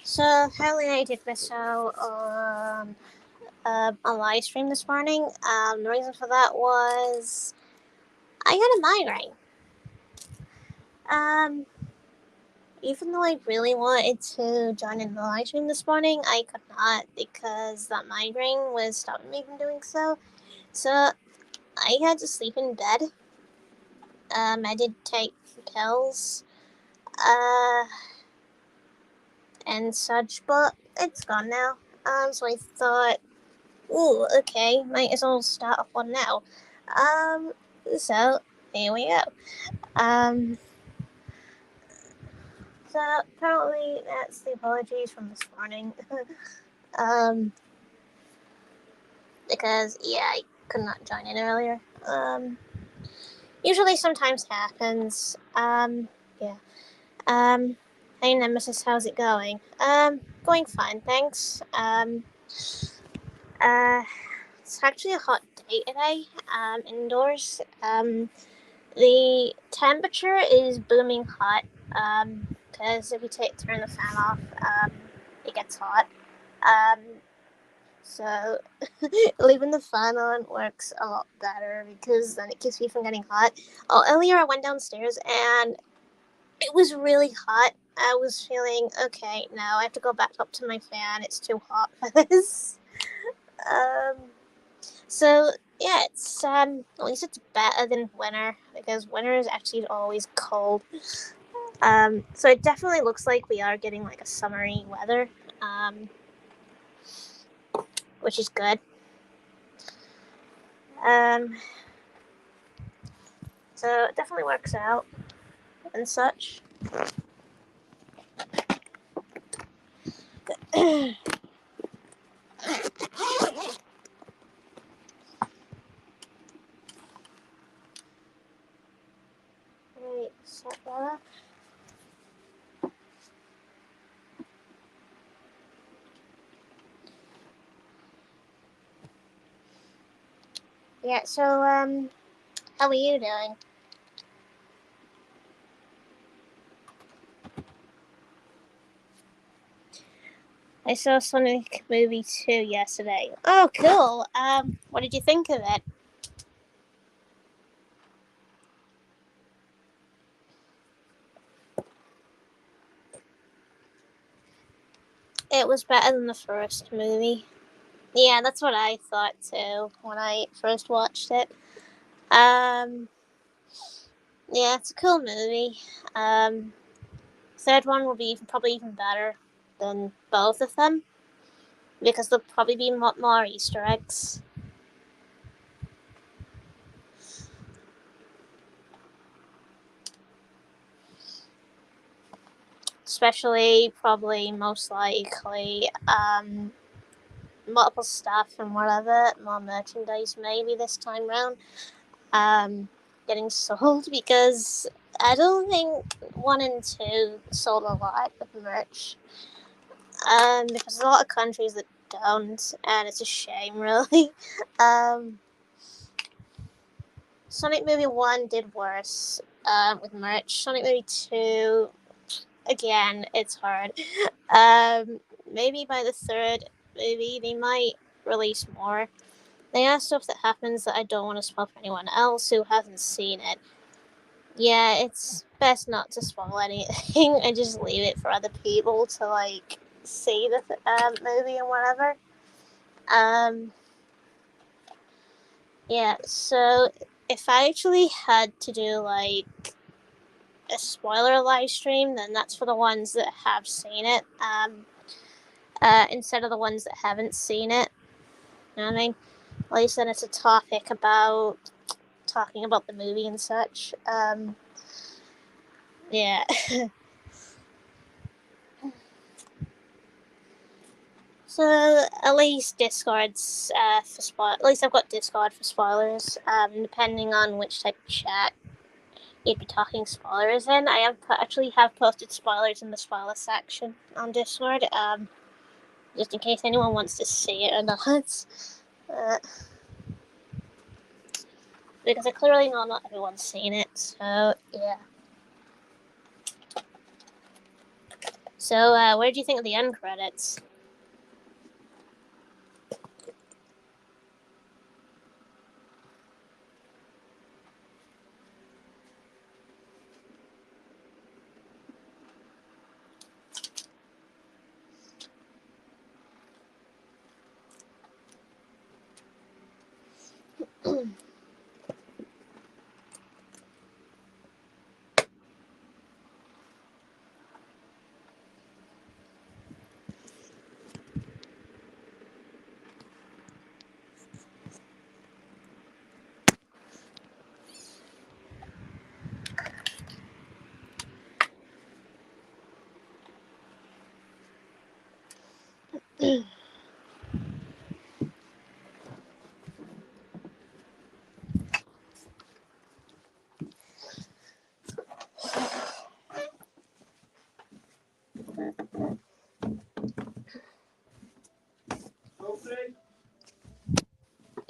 So, Harley and I did miss out on a live stream this morning. The reason for that was I got a migraine. Even though I really wanted to join in the live stream this morning, I could not because that migraine was stopping me from doing so. So, I had to sleep in bed. I did take pills, and such, but it's gone now. So I thought, ooh, okay, might as well start off one now. So here we go. So apparently that's the apologies from this morning. Because yeah, I could not join in earlier. Usually sometimes happens. Yeah. Hey Nemesis, how's it going? Going fine, thanks. It's actually a hot day today. Indoors. The temperature is booming hot. Because if you turn the fan off, it gets hot. So leaving the fan on works a lot better because then it keeps me from getting hot. Oh, earlier I went downstairs and it was really hot. I was feeling okay. Now I have to go back up to my fan. It's too hot for this. So yeah, it's at least it's better than winter because winter is actually always cold. So it definitely looks like we are getting like a summery weather, which is good. So it definitely works out and such. Right, set that up. Yeah, so how are you doing? I saw Sonic movie 2 yesterday. Oh, cool. What did you think of it? It was better than the first movie. Yeah, that's what I thought too when I first watched it. Yeah, it's a cool movie. Third one will be probably even better than both of them because there'll probably be more Easter eggs. Especially, probably, most likely, multiple stuff and whatever, more merchandise maybe this time round, getting sold because I don't think 1 and 2 sold a lot of merch. Because there's a lot of countries that don't, and it's a shame, really. Sonic Movie 1 did worse with merch. Sonic Movie 2, again, it's hard. Maybe by the third movie, they might release more. They are stuff that happens that I don't want to spoil for anyone else who hasn't seen it. Yeah, it's best not to spoil anything and just leave it for other people to, like, see the movie and whatever. Yeah, so if I actually had to do, like, a spoiler live stream, then that's for the ones that have seen it, instead of the ones that haven't seen it. You know what I mean? At least then it's a topic about talking about the movie and such. Yeah. So at least Discord's for spoil. At least I've got Discord for spoilers. Depending on which type of chat you'd be talking spoilers in, I actually have posted spoilers in the spoiler section on Discord. Just in case anyone wants to see it or not. because I clearly know not everyone's seen it. So yeah. So what did you think of the end credits?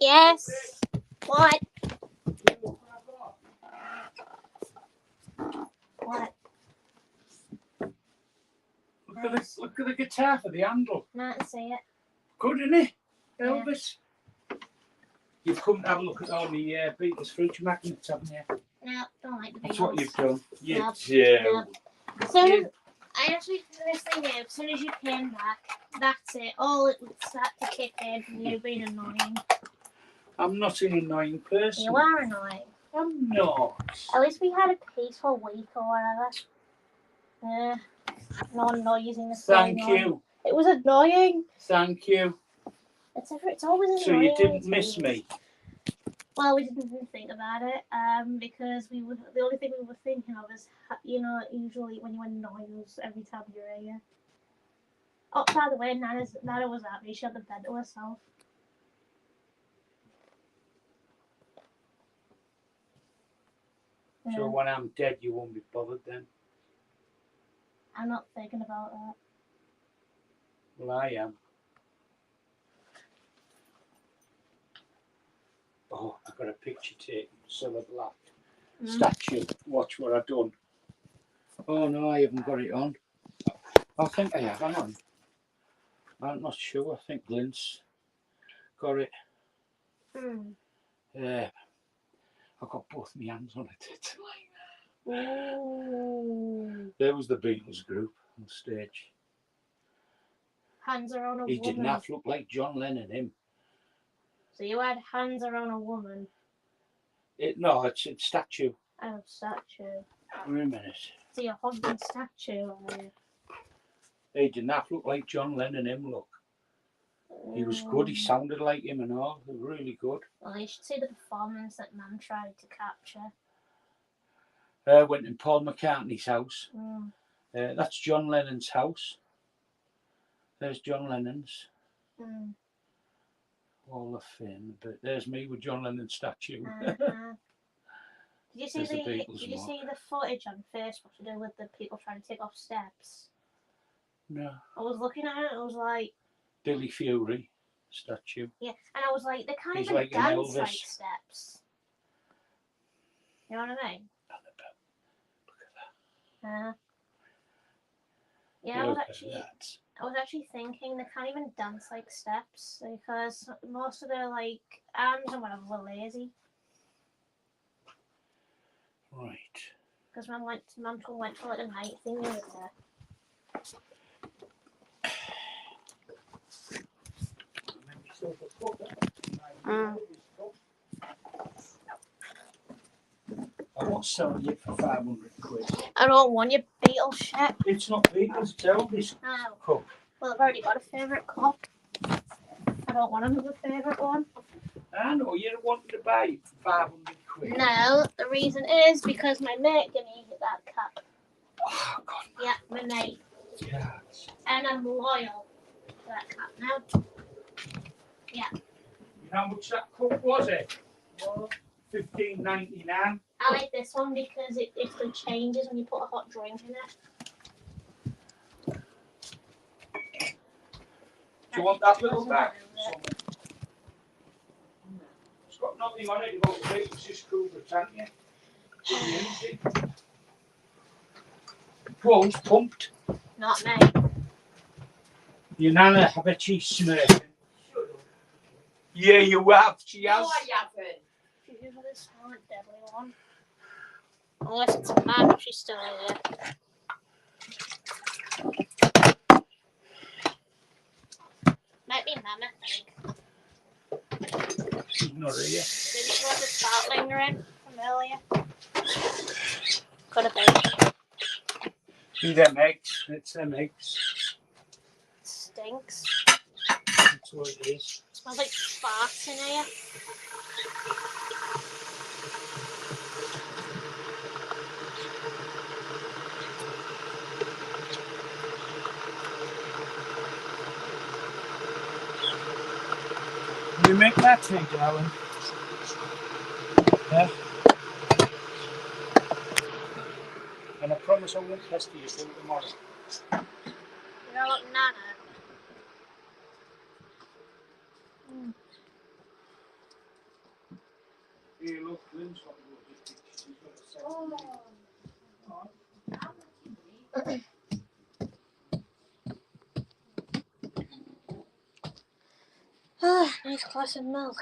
Yes. What? What? Look at the guitar for the handle. Not see it. Good, isn't it? Yeah. Elvis. You've come to have a look at all the Beatles fruit magnets, haven't you? No, don't like the Beatles. That's what you've done. You No. do. No. So I actually finished the game as soon as you came back. That's it. All it would start to kick in and you being annoying. I'm not an annoying person. You are annoying. I'm not. At least we had a peaceful week or whatever. Yeah. No noise in the Thank you. It was annoying. Thank you. It's always annoying. So you didn't miss me? Well, we didn't even think about it, because the only thing we were thinking of is, usually when you annoys every time you're here. Oh, by the way, Nana was at me. She had the bed to herself. So when I'm dead, you won't be bothered then? I'm not thinking about that. Well, I am. Oh, I've got a picture taken, Silver Black statue. Watch what I've done. Oh no, I haven't got it on. I think I have. Hang on. I'm not sure. I think Lynn's got it. Yeah. I've got both my hands on it. Ooh. There was the Beatles group on stage. Hands around a woman. He didn't have to look like John Lennon, him. So you had hands around a woman? No, it's a statue. Oh, statue. Wait a minute. So you're holding statue, are you? He didn't have to look like John Lennon, him, look. He was good, he sounded like him and all. He was really good. Well, you should see the performance that Mum tried to capture. Went in Paul McCartney's house. That's John Lennon's house. There's John Lennon's. Wall of Fame. But there's me with John Lennon's statue. Did you see the footage on Facebook to do with the people trying to take off steps? No. I was looking at it, I was like... Billy Fury statue. Yeah, and I was like, they can't even like dance like steps. You know what I mean? Look at that. Yeah, I was actually thinking they can't even dance like steps because most of their like arms and whatever were lazy. Right. Because Mum went to like a night thing the other day. I won't sell it for 500 quid. I don't want your Beatles shit. It's not Beatles, it's Elvis cup. Well, I've already got a favourite cup. I don't want another favourite one. I know, you don't want to buy it for 500 quid. No, the reason is because my mate gave me that cup. Oh, God. Yeah, my mate. Yes. And I'm loyal to that cup now. Yeah. You know how much that cup was it? Well, $15.99. I like this one because it changes when you put a hot drink in it. Do you want that little bag? got nothing on it to go to sleep. It's just cool Britannia. Phone's pumped. Not me. Your nana, I bet she's smirking. Yeah, you have. She has. No, I haven't. She's usually the silent deadly one. Unless it's a man, she's still here. Might be Mum, I think. She's not here. Maybe she was a start lingering from earlier. Could have been. See them eggs. It's them eggs. It stinks. That's what it is. It smells like farts in here. You make that tea, darling? Yeah. And I promise I won't pester you till tomorrow. You're all Nana. Here, look, Lynn's got to go just she's got a set. Ah, nice glass of milk.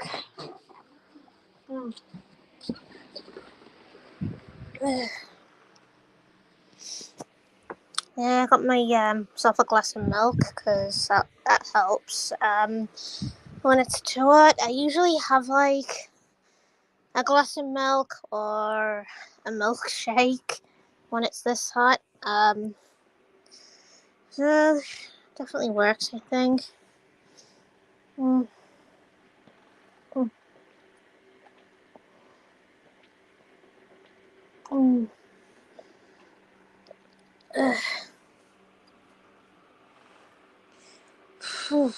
Yeah, I got myself a glass of milk because that helps. When it's too hot, I usually have like a glass of milk or a milkshake when it's this hot. So definitely works, I think. Mm. Mm. Mm. Phew.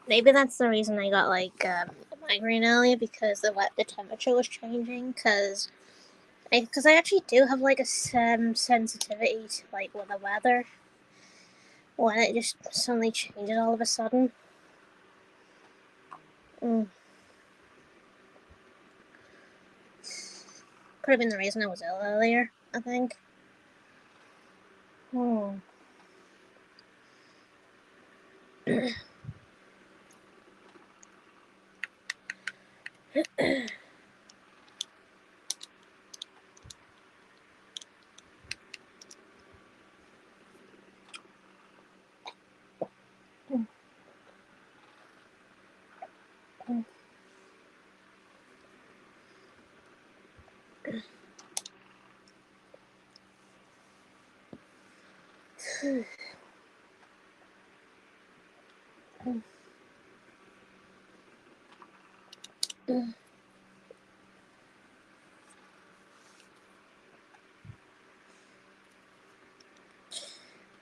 Maybe that's the reason I got like a migraine earlier because the temperature was changing. Because I actually do have like a sensitivity to like with the weather when it just suddenly changes all of a sudden. Could have been the reason I was ill earlier, I think.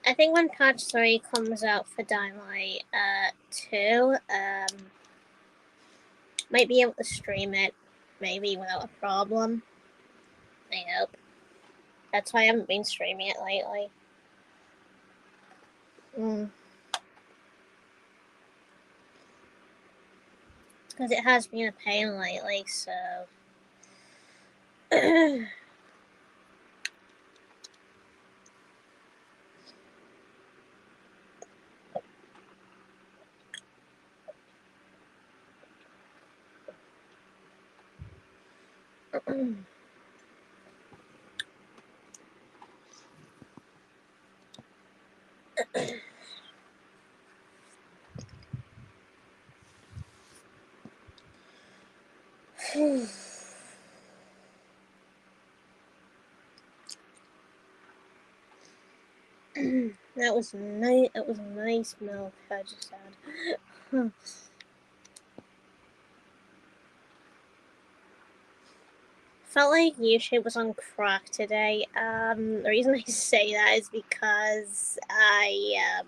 I think when patch 3 comes out for Dynamite 2, might be able to stream it maybe without a problem. I hope. That's why I haven't been streaming it lately. Because it has been a pain lately, so. That was nice. That was nice milk I just had. Felt like YouTube was on crack today. The reason I say that is because I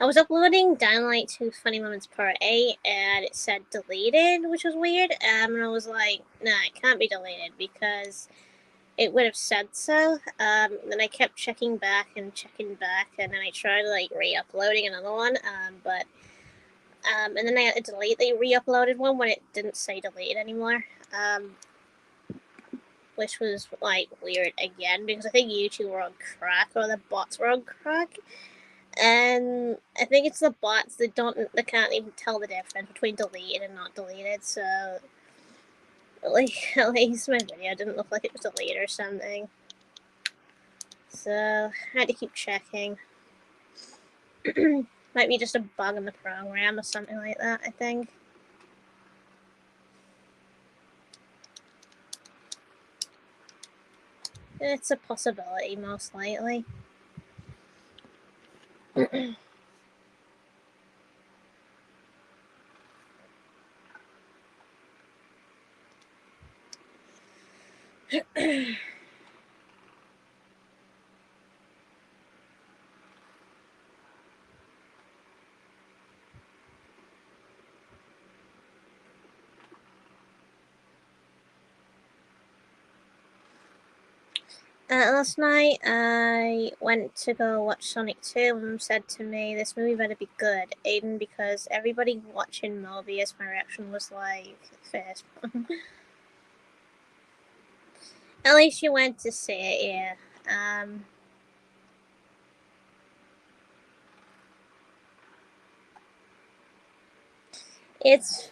was uploading Dynamite 2 Funny Moments Part 8 and it said deleted, which was weird. And I was like, nah, it can't be deleted because it would have said so. Then I kept checking back, and then I tried like re-uploading another one, but and then I had to delete the re-uploaded one when it didn't say deleted anymore. Which was like weird again because I think YouTube were on crack or the bots were on crack. And I think it's the bots that can't even tell the difference between deleted and not deleted. So, like, at least my video didn't look like it was deleted or something. So I had to keep checking. Might be just a bug in the program or something like that, I think. It's a possibility, most likely. Last night I went to go watch Sonic 2 and said to me, this movie better be good, even because everybody watching Mobius, my reaction was like, first. At least you went to see it, yeah. It's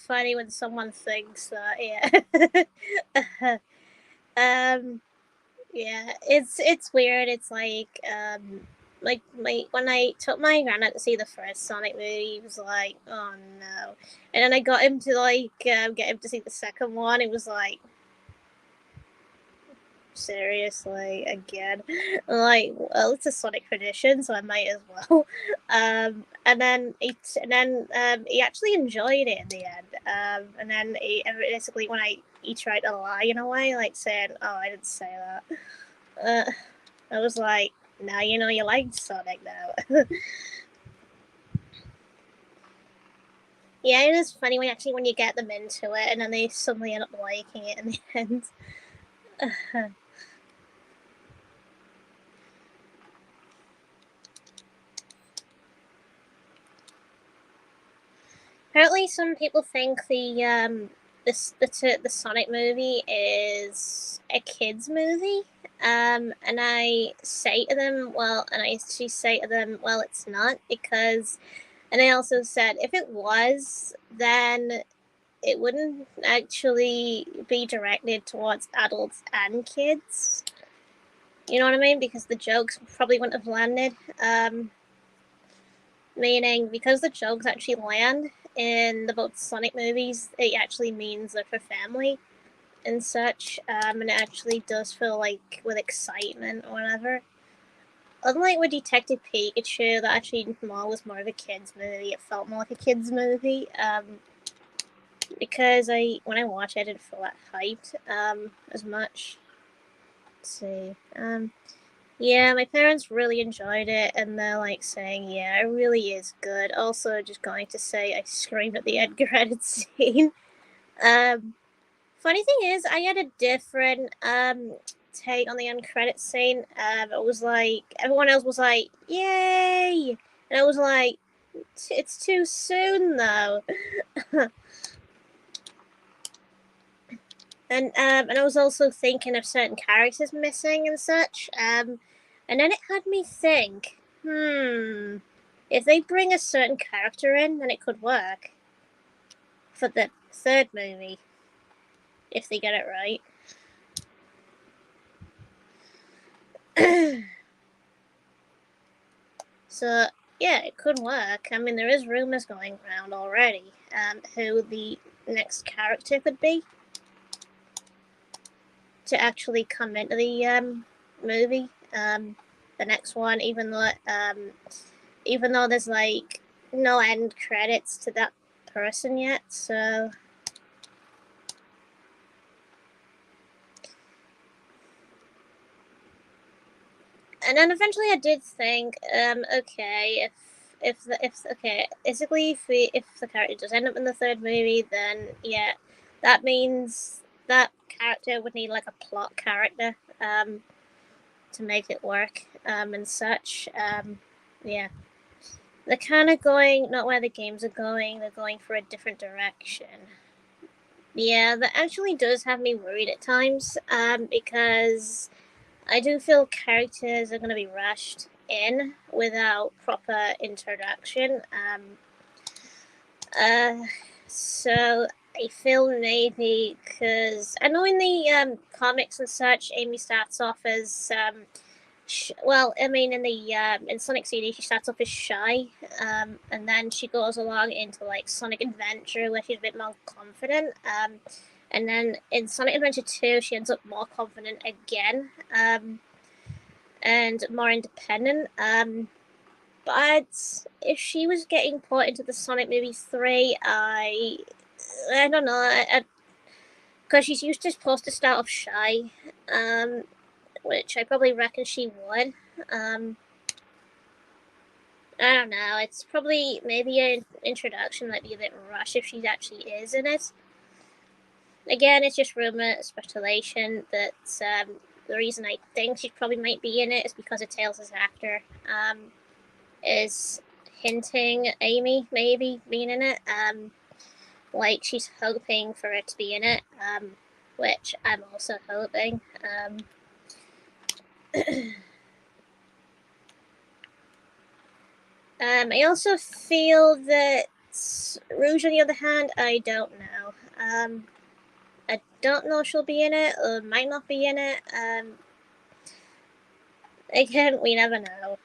funny when someone thinks that, yeah. Yeah, it's weird. It's like when I took my granddad to see the first Sonic movie, he was like, "Oh no," and then I got him to get him to see the second one. It was like, seriously, again, like, well, it's a Sonic tradition, so I might as well. He actually enjoyed it in the end. And then basically when he tried to lie in a way, like saying, "Oh, I didn't say that." I was like, now you know you liked Sonic now. Yeah, it is funny when you get them into it and then they suddenly end up liking it in the end. Apparently, some people think the Sonic movie is a kids movie. And I say to them, well, it's not because. And I also said, if it was, then it wouldn't actually be directed towards adults and kids. You know what I mean? Because the jokes probably wouldn't have landed. Meaning, because the jokes actually land in the both Sonic movies, it actually means they're for family and such. And it actually does feel like with excitement or whatever. Unlike with Detective Pikachu, that actually was more of a kids movie. It felt more like a kids movie. Because when I watched it, I didn't feel that hyped as much. Let's see. Yeah, my parents really enjoyed it, and they're like saying, "Yeah, it really is good." Also, just going to say, I screamed at the end credits scene. Funny thing is, I had a different take on the end credits scene. It was like everyone else was like, "Yay!" and I was like, "It's too soon, though." And I was also thinking of certain characters missing and such. And then it had me think, if they bring a certain character in, then it could work for the third movie if they get it right. So yeah, it could work. I mean, there is rumors going around already. Who the next character could be to actually come into the movie. The next one, even though there's like no end credits to that person yet, so. And then eventually I did think, okay, basically if the character does end up in the third movie, then yeah, that means that character would need like a plot character, to make it work, and such, yeah. they're kind of going not where the games are going. They're going for a different direction. Yeah, that actually does have me worried at times. Because I do feel characters are going to be rushed in without proper introduction. So I feel maybe because I know in the comics and such, Amy starts off as well. I mean, in Sonic CD, she starts off as shy, and then she goes along into like Sonic Adventure, where she's a bit more confident. And then in Sonic Adventure 2, she ends up more confident again, and more independent. But if she was getting put into the Sonic movie 3, I don't know, because she's used to supposed to start off shy, which I probably reckon she would. I don't know. It's probably maybe an introduction might be a bit rushed if she actually is in it. Again, it's just rumor, speculation that the reason I think she probably might be in it is because of Tails' actor is hinting Amy maybe being in it. Like she's hoping for it to be in it, which I'm also hoping. I also feel that Rouge, on the other hand, I don't know. I don't know if she'll be in it or might not be in it. Again, we never know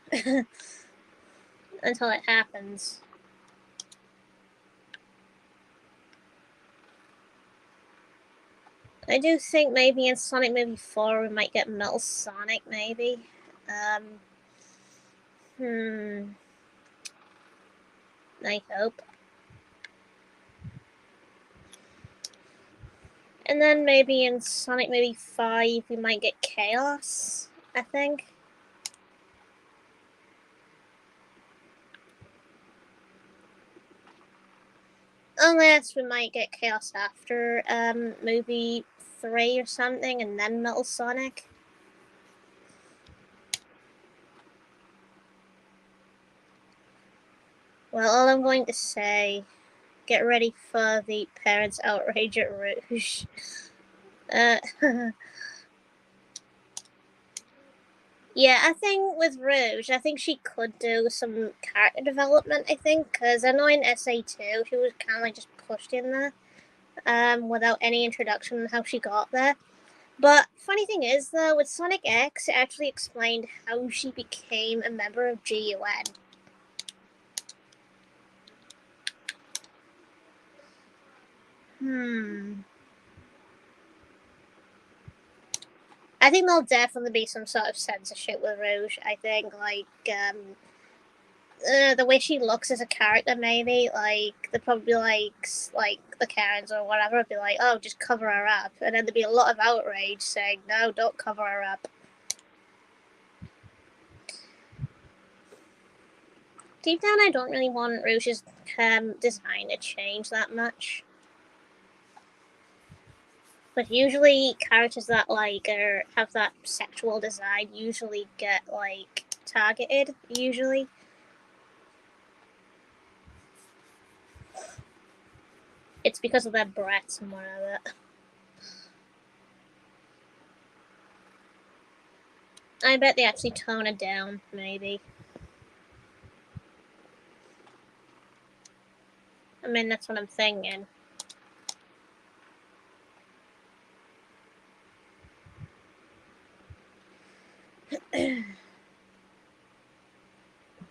until it happens. I do think maybe in Sonic Movie 4 we might get Metal Sonic, maybe. I hope. And then maybe in Sonic Movie 5 we might get Chaos, I think. Unless we might get Chaos after movie 3 or something, and then Metal Sonic. Well, all I'm going to say, get ready for the parents' outrage at Rouge. Yeah, I think with Rouge, I think she could do some character development, I think, because I know in SA2 she was kind of like just pushed in there without any introduction on how she got there. But funny thing is, though, with Sonic X, it actually explained how she became a member of GUN. I think there'll definitely be some sort of censorship with Rouge. I think, like, the way she looks as a character, maybe, like, they'll probably like the Karens or whatever, would be like, oh, just cover her up. And then there'd be a lot of outrage saying, no, don't cover her up. Deep down, I don't really want Rouge's design to change that much. But usually, characters that like have that sexual design usually get like targeted. Usually, it's because of their breasts and whatever. I bet they actually tone it down, maybe. I mean, that's what I'm thinking.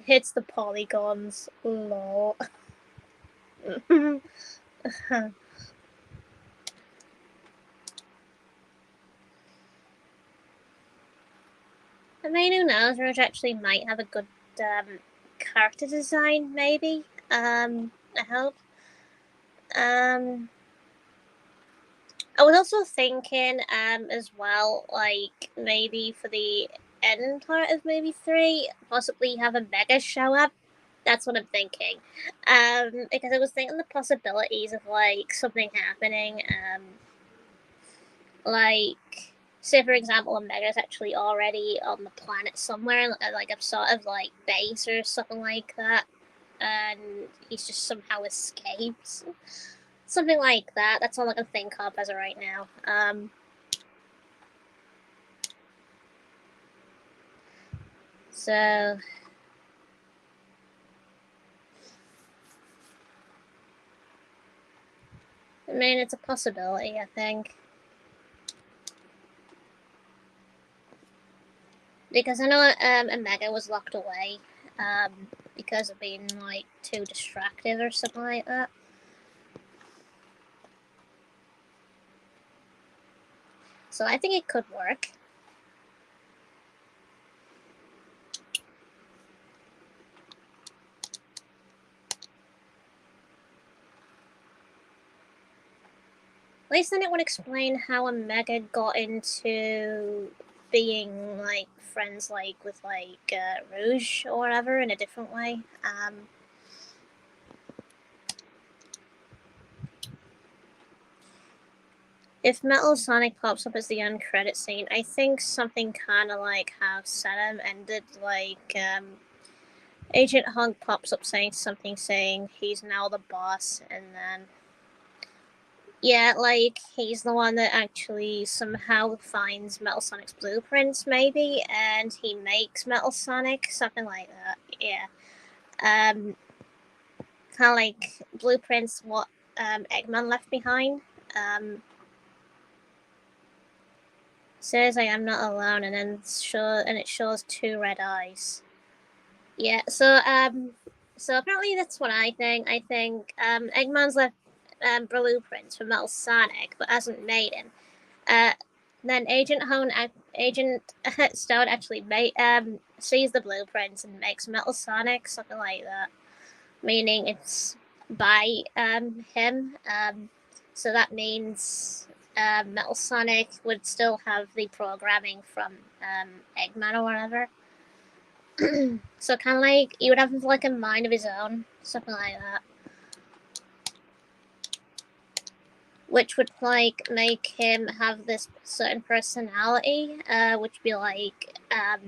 Hits the polygons. Lol. I mean, who knows? Rouge actually might have a good character design, maybe. I hope. I was also thinking, as well, like maybe for the end part of movie 3, possibly have a Mega show up. That's what I'm thinking. Because I was thinking the possibilities of like something happening. Like, say for example, a Mega's actually already on the planet somewhere, like a sort of like base or something like that. and he's just somehow escaped. Something like that. That's all I can think of as of right now. So I mean, it's a possibility, I think. Because I know Omega was locked away because of being, like, too distracted or something like that. So I think it could work. At least then it would explain how Omega got into being, like, friends, like, with, like, Rouge or whatever in a different way. If Metal Sonic pops up as the end credit scene, I think something kind of like how Saddam ended, like, Agent Hunk pops up saying he's now the boss, and then yeah, like, he's the one that actually somehow finds Metal Sonic's blueprints, maybe, and he makes Metal Sonic, something like that. Yeah. Kind of like blueprints what Eggman left behind. Says I am not alone, and then it shows two red eyes. Yeah. So apparently that's what I think. I think Eggman's left blueprints for Metal Sonic, but hasn't made him. Then Agent Stone actually sees the blueprints and makes Metal Sonic, something like that. Meaning it's by him. So that means Metal Sonic would still have the programming from Eggman or whatever. So kind of like he would have like a mind of his own, something like that. Which would like make him have this certain personality, which would be like a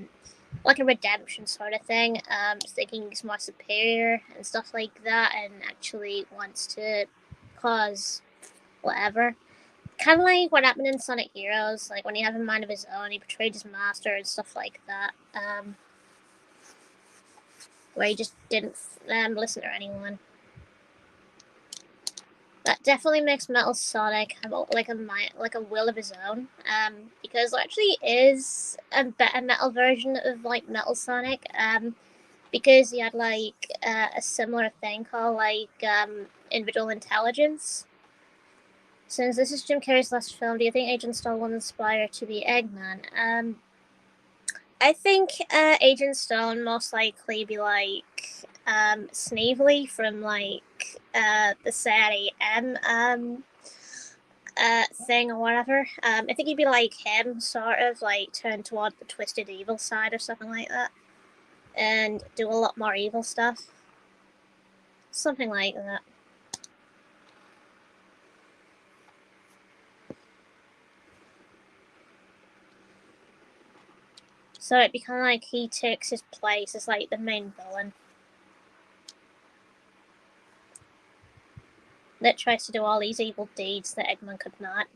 redemption sort of thing, thinking he's more superior and stuff like that, and actually wants to cause whatever. Kind of like what happened in Sonic Heroes, like when he had a mind of his own, he betrayed his master and stuff like that, where he just didn't listen to anyone. That definitely makes Metal Sonic have like a will of his own, because there actually is a better metal version of like Metal Sonic, because he had like a similar thing called like individual intelligence. Since this is Jim Carrey's last film, do you think Agent Stone will inspire to be Eggman? I think Agent Stone most likely be like Snavely from like the Sadie M thing or whatever. I think he'd be like him, sort of like turn toward the twisted evil side or something like that, and do a lot more evil stuff. Something like that. So it'd be kind of like he takes his place as like the main villain that tries to do all these evil deeds that Eggman could not.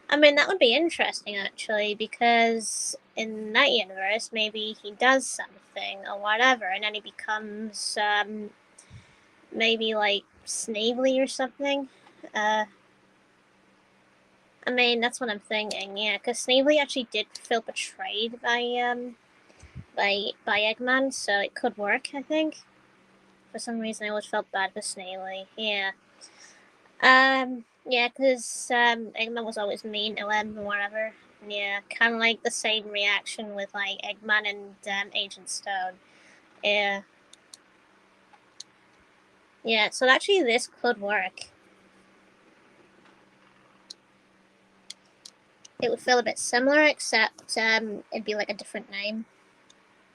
I mean, that would be interesting actually, because in that universe, maybe he does something or whatever, and then he becomes maybe like Snavely or something. I mean, that's what I'm thinking. Yeah, because Snavely actually did feel betrayed by Eggman, so it could work. I think. For some reason, I always felt bad for Snavely. Yeah. Yeah, because Eggman was always mean to him or whatever. Yeah, kind of like the same reaction with like Eggman and Agent Stone. Yeah. Yeah, so actually this could work. It would feel a bit similar, except it'd be like a different name.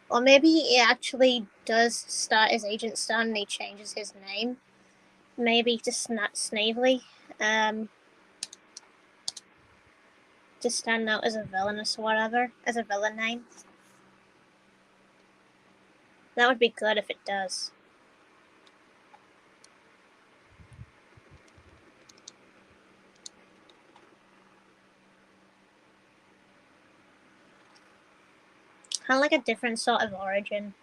Or maybe it actually does start as Agent Stone and he changes his name. Maybe to Snavely. to stand out as a villainous or whatever, as a villain name. That would be good if it does. Kind of like a different sort of origin.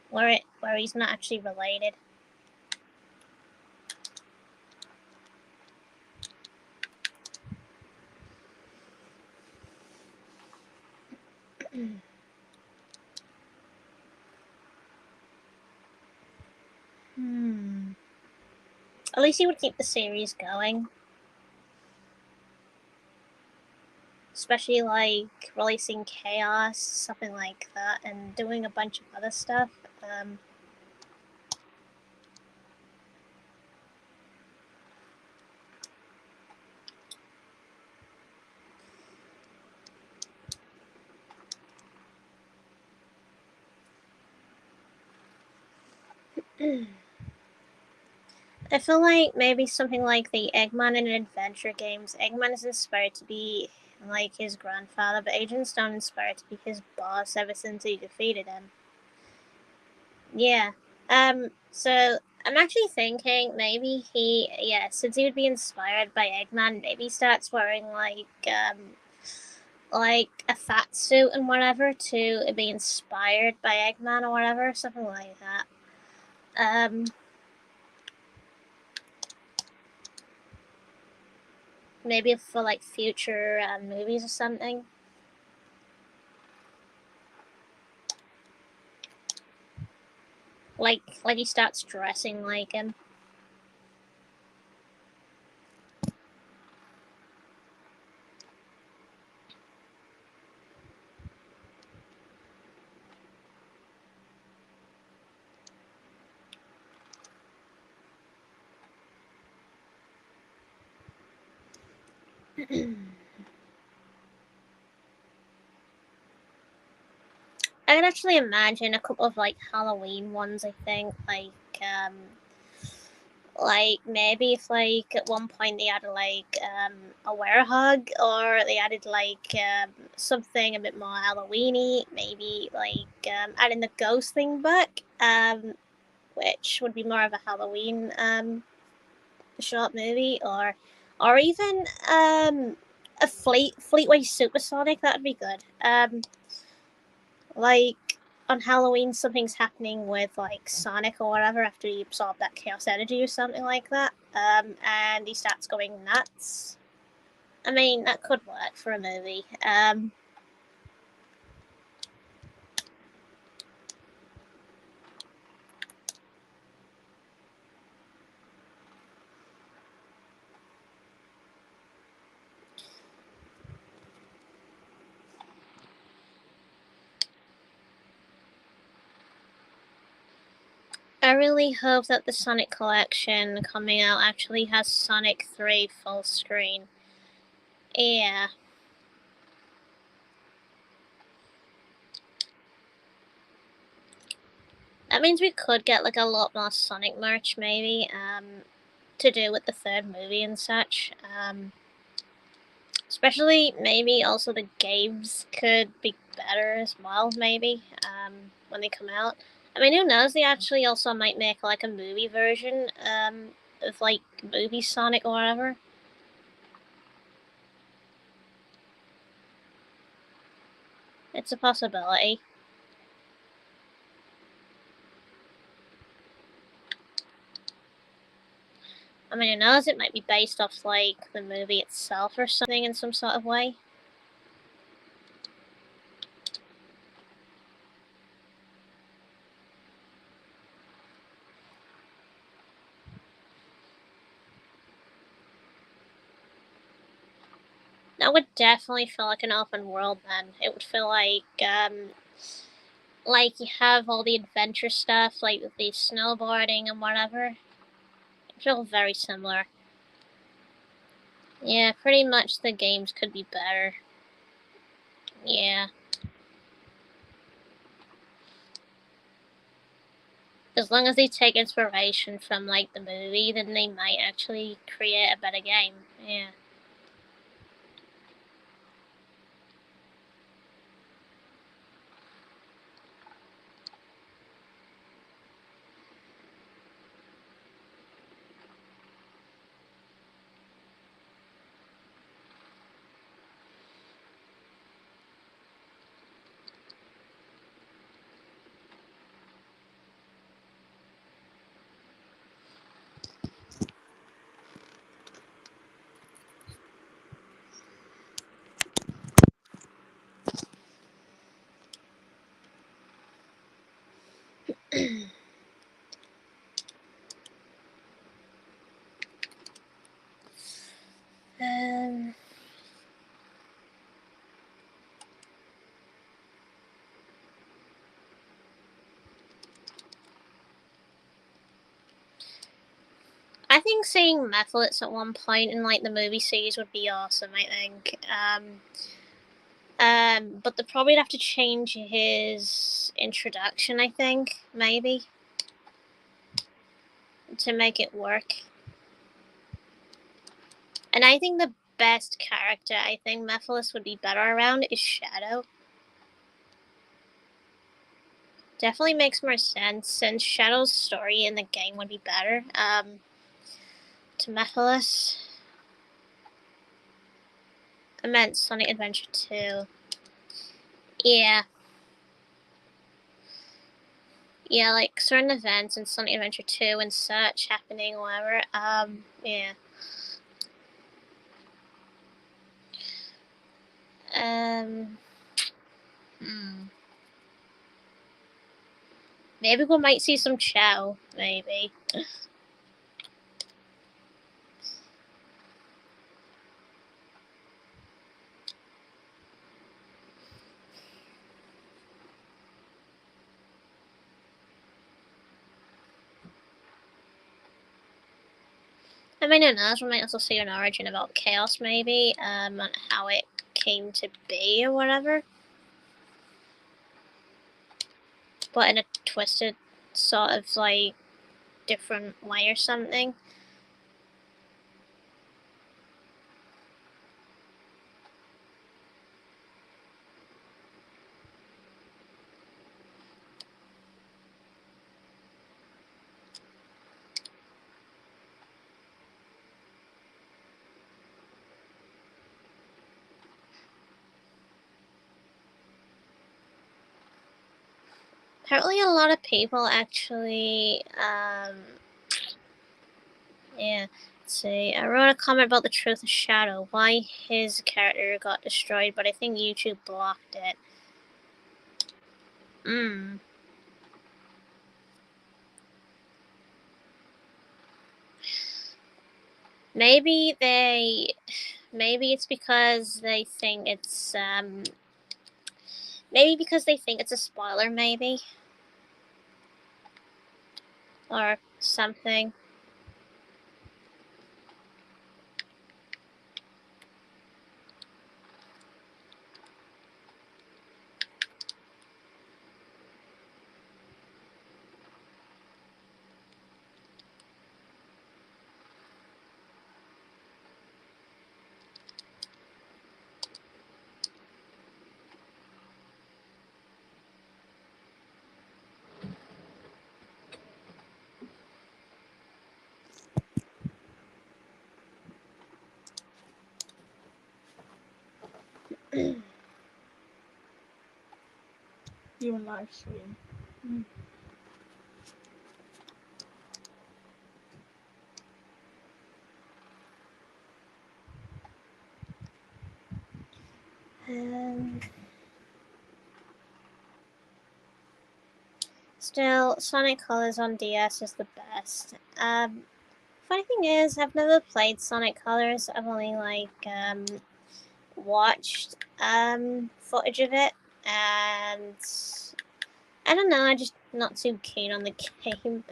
Where he's not actually related. At least he would keep the series going. Especially like releasing Chaos, something like that, and doing a bunch of other stuff. I feel like maybe something like the Eggman in adventure games. Eggman is inspired to be like his grandfather, but Agent Stone inspired to be his boss ever since he defeated him. Yeah. So I'm actually thinking maybe since he would be inspired by Eggman, maybe he starts wearing like a fat suit and whatever to be inspired by Eggman or whatever, something like that. Maybe for like future movies or something. Like he starts dressing like him. I can actually imagine a couple of like Halloween ones. I think like maybe if like at one point they added like a werehog, or they added like something a bit more Halloweeny, maybe like adding the ghost thing back, which would be more of a Halloween short movie, or even a Fleetway Supersonic. That would be good. Like on Halloween, something's happening with like Sonic or whatever after he absorbed that chaos energy or something like that, and he starts going nuts. I mean, that could work for a movie. I really hope that the Sonic collection coming out actually has Sonic 3 full screen. Yeah. That means we could get like a lot more Sonic merch, maybe, to do with the third movie and such. Especially maybe also the games could be better as well, maybe, when they come out. I mean, who knows? They actually also might make like a movie version of like movie Sonic or whatever. It's a possibility. I mean, who knows? It might be based off like the movie itself or something in some sort of way. That would definitely feel like an open world then. It would feel like you have all the adventure stuff, like with the snowboarding and whatever. It would feel very similar. Yeah, pretty much the games could be better. Yeah. As long as they take inspiration from like the movie, then they might actually create a better game. Yeah. um. I think seeing Methlitz at one point in like the movie series would be awesome. I think. But they'll probably have to change his introduction. I think maybe to make it work. And I think the best character I think Mephiles would be better around is Shadow. Definitely makes more sense since Shadow's story in the game would be better. To Mephiles. I meant Sonic Adventure 2. Yeah. Yeah, like certain events in Sonic Adventure 2 and such happening or whatever. Yeah. Maybe we might see some Chow. Maybe. I mean, who knows? We might also see an origin about Chaos, maybe, and how it came to be or whatever. But in a twisted sort of like different way or something. Apparently, a lot of people actually, yeah. Let's see. I wrote a comment about the truth of Shadow, why his character got destroyed, but I think YouTube blocked it. Maybe it's because they think it's maybe because they think it's a spoiler, maybe, or something. You on live stream. Still, Sonic Colors on DS is the best. Funny thing is, I've never played Sonic Colors. I've only watched footage of it, and I don't know. I'm just not too keen on the game.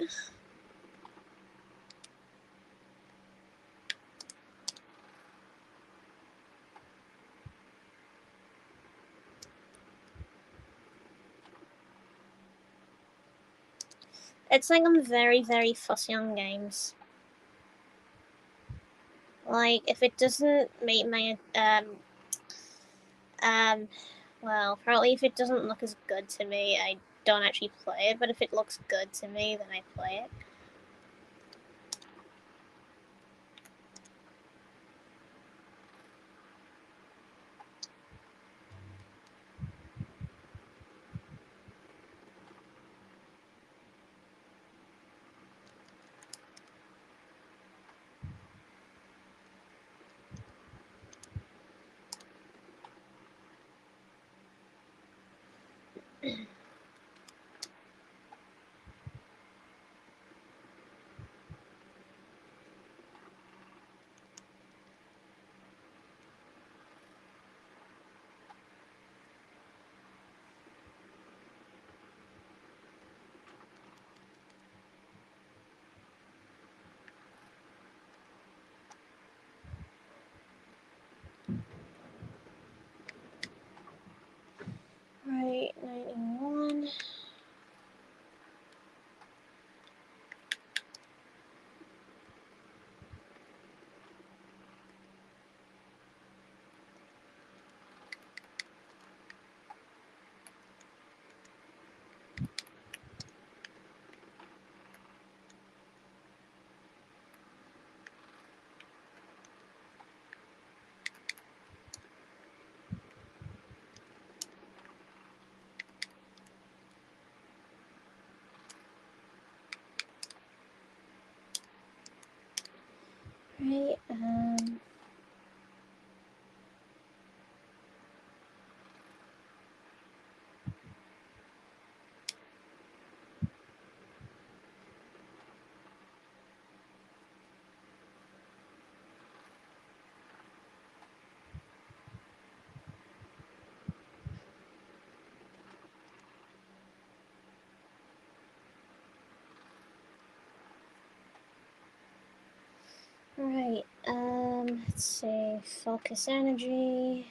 It's like I'm very, very fussy on games. Like, if it doesn't make my, well, apparently if it doesn't look as good to me, I don't actually play it, but if it looks good to me, then I play it. Right, 91. Right, right, let's see, focus energy,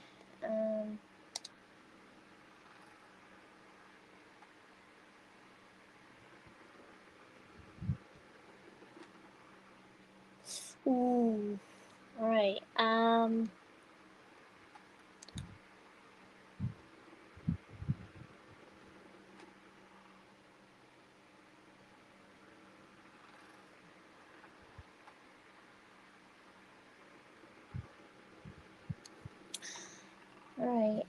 ooh, right, right,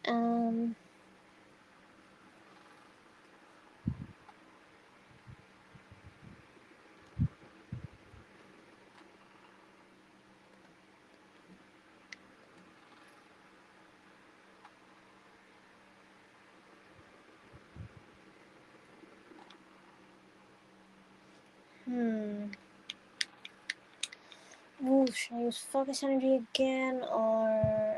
ooh, should I use focus energy again, or...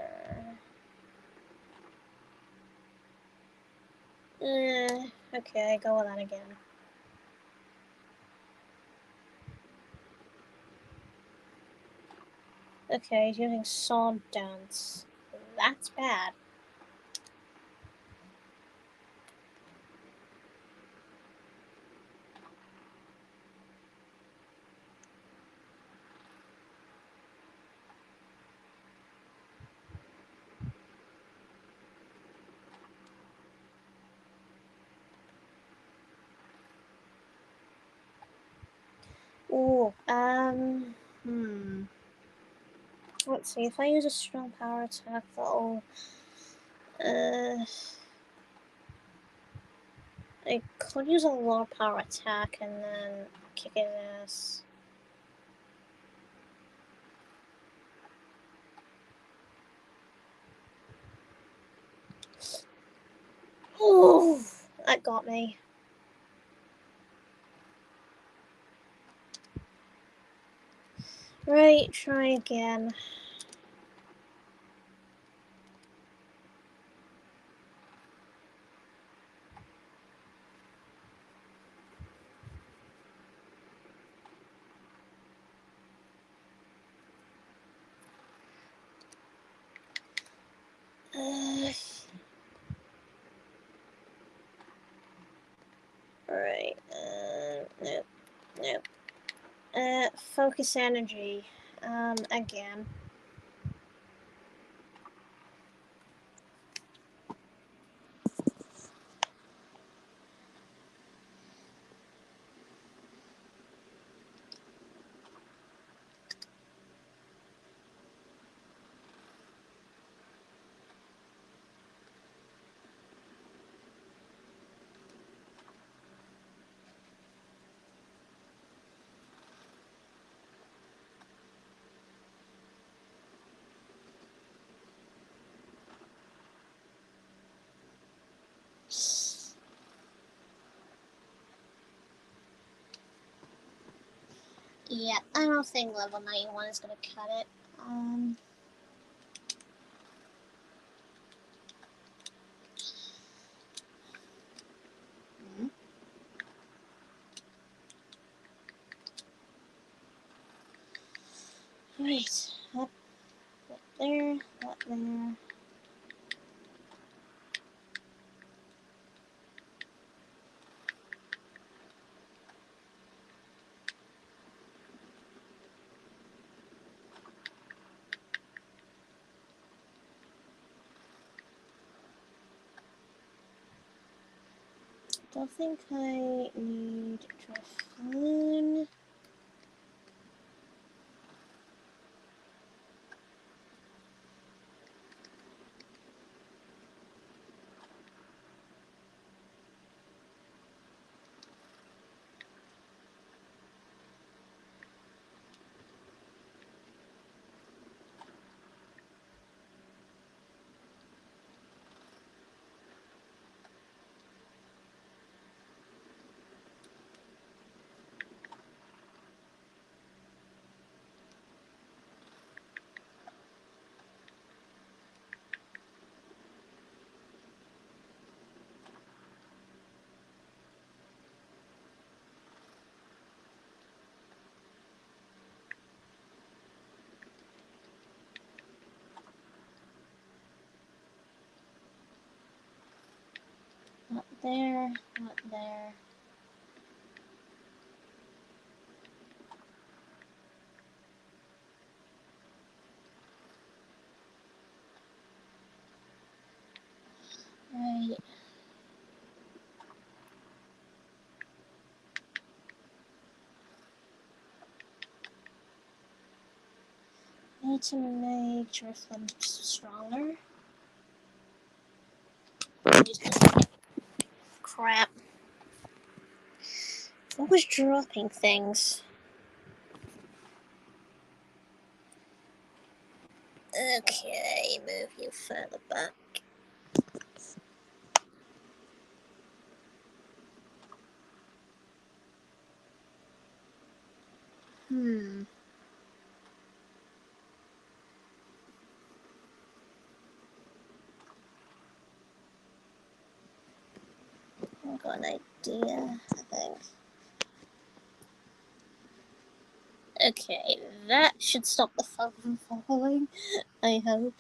okay, I go with that again. Okay, he's using sword dance. That's bad. Ooh, let's see, if I use a strong power attack, that'll, I could use a low power attack and then kick his ass. Ooh, that got me. Right, try again. Alright, nope. Focus energy, again. Yeah, I don't think level 91 is gonna cut it. Right, up, that there, that there. Don't think I need Drifloon. Not there, not there. Right. Need to make Drifloon stronger. Crap. What was dropping things? Okay, move you further back. I've got an idea, I think. Okay, that should stop the fog from falling, I hope.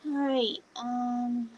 Alright, um,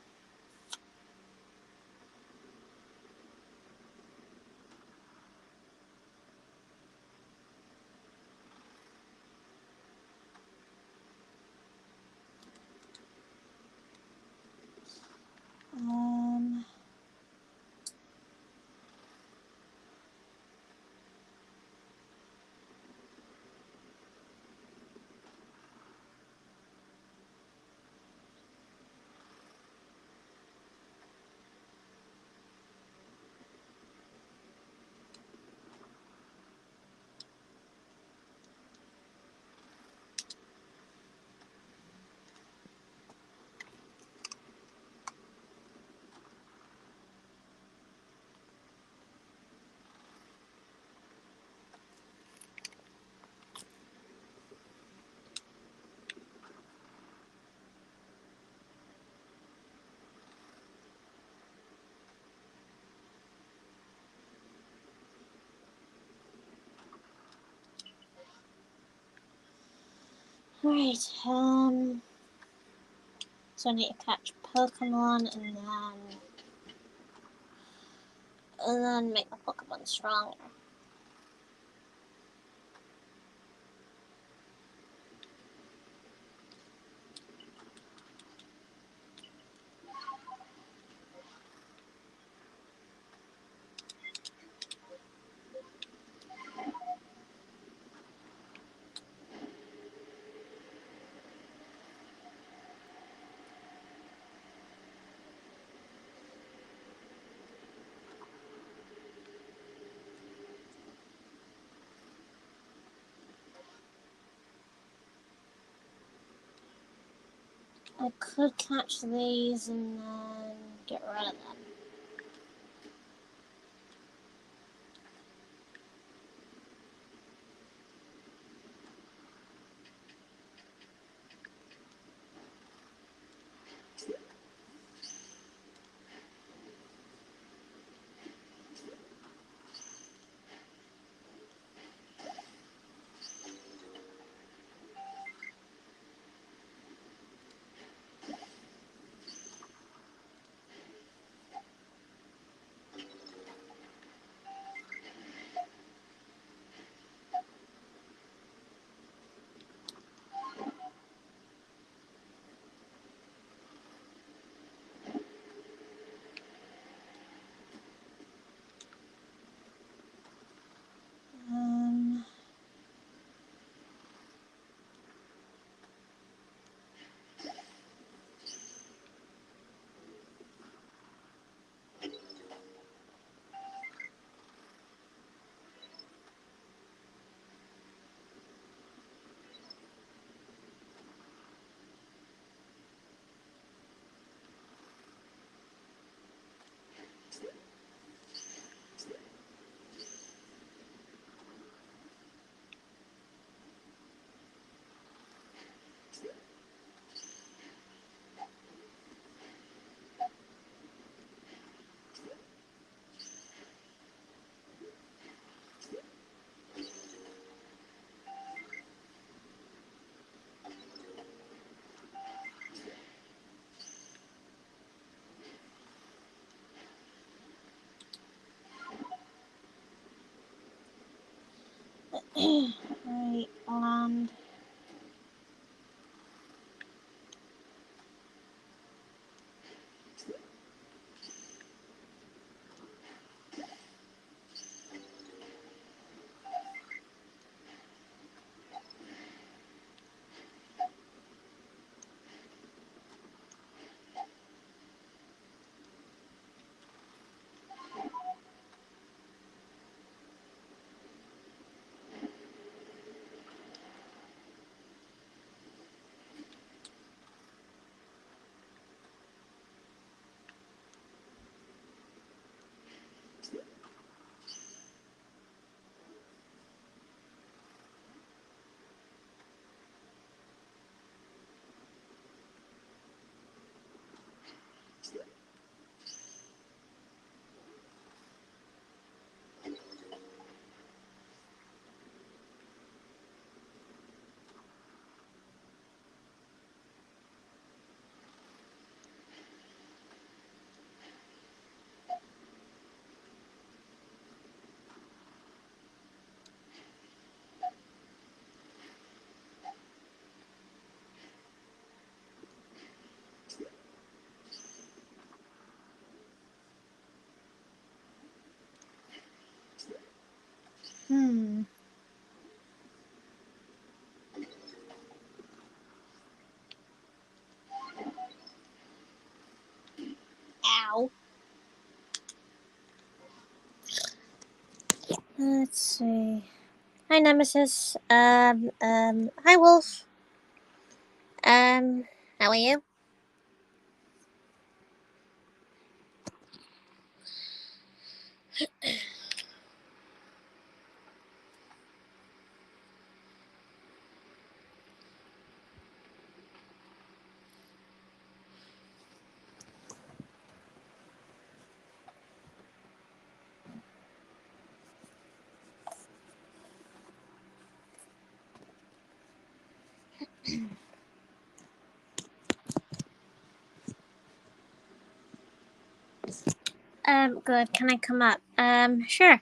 right, so I need to catch Pokemon and then make the Pokemon stronger. I could catch these and then get rid of them. Um, right, land. Hmm. Ow. Let's see. Hi, Nemesis. Hi, Wolf. How are you? Good. Can I come up? Sure.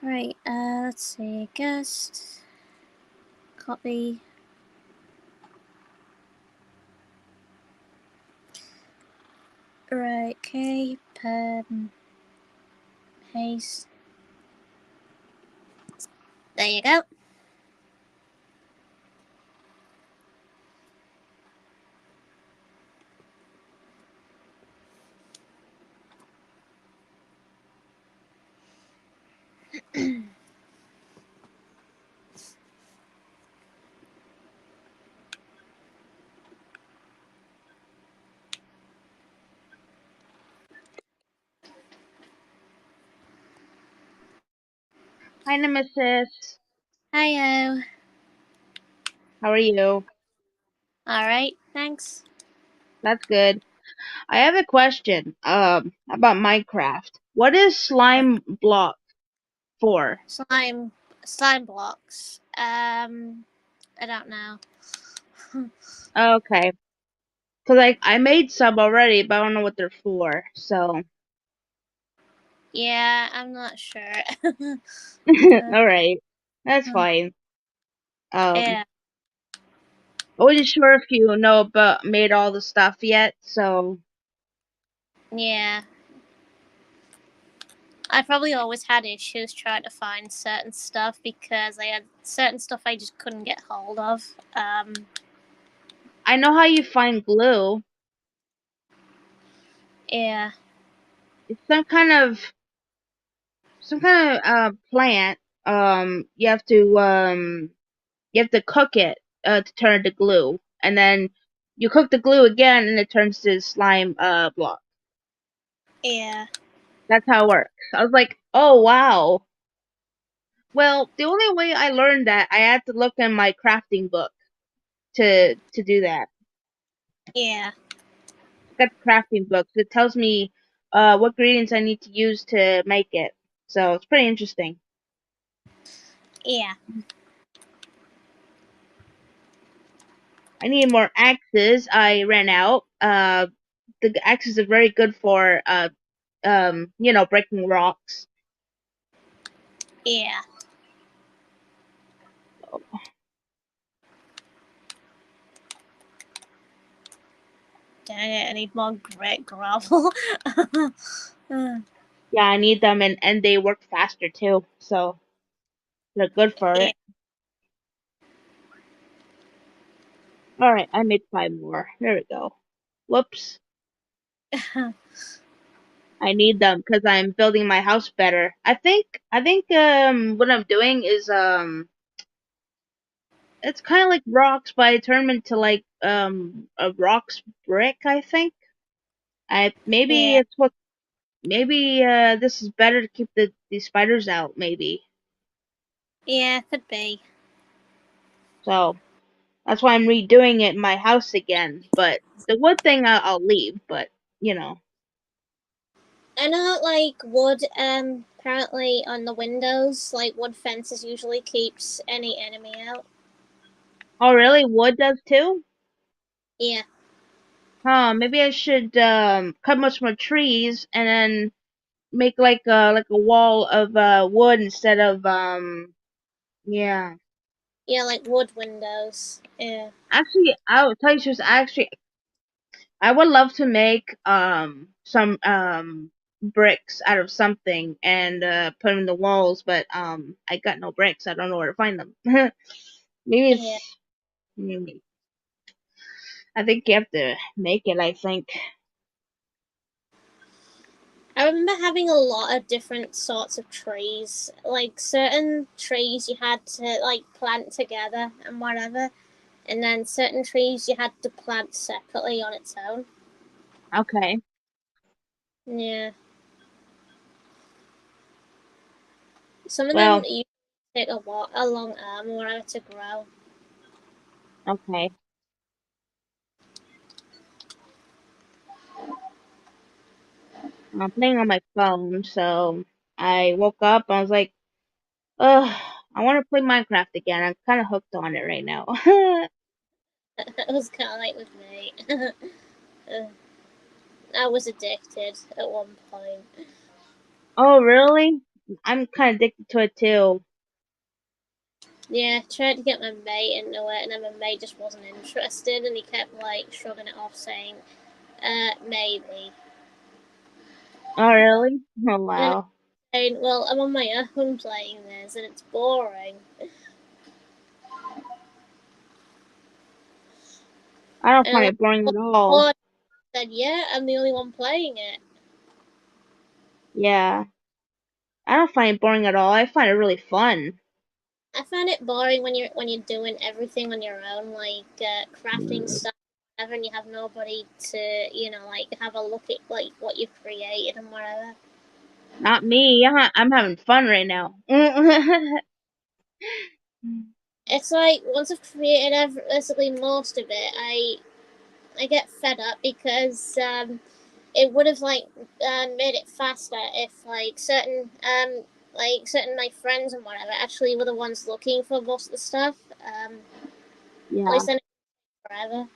Right, let's see. Guest. Copy. Right, okay. Paste. There you go. Hi, Nemesis. Hiyo. How are you? Alright, thanks. That's good. I have a question. About Minecraft. What is slime block for? Slime blocks. I don't know. Okay. Cause I made some already, but I don't know what they're for. So. Yeah, I'm not sure. All right. That's fine. Yeah, I wasn't sure if you know about made all the stuff yet. So. yeah. I probably always had issues trying to find certain stuff because I had certain stuff I just couldn't get hold of. I know how you find glue. Yeah, It's some kind of plant. You have to cook it to turn it to glue, and then you cook the glue again, and it turns to slime block. yeah, That's how it works. I was like, oh wow. Well, the only way I learned that I had to look in my crafting book to do that. yeah, I got the crafting book. It tells me what ingredients I need to use to make it. So it's pretty interesting. yeah, I need more axes. I ran out. The axes are very good for breaking rocks. yeah. Dang it, I need more great gravel. Yeah, I need them, and they work faster too, so they're good for Yeah. it. Alright, I made 5 more. There we go. Whoops. I need them because I'm building my house better. I think what I'm doing is it's kind of like rocks, but I turn them into like a rocks brick. I think. I maybe Yeah, it's what maybe this is better to keep the spiders out. Maybe yeah, could be. so. That's why I'm redoing it in my house again. But the wood thing I'll leave. But you know. I know, like, wood, apparently on the windows, like, wood fences usually keeps any enemy out. Oh really? Wood does too? Yeah, Huh? Maybe I should cut much more trees and then make like a wall of wood instead of yeah. yeah, like wood windows. Yeah, Actually, I will tell you truth. Actually, I would love to make some bricks out of something and put them in the walls, but I got no bricks. I don't know where to find them. Maybe yeah. it's maybe I think you have to make it. I think. I remember having a lot of different sorts of trees. Like, certain trees you had to, like, plant together and whatever, and then certain trees you had to plant separately on its own. Okay. Yeah. Some of them Well. you take a long arm or whatever to grow. Okay. I'm playing on my phone, so I woke up. I was like, ugh, I want to play Minecraft again. I'm kind of hooked on it right now. It was kind of like with me. I was addicted at one point. Oh, really? I'm kind of addicted to it too. Yeah, tried to get my mate into it, and then my mate just wasn't interested, and he kept like shrugging it off, saying, maybe." Oh, really? Oh, And then wow. saying, "Well, I'm on my own playing this, and it's boring." I don't And I'm find like, it boring at all. "Well," I said, "Yeah, I'm the only one playing it." Yeah. I don't find it boring at all. I find it really fun. I find it boring when you're doing everything on your own, like crafting stuff, and you have nobody to like have a look at like what you've created and whatever. Not me. I'm having fun right now. It's like once I've created basically most of it, I get fed up because it would have like made it faster if like certain my friends and whatever actually were the ones looking for most of the stuff. At Yeah. least then forever.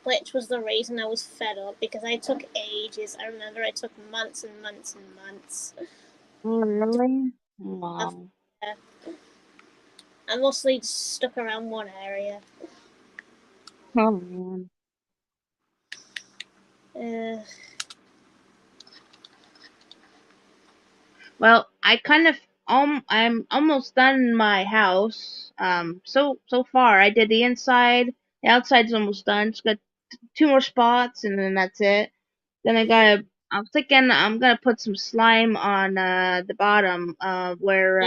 Which was the reason I was fed up because I took ages. I remember I took months and months and months. Oh, really? Wow. I mostly just stuck around one area. Oh man. Uh, Well, I'm almost done in my house. So far I did the inside. The outside's almost done. Just got two more spots, and then that's it. Then I'm thinking I'm gonna put some slime on the bottom where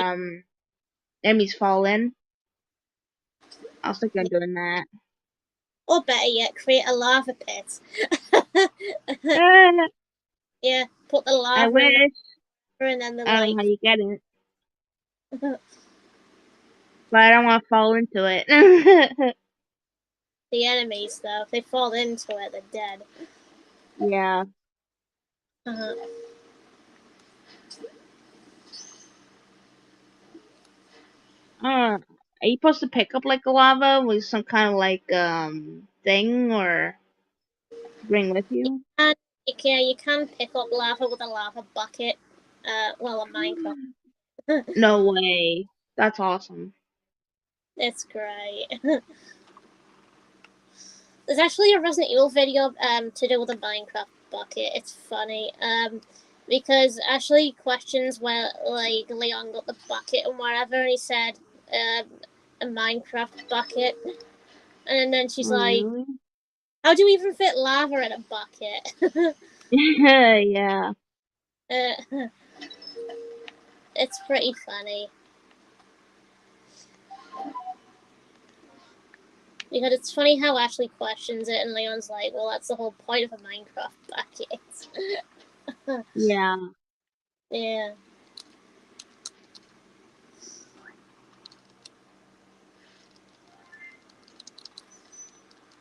enemies fall in. I was thinking of doing that. or better yet, create a lava pit. Eh, Yeah, put the I lava in wish. there and then the I don't know how like you get it, but I don't want to fall into it. the enemies though. If they fall into it, they're dead. Yeah. Uh-huh. Are you supposed to pick up like a lava with some kind of like thing or bring with you? And you can pick up lava with a lava bucket. Well, a Minecraft. No way. That's awesome. It's great. There's actually a Resident Evil video to do with a Minecraft bucket. It's funny because Ashley questions where like Leon got the bucket and whatever, and he said a Minecraft bucket, and then she's Oh, like, really? "How do you even fit lava in a bucket?" Yeah. uh, it's pretty funny because it's funny how Ashley questions it, and Leon's like, "Well, that's the whole point of a Minecraft bucket." Yeah. Yeah.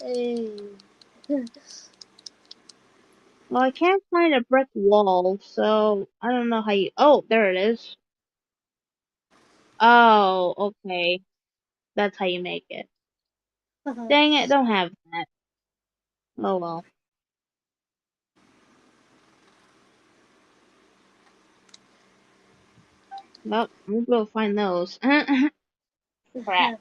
Hey. Well, I can't find a brick wall, so I don't know how you. Oh, there it is. Oh, okay. That's how you make it. Dang it, don't have that. Oh well. Well, we'll go find those. Crap.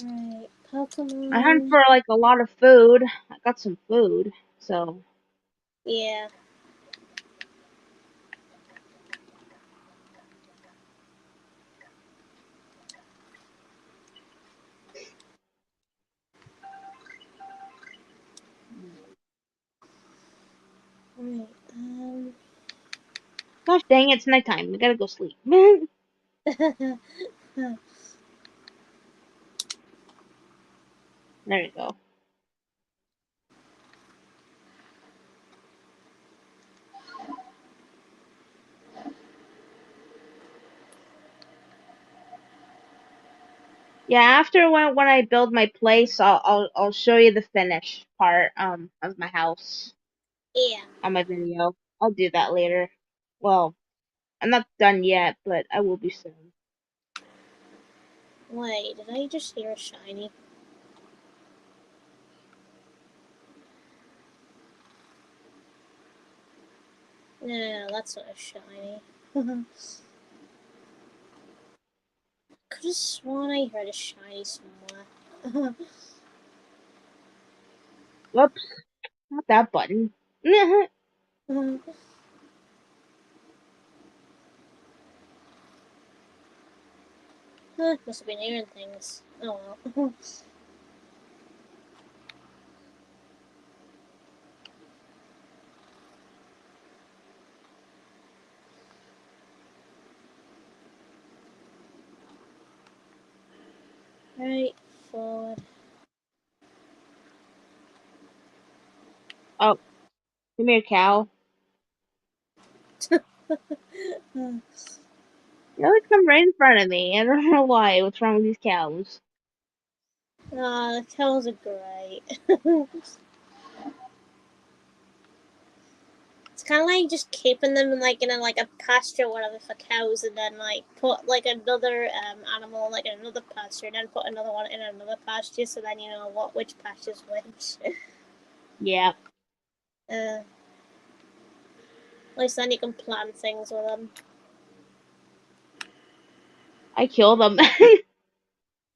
Right, I hunt Pokemon. for like a lot of food. I got some food, so Yeah. Right. gosh dang it's nighttime. We gotta go sleep. there you go. Yeah, after when I build my place, I'll show you the finished part of my house yeah. on my video. I'll do that later. Well, I'm not done yet, but I will be soon. Wait, did I just hear a shiny? No, that's not a shiny. Could have sworn I heard a shiny somewhere. Whoops, not that button. Must have been hearing things. Oh well. Right, forward. Oh, come here, cow. Hmm. They always come right in front of me. I don't know why. What's wrong with these cows? The cows are great. It's kind of like just keeping them in a pasture or whatever for cows, and then like put like another animal like in another pasture, and then put another one in another pasture, so then you know which pasture's which. Yeah, At least then you can plan things with them. I kill them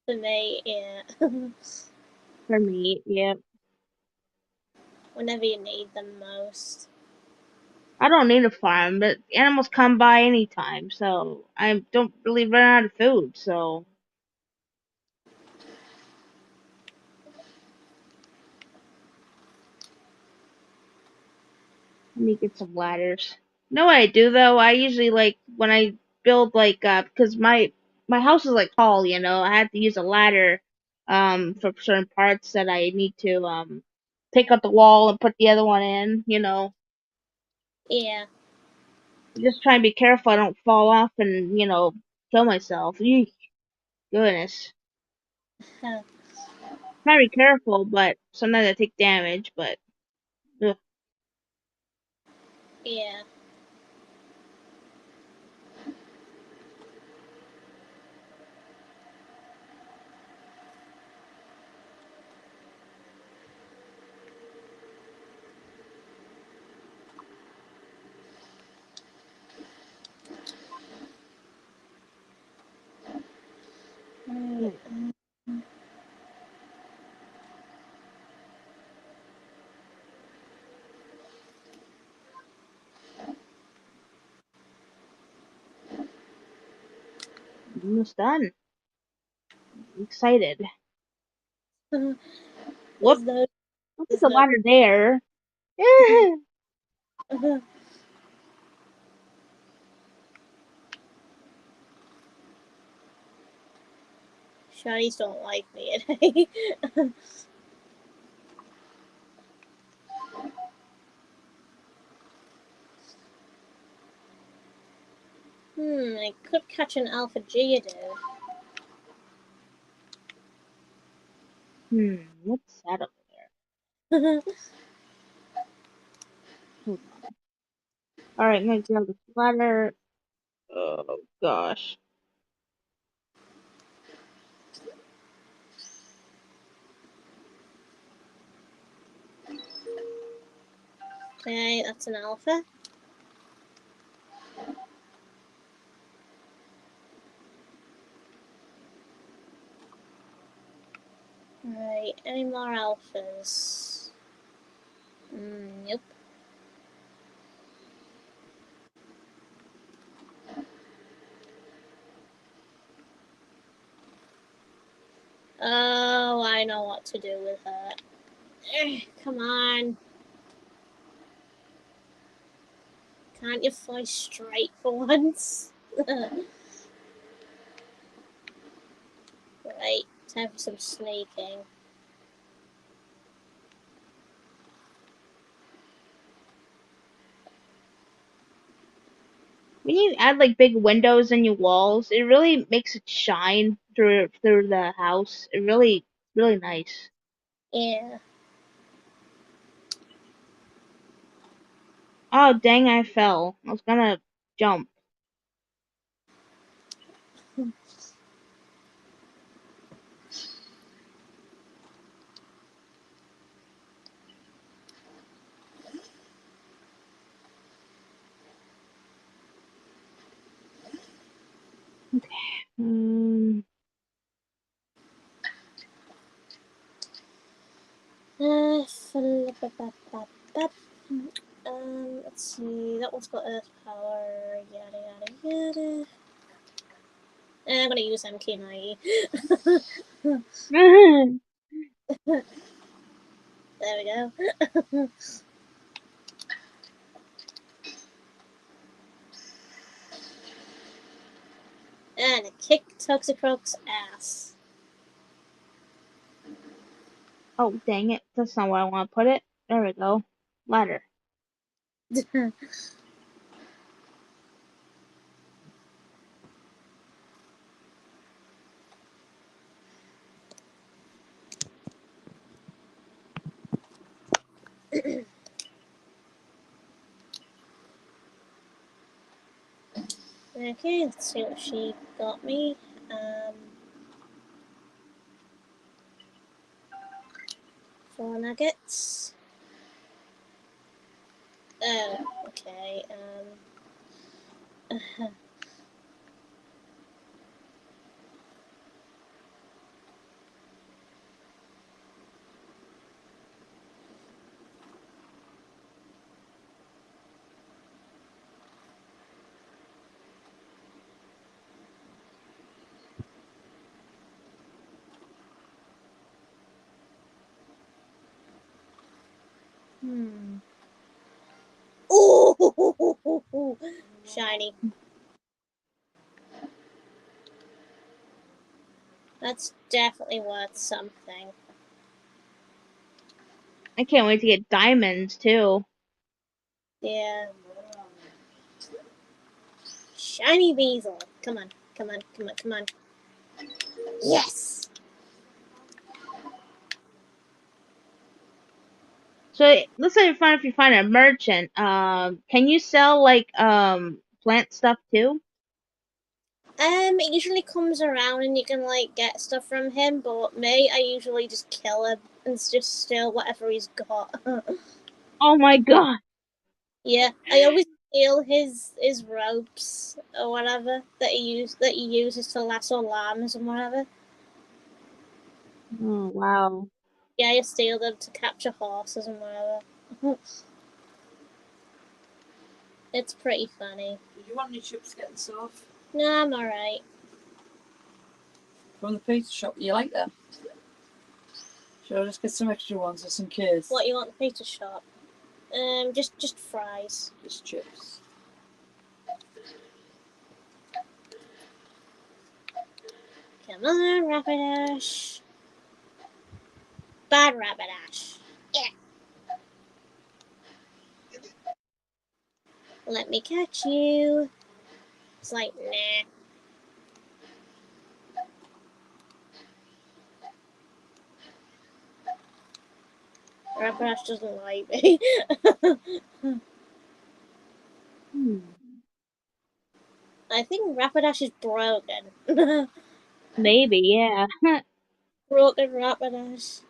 For me, yeah. for meat. Yeah, Whenever you need them most. I don't need a farm, but animals come by anytime, so I don't really run out of food. So let me get some ladders. You know what I do though? I usually like when I build because my house is like tall, you know. I have to use a ladder for certain parts that I need to take out the wall and put the other one in, you know. Yeah. Just try and be careful I don't fall off and, you know, kill myself. Eek, goodness. Try to be careful, but sometimes I take damage, but ugh. Yeah. Right. Almost done. I'm excited. Whoop. There's no. I'll put There's the no. ladder there. Shinies don't like me. I could catch an alpha Geodude. What's that up there? Hold on. Alright, I'm gonna grab the ladder. Oh gosh. Okay, that's an alpha. Right, any more alphas? Nope. Oh, I know what to do with her. Come on. Can't you fly straight for once? Right, time for some sneaking. When you add like big windows in your walls, it really makes it shine through the house. It really nice. Yeah. Oh dang, I fell. I was gonna jump. Um, Let's see. That one's got earth power. Yada yada yada. I'm gonna use MK90. There we go. And a kick Toxicroak's ass. Oh, dang it. That's not where I want to put it. There we go. Ladder. Okay, let's see what she got me. 4 nuggets. Oh, okay. Ooh, shiny. That's definitely worth something. I can't wait to get diamonds, too. Yeah. Shiny Weasel. Come on, come on, come on, come on. Yes! So, let's say if you find a merchant, can you sell, like, plant stuff, too? It usually comes around and you can, like, get stuff from him, but me, I usually just kill him and just steal whatever he's got. Oh my god! Yeah, I always steal his ropes or whatever that he uses to lasso llamas and whatever. Oh, wow. Yeah, I steal them to capture horses and whatever. It's pretty funny. Do you want any chips to get this off? No, I'm alright. From the pizza shop, you like them? Shall I just get some extra ones just in case? What you want the pizza shop? Just fries. Just chips. Come on, Rapidash. Bad Rapidash. Yeah. Let me catch you. It's like, nah. Rapidash doesn't like me. Hmm. I think Rapidash is broken. Maybe, yeah. Broken Rapidash.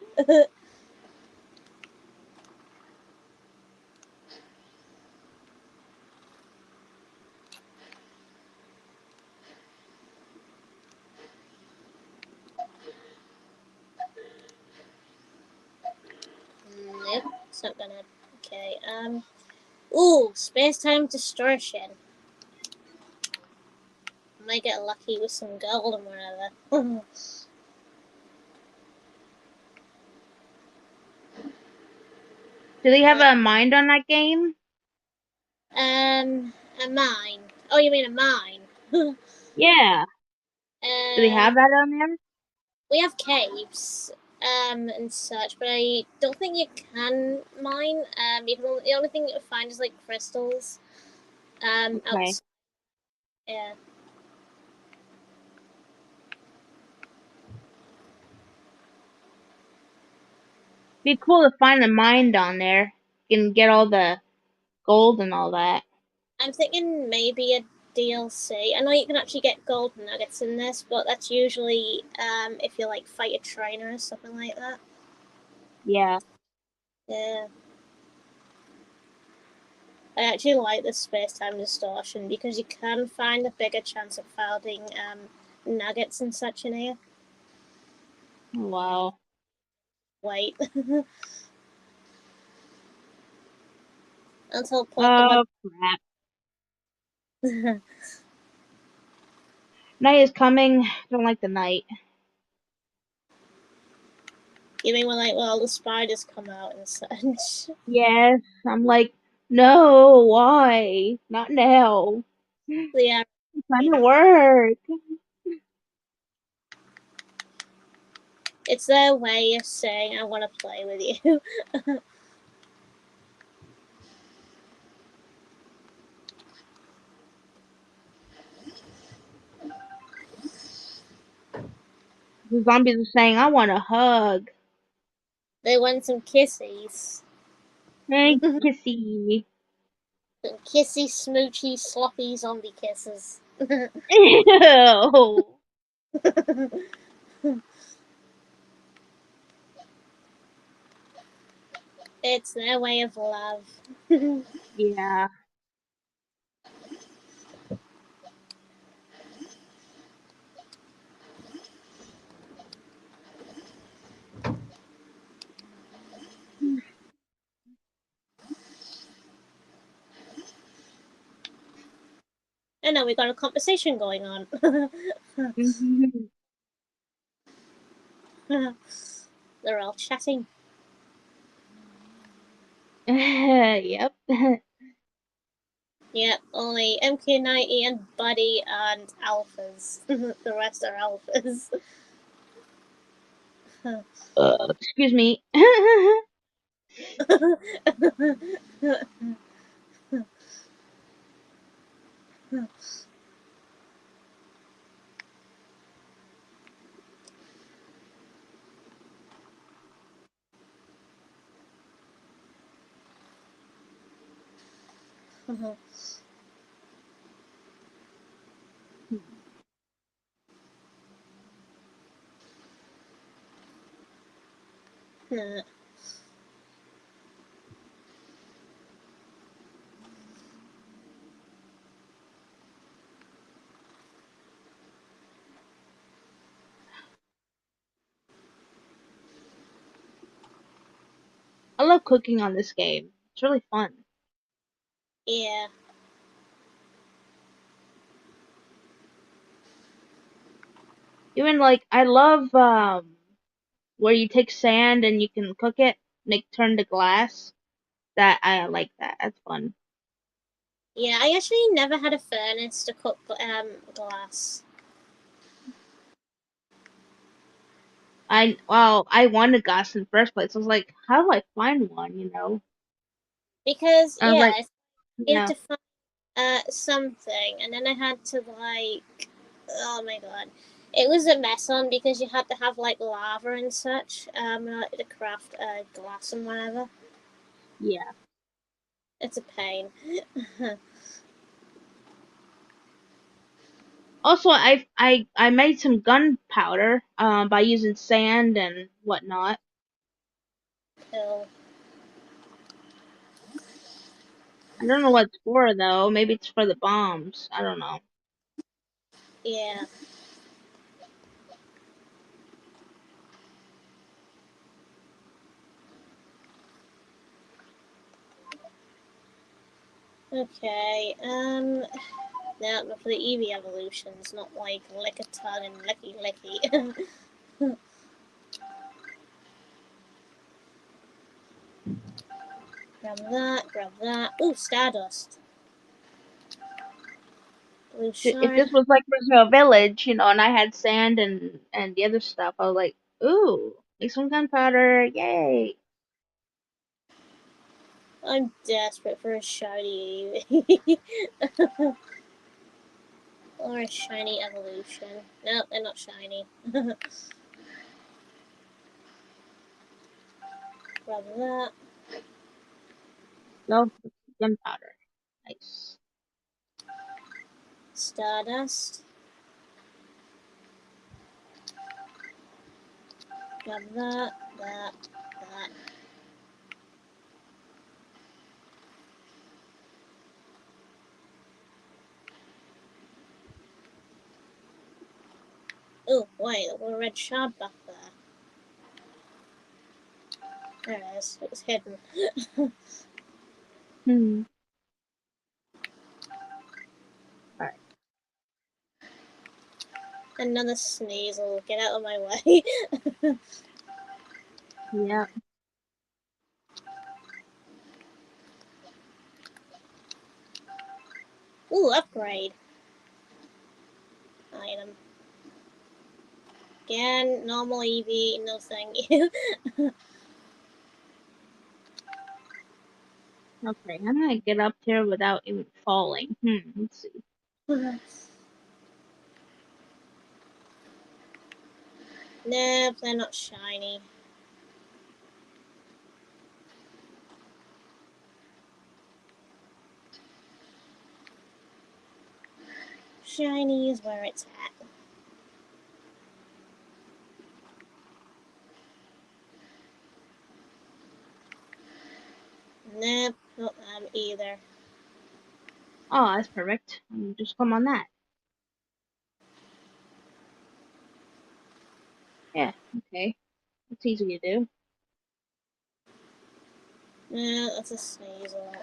Nope, it's not gonna. Okay, Ooh, space-time distortion. Might get lucky with some gold and whatever. Do they have a mind on that game? A mine. Oh, you mean a mine? Yeah. Do they have that on there? We have caves, and such, but I don't think you can mine. The only thing you find is like crystals. Okay. Outside. Yeah. Be cool to find a mine on there. You can get all the gold and all that. I'm thinking maybe a DLC. I know you can actually get gold nuggets in this, but that's usually if you like fight a trainer or something like that. Yeah. Yeah. I actually like this space-time distortion because you can find a bigger chance of finding nuggets and such in here. Wow. Wait. Until Pokemon. Oh crap. Night is coming. Don't like the night. You mean when like all the spiders come out and such? Yes. I'm like, no, why? Not now. Yeah. I'm trying to work. It's their way of saying I want to play with you. The zombies are saying, I want a hug. They want some kissies. Hey, kissy. Kissy, smoochy, sloppy zombie kisses. Ew. It's their way of love. Yeah. I know we got a conversation going on. They're all chatting. Yep. Yep, only MK90 and Buddy and alphas. The rest are alphas. Excuse me. I love cooking on this game. It's really fun. Yeah. Even like I love where you take sand and you can cook it, make turn to glass. That I like that. That's fun. Yeah, I actually never had a furnace to cook glass. I wanted glass in the first place. I was like, how do I find one? Because, I was like, yeah, you have yeah, to find something, and then I had to, like, oh my god. It was a mess on because you had to have, like, lava and such to craft glass and whatever. yeah. It's a pain. Also, I made some gunpowder by using sand and whatnot. Cool. I don't know what it's for though. Maybe it's for the bombs. I don't know. Yeah. Okay. Now for the EV evolutions, not like lick a tongue and licky licky. Grab that, grab that. Ooh, Stardust. Blue If shard. this was like a village, and I had sand and the other stuff, I was like, ooh, make some gunpowder, yay! I'm desperate for a shiny EV. Or a shiny evolution. No, they're not shiny. Grab that. No gunpowder, nice. Stardust. Grab that, that. Oh, wait, there's a red shard back there. There it is. It was hidden. Hmm. All right. Another sneasel. Get out of my way. Yeah. Ooh, upgrade. Item. Again, normal Eevee, no thank you. Okay, I'm gonna get up here without even falling. Let's see. Nope, they're not shiny. Shiny is where it's at. Nope, not them either. Oh, that's perfect. Just come on that. Yeah, okay. It's easy to do. No, that's a Sneasel.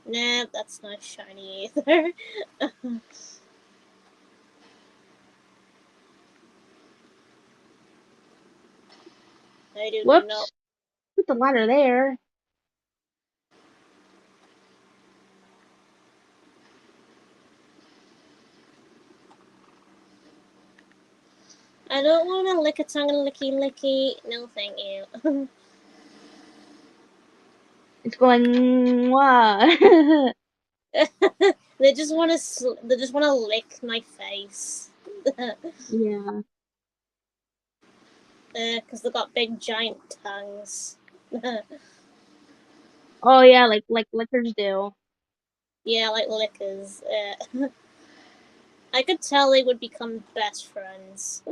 Nope, that's not shiny either. I do not. Whoops. Put the ladder there. I don't want to lick a tongue and licky. No, thank you. It's going what? They just want to. They just want to lick my face. Yeah. Because they've got big giant tongues. Oh yeah, like lickers do. Yeah, like lickers. I could tell they would become best friends.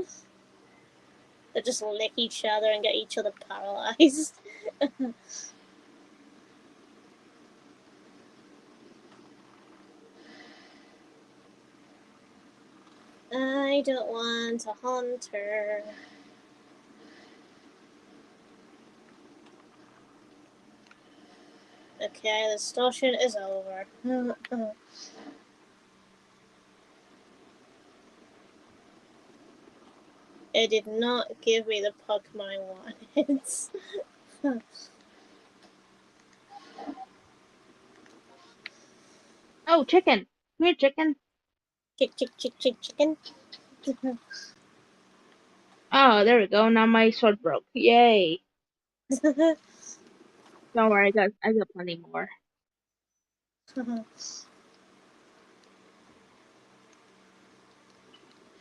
They just lick each other and get each other paralyzed. I don't want a hunter. Okay, the distortion is over. It did not give me the Pokemon I wanted. Oh, chicken. Come here, chicken. Chicken. Oh, there we go. Now my sword broke. Yay. Don't worry, I got plenty more.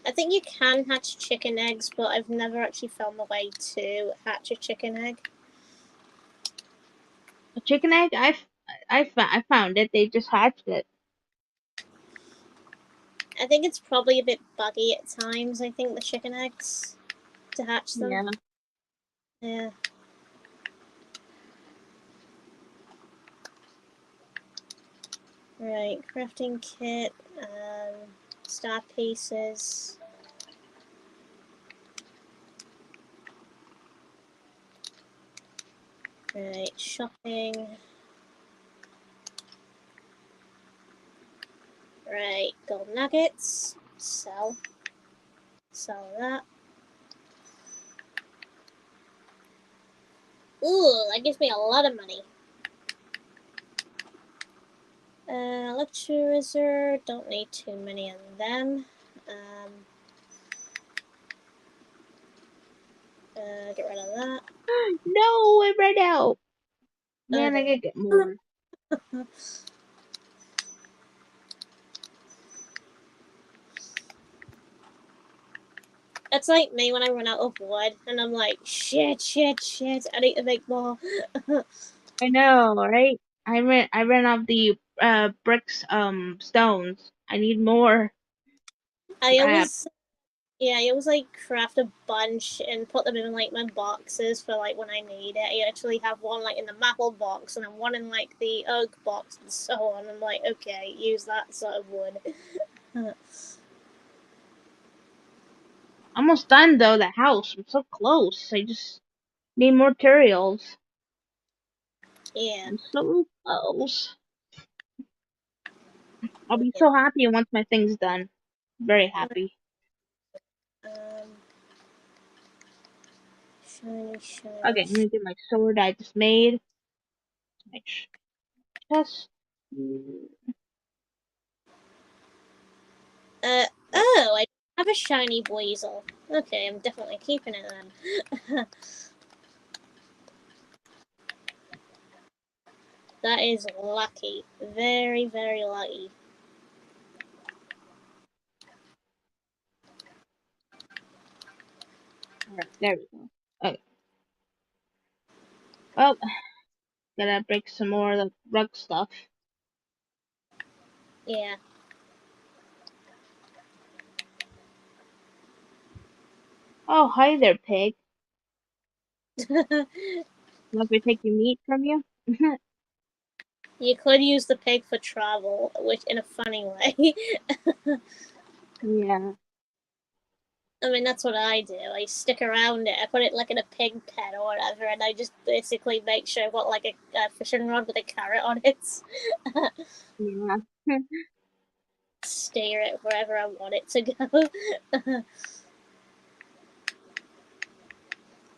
I think you can hatch chicken eggs, but I've never actually found the way to hatch a chicken egg. A chicken egg? I found it. They just hatched it. I think it's probably a bit buggy at times, I think, the chicken eggs, to hatch them. Yeah. Yeah. Right, crafting kit, star pieces. Right, shopping. Right, gold nuggets. Sell. Sell that. Ooh, that gives me a lot of money. Electurizer, don't need too many of them. Get rid of that. No, it ran out. Man, I Okay. gotta get more. That's like me when I run out of wood and I'm like, shit, I need to make more. I know, right? I ran out the bricks stones. I need more. I Crap. always I always like craft a bunch and put them in like my boxes for like when I need it. I actually have one like in the maple box and then one in like the oak box and so on. I'm like, okay, use that sort of wood. Almost done though, the house. I'm so close. I just need more materials. Yeah. I'm so close. I'll be Yeah. so happy once my thing's done. Very happy. Um, Okay, I'm gonna get my sword I just made. My chest. Oh, I have a shiny weasel. Okay, I'm definitely keeping it then. That is lucky. Very, very lucky. Alright, there we go. Okay. Well, gotta break some more of the rug stuff. Yeah. Oh, hi there, pig. Want me to take your meat from you? You could use the pig for travel, which in a funny way. Yeah. I mean, that's what I do. I stick around it. I put it like in a pig pen or whatever, and I just basically make sure I've got like a fishing rod with a carrot on it. Yeah. Steer it wherever I want it to go.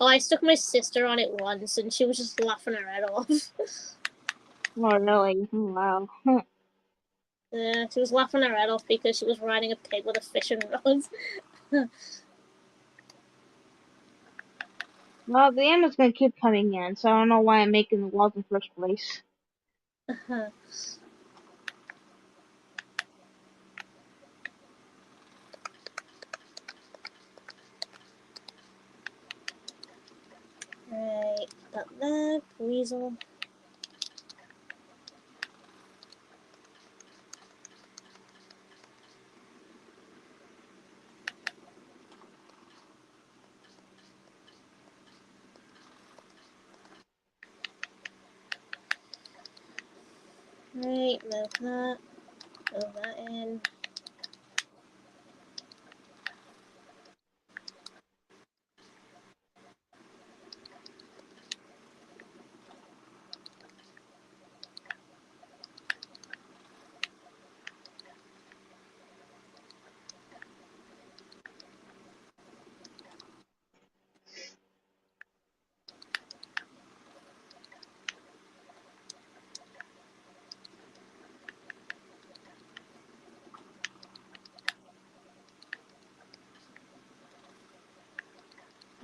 Oh, I stuck my sister on it once, and she was just laughing her head off. Oh, really? Wow. Yeah, she was laughing her head off because she was riding a pig with a fishing rod. Well, the animal's gonna keep coming in, so I don't know why I'm making the walls in the first place. Right, got that weasel. Right, move that in.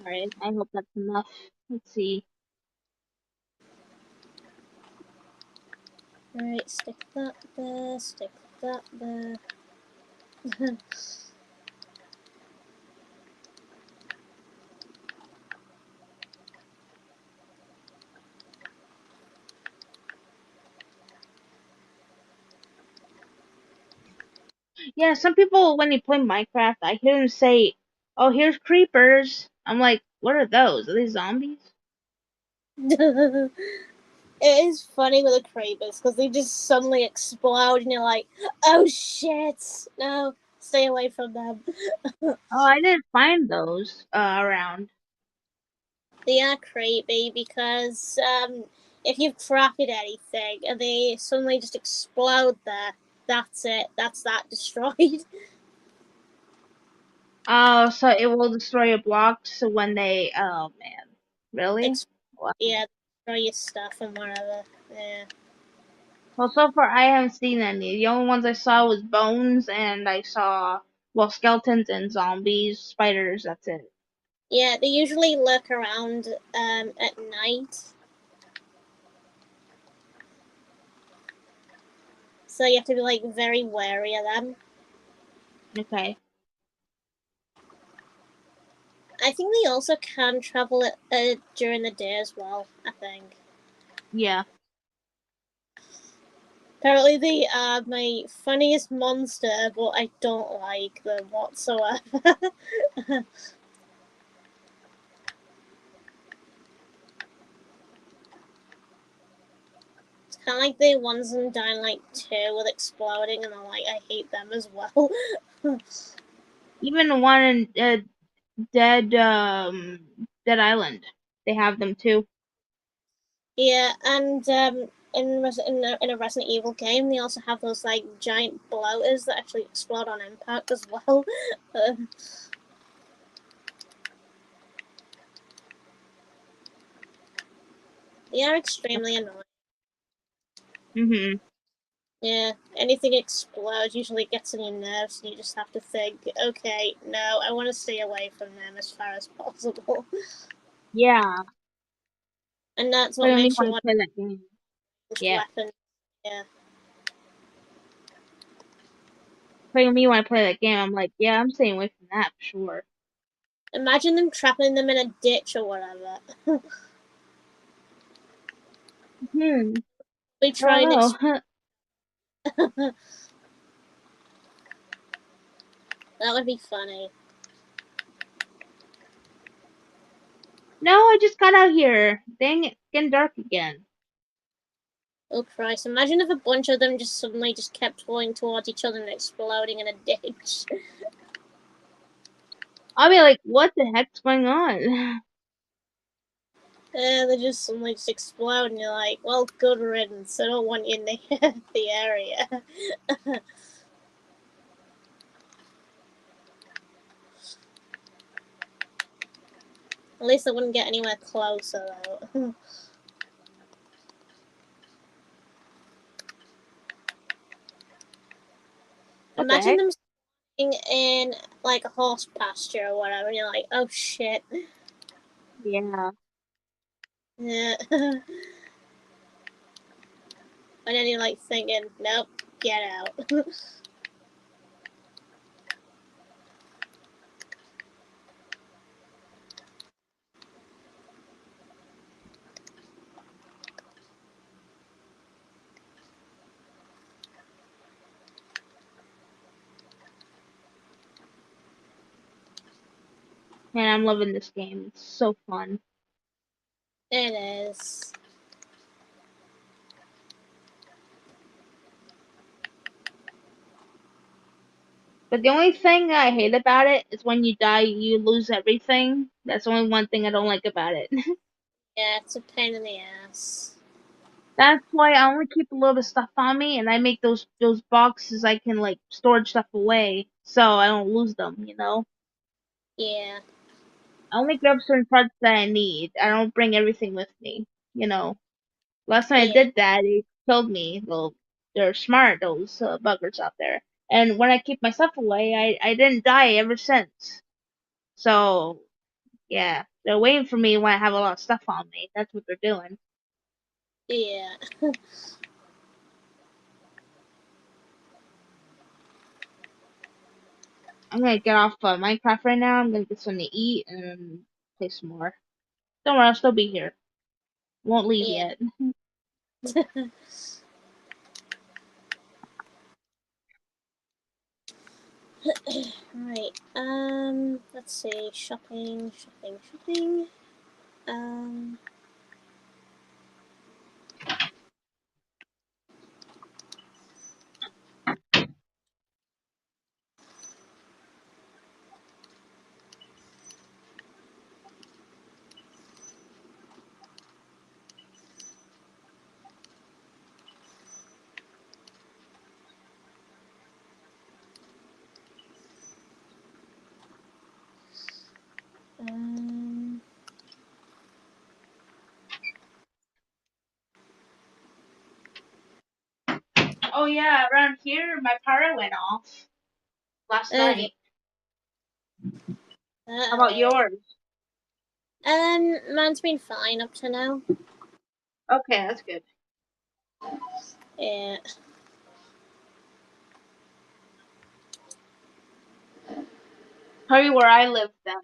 Alright, I hope that's enough. Let's see. Right, stick that there, stick that there. Yeah, some people, when they play Minecraft, I hear them say, oh, here's creepers. I'm like, what are those? Are they zombies? It is funny with the creepers because they just suddenly explode and you're like, oh shit, no, stay away from them. Oh, I didn't find those around. They are creepy because if you've crafted anything and they suddenly just explode there, that's it. That's that destroyed. Oh, so it will destroy your blocks when they. Oh man, really? Ex- Wow. yeah, destroy your stuff and whatever. Yeah. Well, so far I haven't seen any. The only ones I saw was bones, and I saw skeletons and zombies, spiders. That's it. Yeah, they usually lurk around at night. So you have to be like very wary of them. Okay. I think they also can travel during the day as well, I think. Yeah. Apparently they are my funniest monster, but I don't like them whatsoever. It's kind of like the ones in Dying Light 2 with exploding, and I'm like, I hate them as well. Even the one in Dead Dead Island, they have them too. Yeah, and in a Resident Evil game, they also have those like giant bloaters that actually explode on impact as well. Uh, they are extremely annoying. Mhm. Yeah, anything explodes usually gets on your nerves, and you just have to think, okay, no, I want to stay away from them as far as possible. Yeah. And that's what Playing me makes you want to want play that game. ranged Yeah. weapons. Yeah. Playing me when I play that game, I'm like, yeah, I'm staying away from that for sure. Imagine them trapping them in a ditch or whatever. Hmm. We I try don't and know. that would be funny. No, I just got out here. Dang it, it's getting dark again. Oh Christ! Imagine if a bunch of them just suddenly just kept going towards each other and exploding in a ditch. I'll be like, what the heck's going on? They just suddenly just explode, and you're like, well, good riddance. I don't want you in the, the area. At least I wouldn't get anywhere closer, though. What the Imagine heck? them sitting in, like, a horse pasture or whatever, and you're like, oh shit. Yeah. Yeah. And then you're like thinking, nope, get out. Man, I'm loving this game. It's so fun. It is. But the only thing I hate about it is when you die, you lose everything. That's the only one thing I don't like about it. Yeah, it's a pain in the ass. That's why I only keep a little bit of stuff on me, and I make those boxes I can like storage stuff away, so I don't lose them. You know, Yeah, I only grab certain parts that I need. I don't bring everything with me. You know, last time I yeah, did that, it killed me. Well, they're smart, those buggers out there. And when I keep my stuff away, I didn't die ever since. So yeah, they're waiting for me when I have a lot of stuff on me. That's what they're doing. yeah. I'm gonna get off Minecraft right now. I'm gonna get something to eat and play some more. Don't worry, I'll still be here. Won't leave Yeah. yet. Right. Let's see. Shopping, shopping, shopping. Um. Um. Oh yeah, around here my power went off last Oh, night. How about oh. yours? Mine's been fine up to now. Okay, that's good. Yeah. Probably where I live then.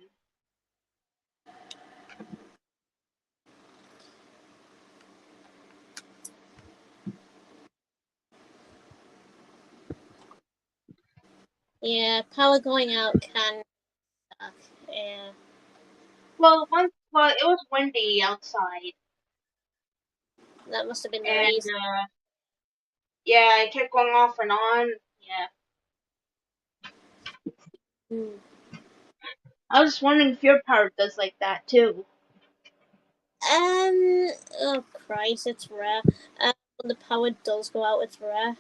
Yeah. Power going out can suck. Yeah. Well, it was windy outside, That must have been the and reason. yeah, it kept going off and on. Yeah, Hmm. I was just wondering if your power does like that too. Oh Christ, it's rare. When the power does go out, it's rare.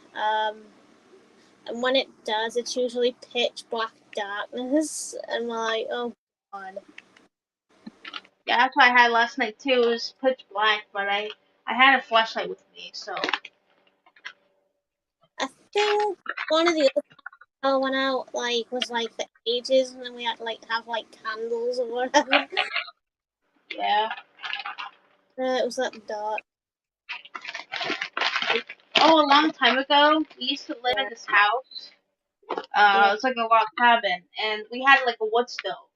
And when it does, it's usually pitch black darkness. And like, oh god. Yeah, that's what I had last night too. It was pitch black, but I had a flashlight with me, so think one of the other power went out was for ages, and then we had to have candles or whatever. Yeah. It was that dark. Oh, a long time ago, we used to live in Yeah. this house. Yeah. It's like a log cabin, and we had like a wood stove.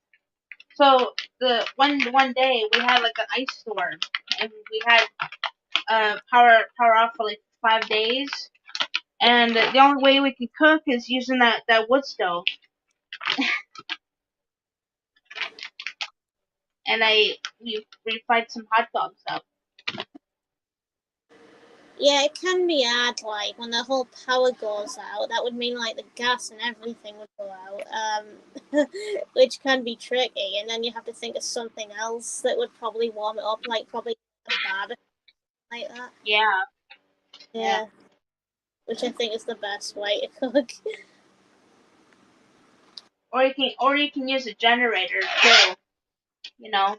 So the one day we had like an ice storm, and we had power off for like 5 days. And the only way we could cook is using that wood stove. And we fried some hot dogs up. Yeah, it can be hard, when the whole power goes out. That would mean the gas and everything would go out, which can be tricky. And then you have to think of something else that would probably warm it up, probably a barbecue like that. Yeah. Yeah, which I think is the best way to cook. Or you can use a generator too. You know.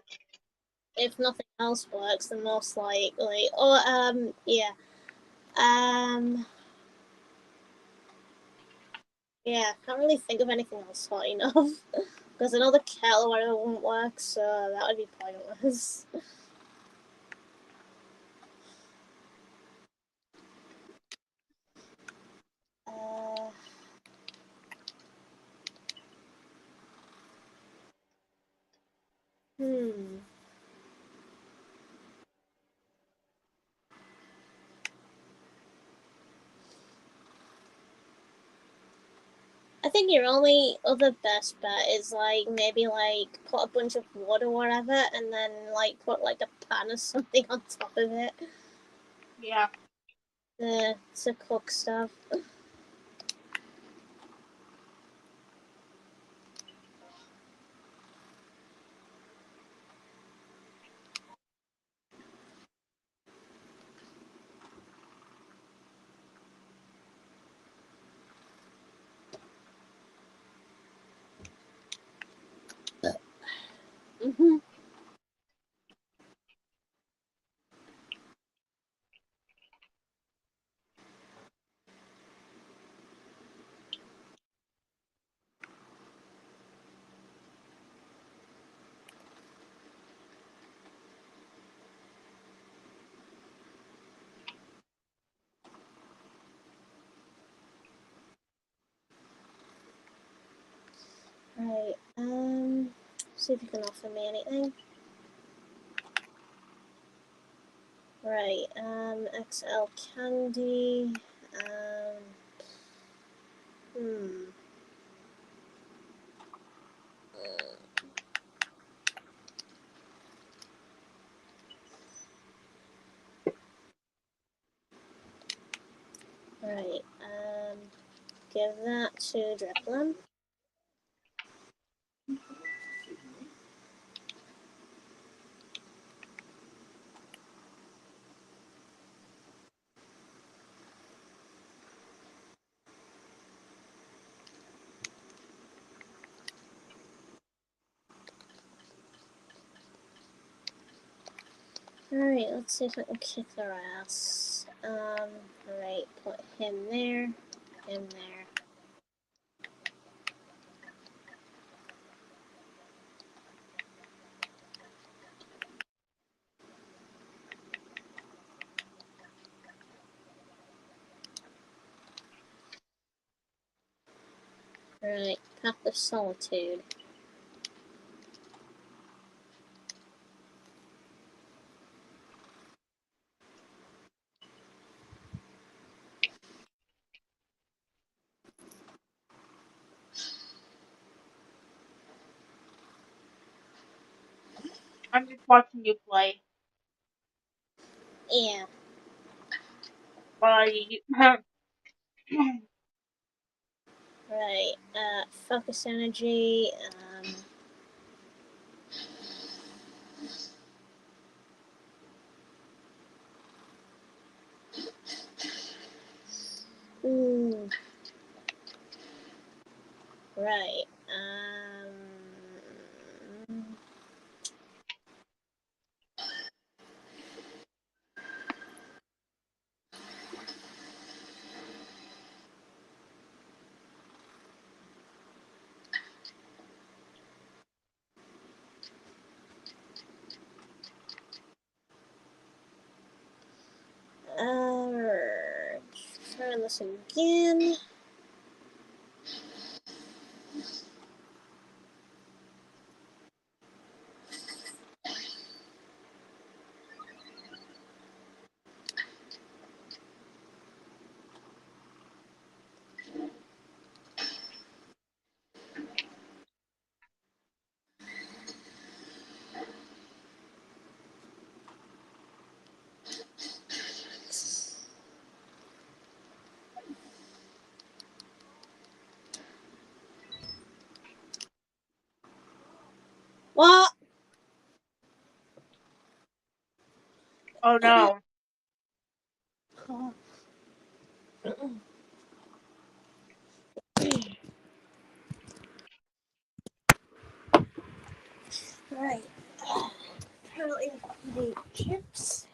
If nothing else works, then most likely. Or yeah, um, yeah. Can't really think of anything else hot enough. Because another kettle or whatever won't work, so that would be pointless. Uh, hmm. I think your only other best bet is maybe put a bunch of wood or whatever, and then put a pan or something on top of it Yeah. to cook stuff. Mm-hmm. Right. See if you can offer me anything. Right. XL candy. Hmm. Right. Give that to Driplim. Alright, let's see if I can kick their ass. Alright, put him there, him there. Alright, Path of Solitude. I'm just watching you play. Yeah, While you. right. Focus energy, ooh, right. this again. What? Oh no. Oh. Right. Apparently the chips.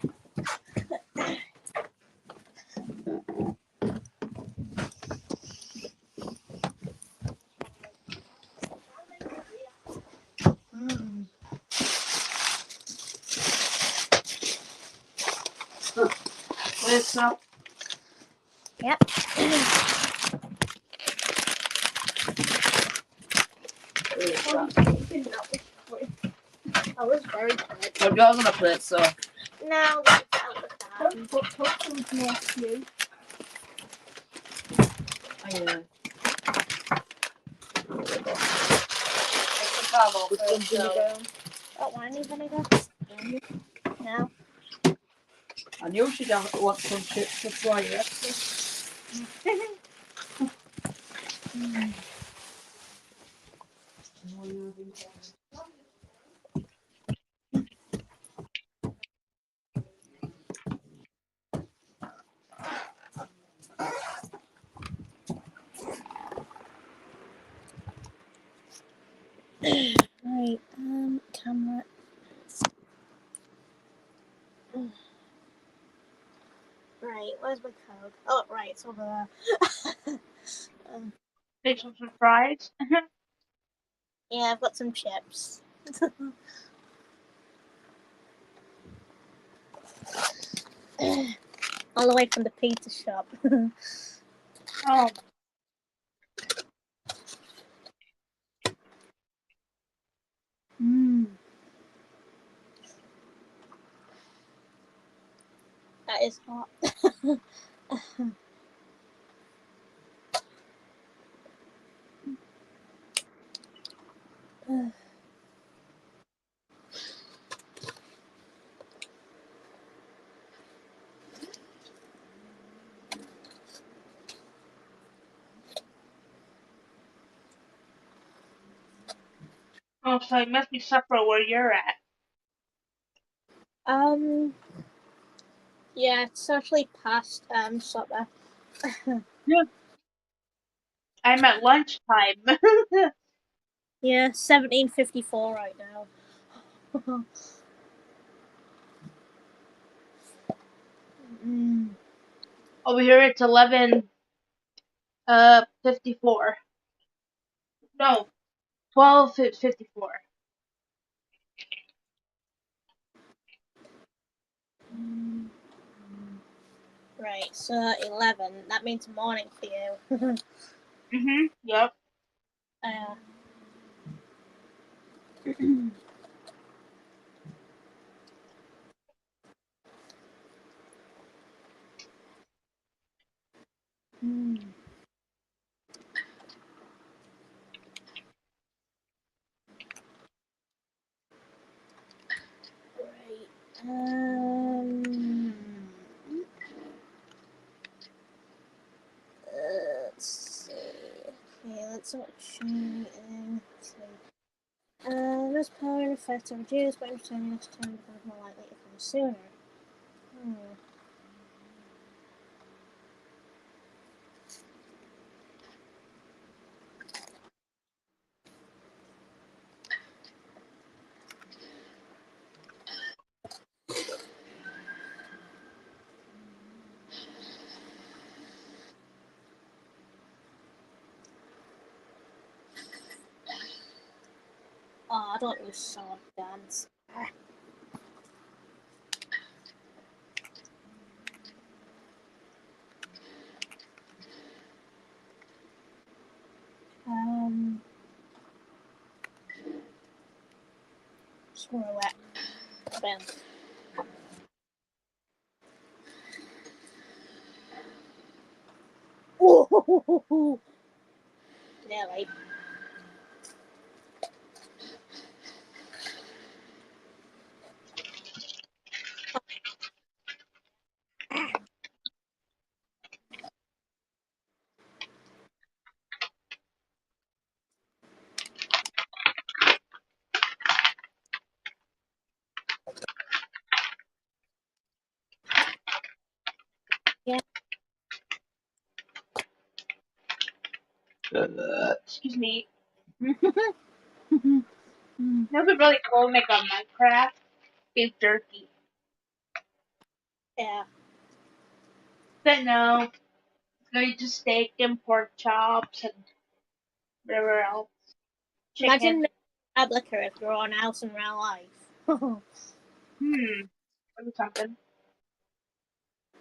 Mm. Where's that? Yep. I was very good. Put yours on a plate, so. Now that's out of that. Don't put toppings next to you. Yeah. With some vinegar. Oh, want any vinegar? No. I knew she'd want some chips, that's why you asked Right. Camera. Right. Where's my code? Oh, right. It's over there. Take some fries. Yeah, I've got some chips. All the way from the pizza shop. Oh. Mm. That is hot. Oh, so it must be supper where you're at. Yeah, it's actually past supper. I'm at lunchtime. Yeah, 17:54 right now. Mm. Over here it's 54. No, 12:54. Right, so 11. That means morning for you. Yep. Mm. Right. Let's see. Okay, let's not change anything. Most power effects are reduced, but returning next turn becomes more likely to come sooner. Hmm. Oh, I don't use sword dance. Screw it. Bam. Ooh. Nearly. Excuse me. That would be really cool to make a Minecraft beef jerky. Yeah. But no, it's going to just steak and pork chops and whatever else. Chicken. Imagine Replica if you're on house in real life. That'd be something.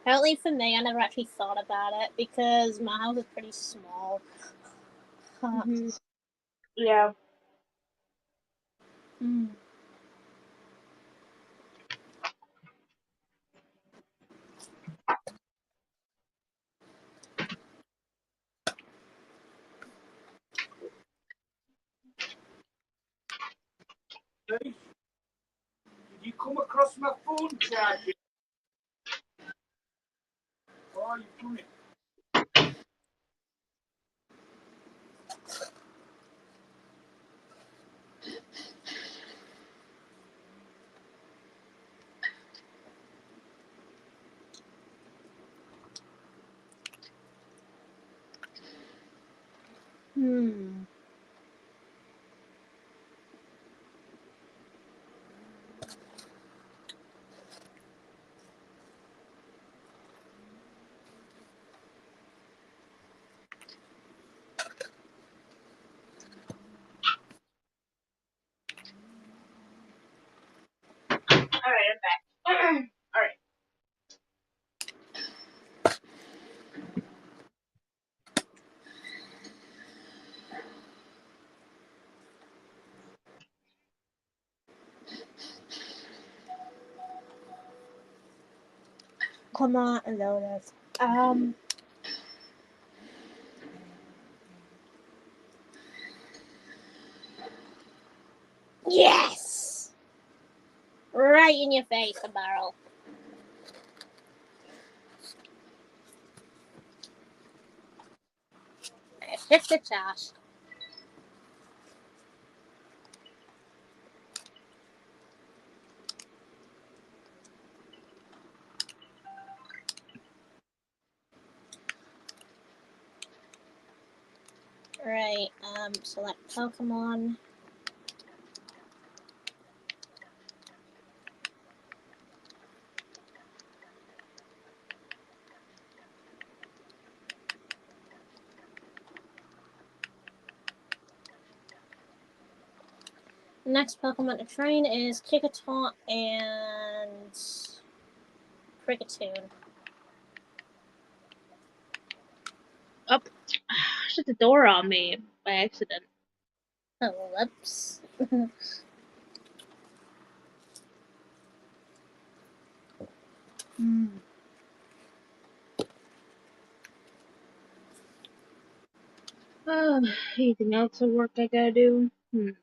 Apparently for me, I never actually thought about it because my house is pretty small. Yeah. Mm. Did you come across my phone charger? Oh, you've done it. Hmm. Alright, I'm back. Alright. Come on, Lotus. Yes! Right in your face, a barrel. It's just a charge. Right, select Pokemon. Next Pokemon to train is Kikatot and Kricketune. Shut the door on me by accident. Oh, whoops. Anything else at work I gotta do? Mm.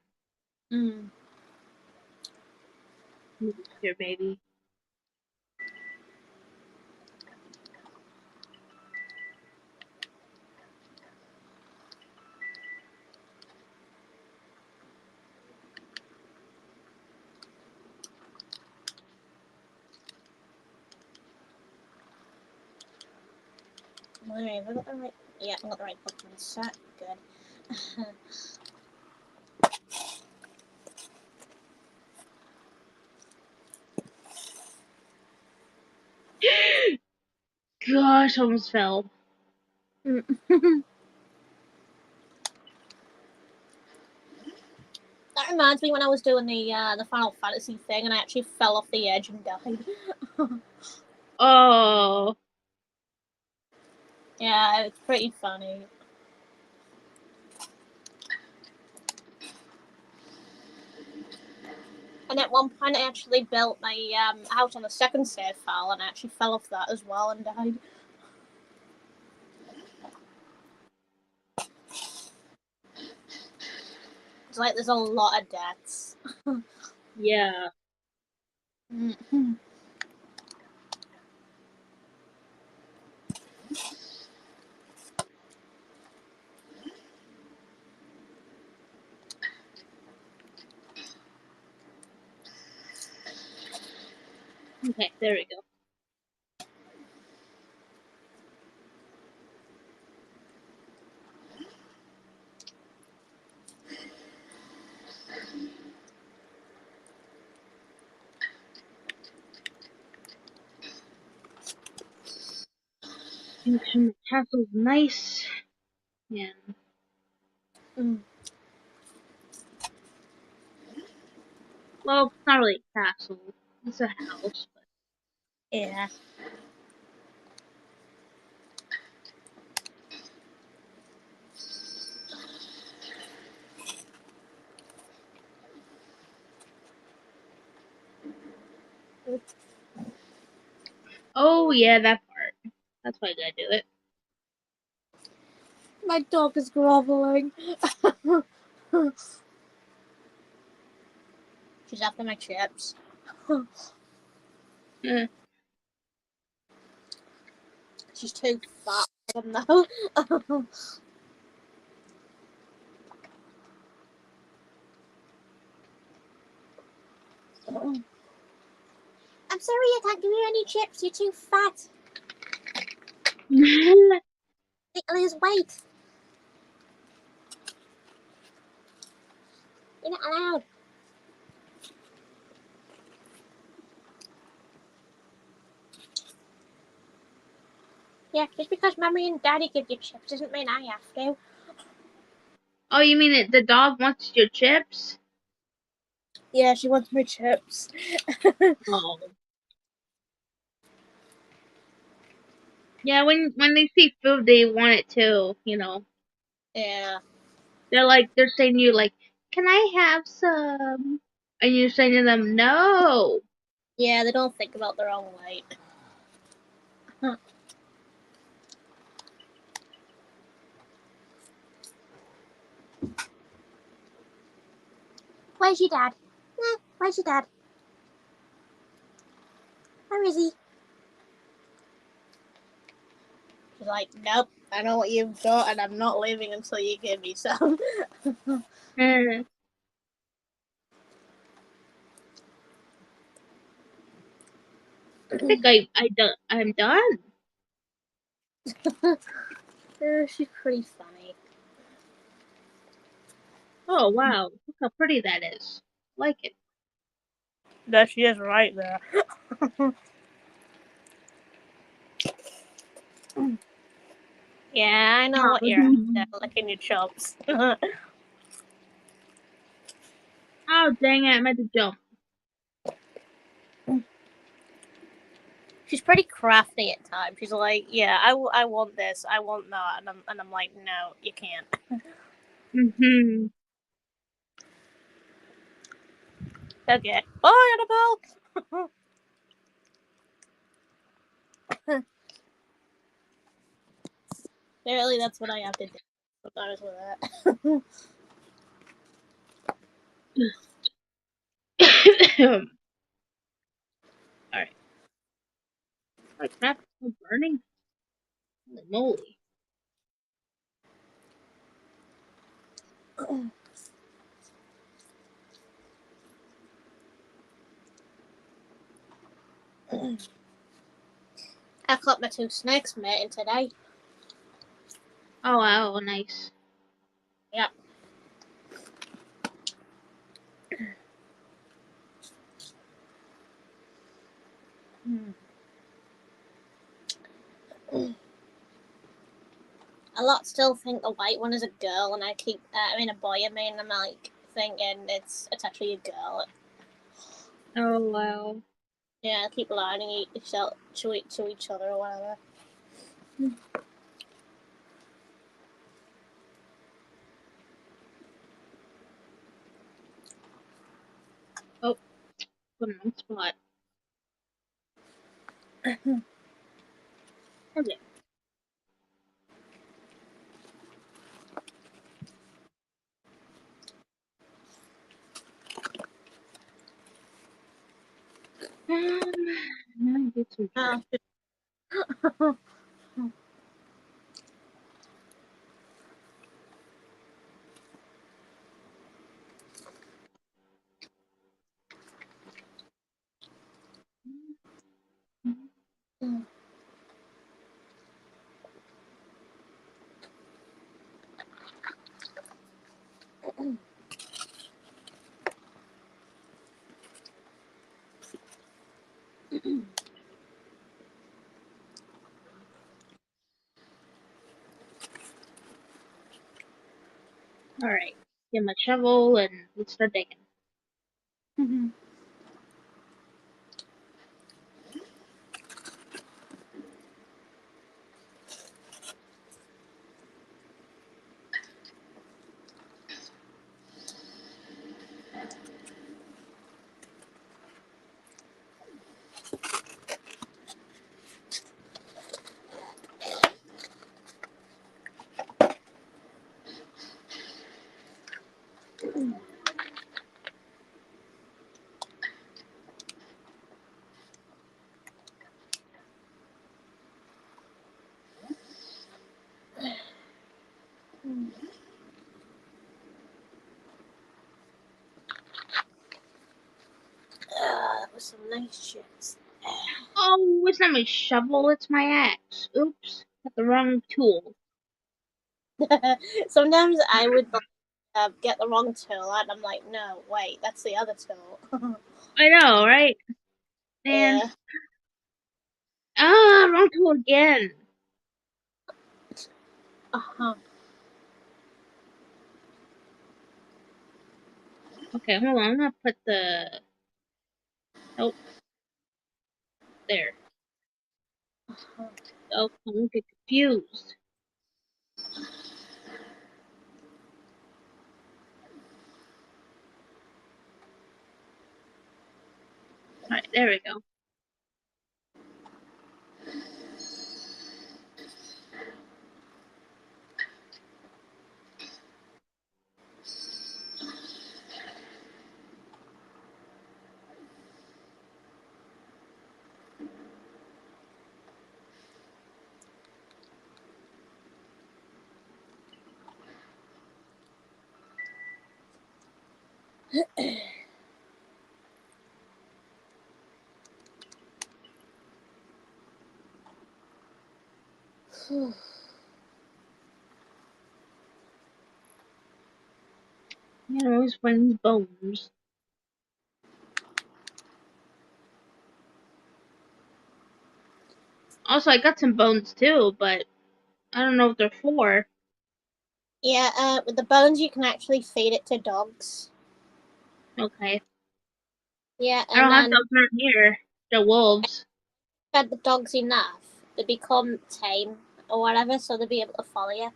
Here, baby. Alright, have I got the right... Yeah, I got the right Pokemon set. Good. Gosh, I almost fell. That reminds me when I was doing the Final Fantasy thing and I actually fell off the edge and died. Oh. Yeah, it's pretty funny. And at one point, I actually built my house on the second save file, and I actually fell off that as well and died. It's like there's a lot of deaths. Yeah. Mm-hmm. Okay, there we go. Make sure the castle's nice. Yeah. Mm. Well, it's not really a castle. It's a house. But... Yeah. Oh yeah, that part. That's why I gotta do it. My dog is groveling. She's after my chips. Mm. She's too fat for them though. I'm sorry, I can't give you any chips. You're too fat. You need to lose weight. You're not allowed. Yeah, just because mommy and daddy give you chips doesn't mean I have to. Oh, you mean it, the dog wants your chips? Yeah, she wants my chips. Oh. Yeah, when they see food, they want it too. You know, Yeah. they're saying to you like, "Can I have some?" And you're saying to them, "No." Yeah, they don't think about their own weight. Where's your dad? Where's your dad? Where is he? She's like, nope, I know what you've got and I'm not leaving until you give me some. Mm. I think I'm done. She's pretty funny. Oh wow, look how pretty that is. Like it. There she is right there. Yeah, I know what you're after, licking your chops. Oh dang it! I meant to jump. She's pretty crafty at times. She's like, yeah, I want this, I want that, and I'm like, no, you can't. Mhm. Okay. Bye, Annabelle! Apparently that's what I have to do sometimes with that. All right. My crap is still burning. Holy moly! I caught my 2 snakes mating today. Oh wow, nice. Yep. A lot still think the white one is a girl, and I keep, a boy, I mean, I'm like thinking it's actually a girl. Oh wow. Yeah, I keep lying to each other or whatever. Oh, put in one spot. Okay. Now I get some Oh. Alright. Get my shovel and let's start digging. That was some nice chips. Oh, it's not my shovel, it's my axe. Oops. Got the wrong tool. Sometimes I would get the wrong tool and I'm like, no, wait, that's the other tool. I know, right? Man. Ah, wrong tool again. Uh-huh. Okay, hold on. I'm gonna put the. Nope, there. Oh, I'm gonna get confused. Alright, there we go. Man, I always find these bones. Also, I got some bones too, but I don't know what they're for. Yeah, with the bones you can actually feed it to dogs. Okay. Yeah, I and don't have then dogs around here. They're wolves. fed the dogs enough, they become tame or whatever, so they'll be able to follow you.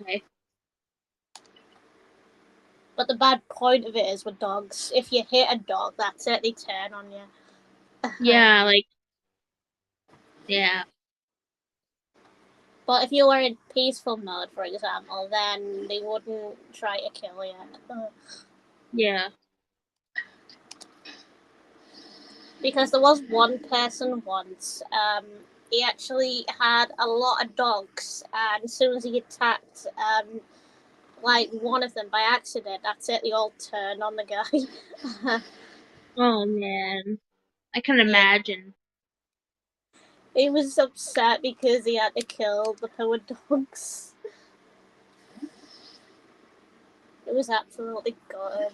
Okay. But the bad point of it is with dogs, if you hit a dog, that's it, they turn on you. Yeah, like. Yeah. But if you were in peaceful mode, for example, then they wouldn't try to kill you. Yeah. Because there was one person once, he actually had a lot of dogs, and as soon as he attacked, like one of them by accident, that's it, they all turned on the guy. Oh man. I can Yeah. imagine. He was upset because he had to kill the poor dogs. It was absolutely good.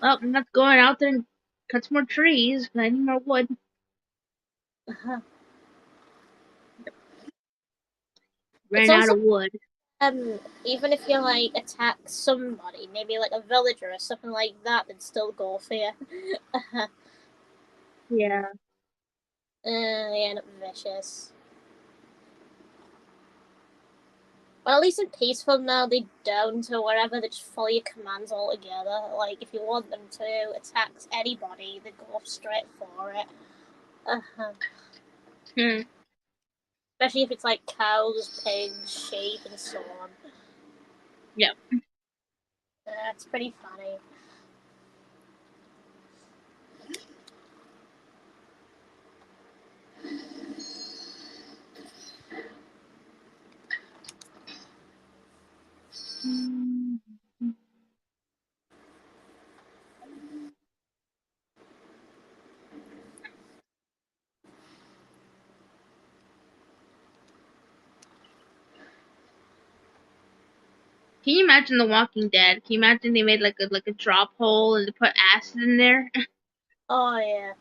Well, I'm not going out there and cut some more trees, 'cause I need more wood. It's Ran out also of wood. even if you like attack somebody, maybe like a villager or something like that, they'd still go for you. Yeah. They end up vicious. Well, at least in peaceful now they don't, or whatever. They just follow your commands altogether. Like if you want them to attack anybody, they go straight for it. Hmm. Especially if it's like cows, pigs, sheep, and so on. Yep. It's pretty funny. Can you imagine The Walking Dead? Can you imagine they made like a drop hole and they put acid in there? Oh yeah.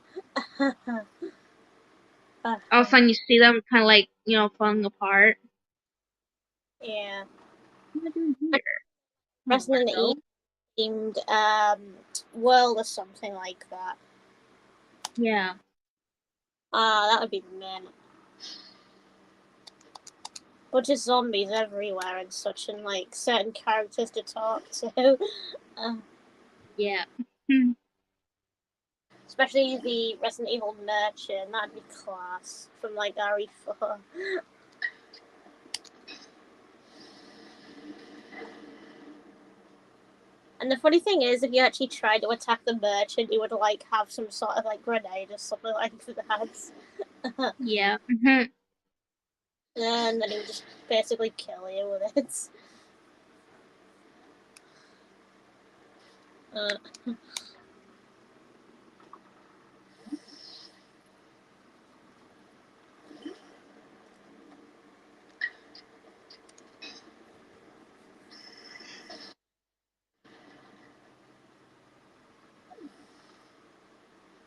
All of a sudden you see them kind of like, falling apart. Yeah. What am I doing here? Resident Marco? Evil themed world or something like that. Yeah. That would be mint. Bunch of zombies everywhere and such, and like certain characters to talk to. Yeah. Especially the Resident Evil merchant, that'd be class from like RE4. And the funny thing is, if you actually tried to attack the merchant, you would like have some sort of like grenade or something like that. Yeah. And then he would just basically kill you with it.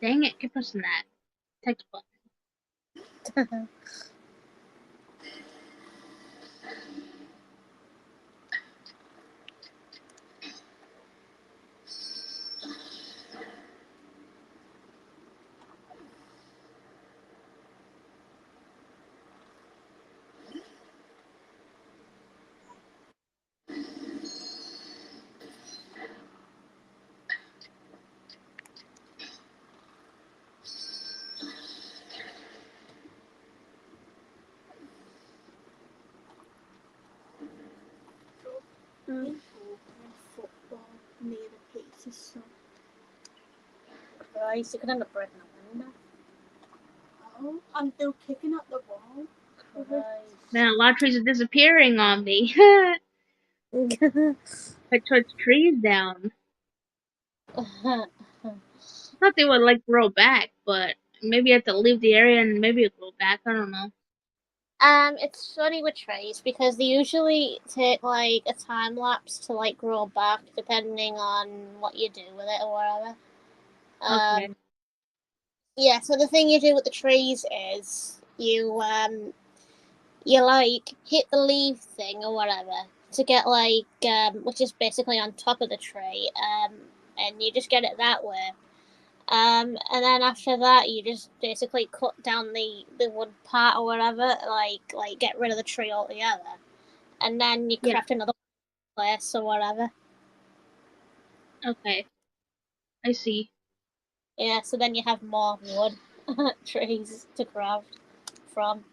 Dang it, keep pressing that. Text button. Football near the pizza shop. Christ, you could end up breaking a window. Oh, I'm still kicking at the wall. Christ. Man, a lot of trees are disappearing on me. I took trees down. I thought they would like grow back, but maybe I have to leave the area and maybe it'll grow back. I don't know. It's funny with trees because they usually take like a time lapse to like grow back depending on what you do with it or whatever. Okay. Yeah, so the thing you do with the trees is you like hit the leaf thing or whatever to get like which is basically on top of the tree, and you just get it that way. And then after that, you just basically cut down the wood part or whatever, like get rid of the tree altogether, and then you Yeah. craft another place or whatever. Okay. I see. Yeah, so then you have more wood trees to craft from.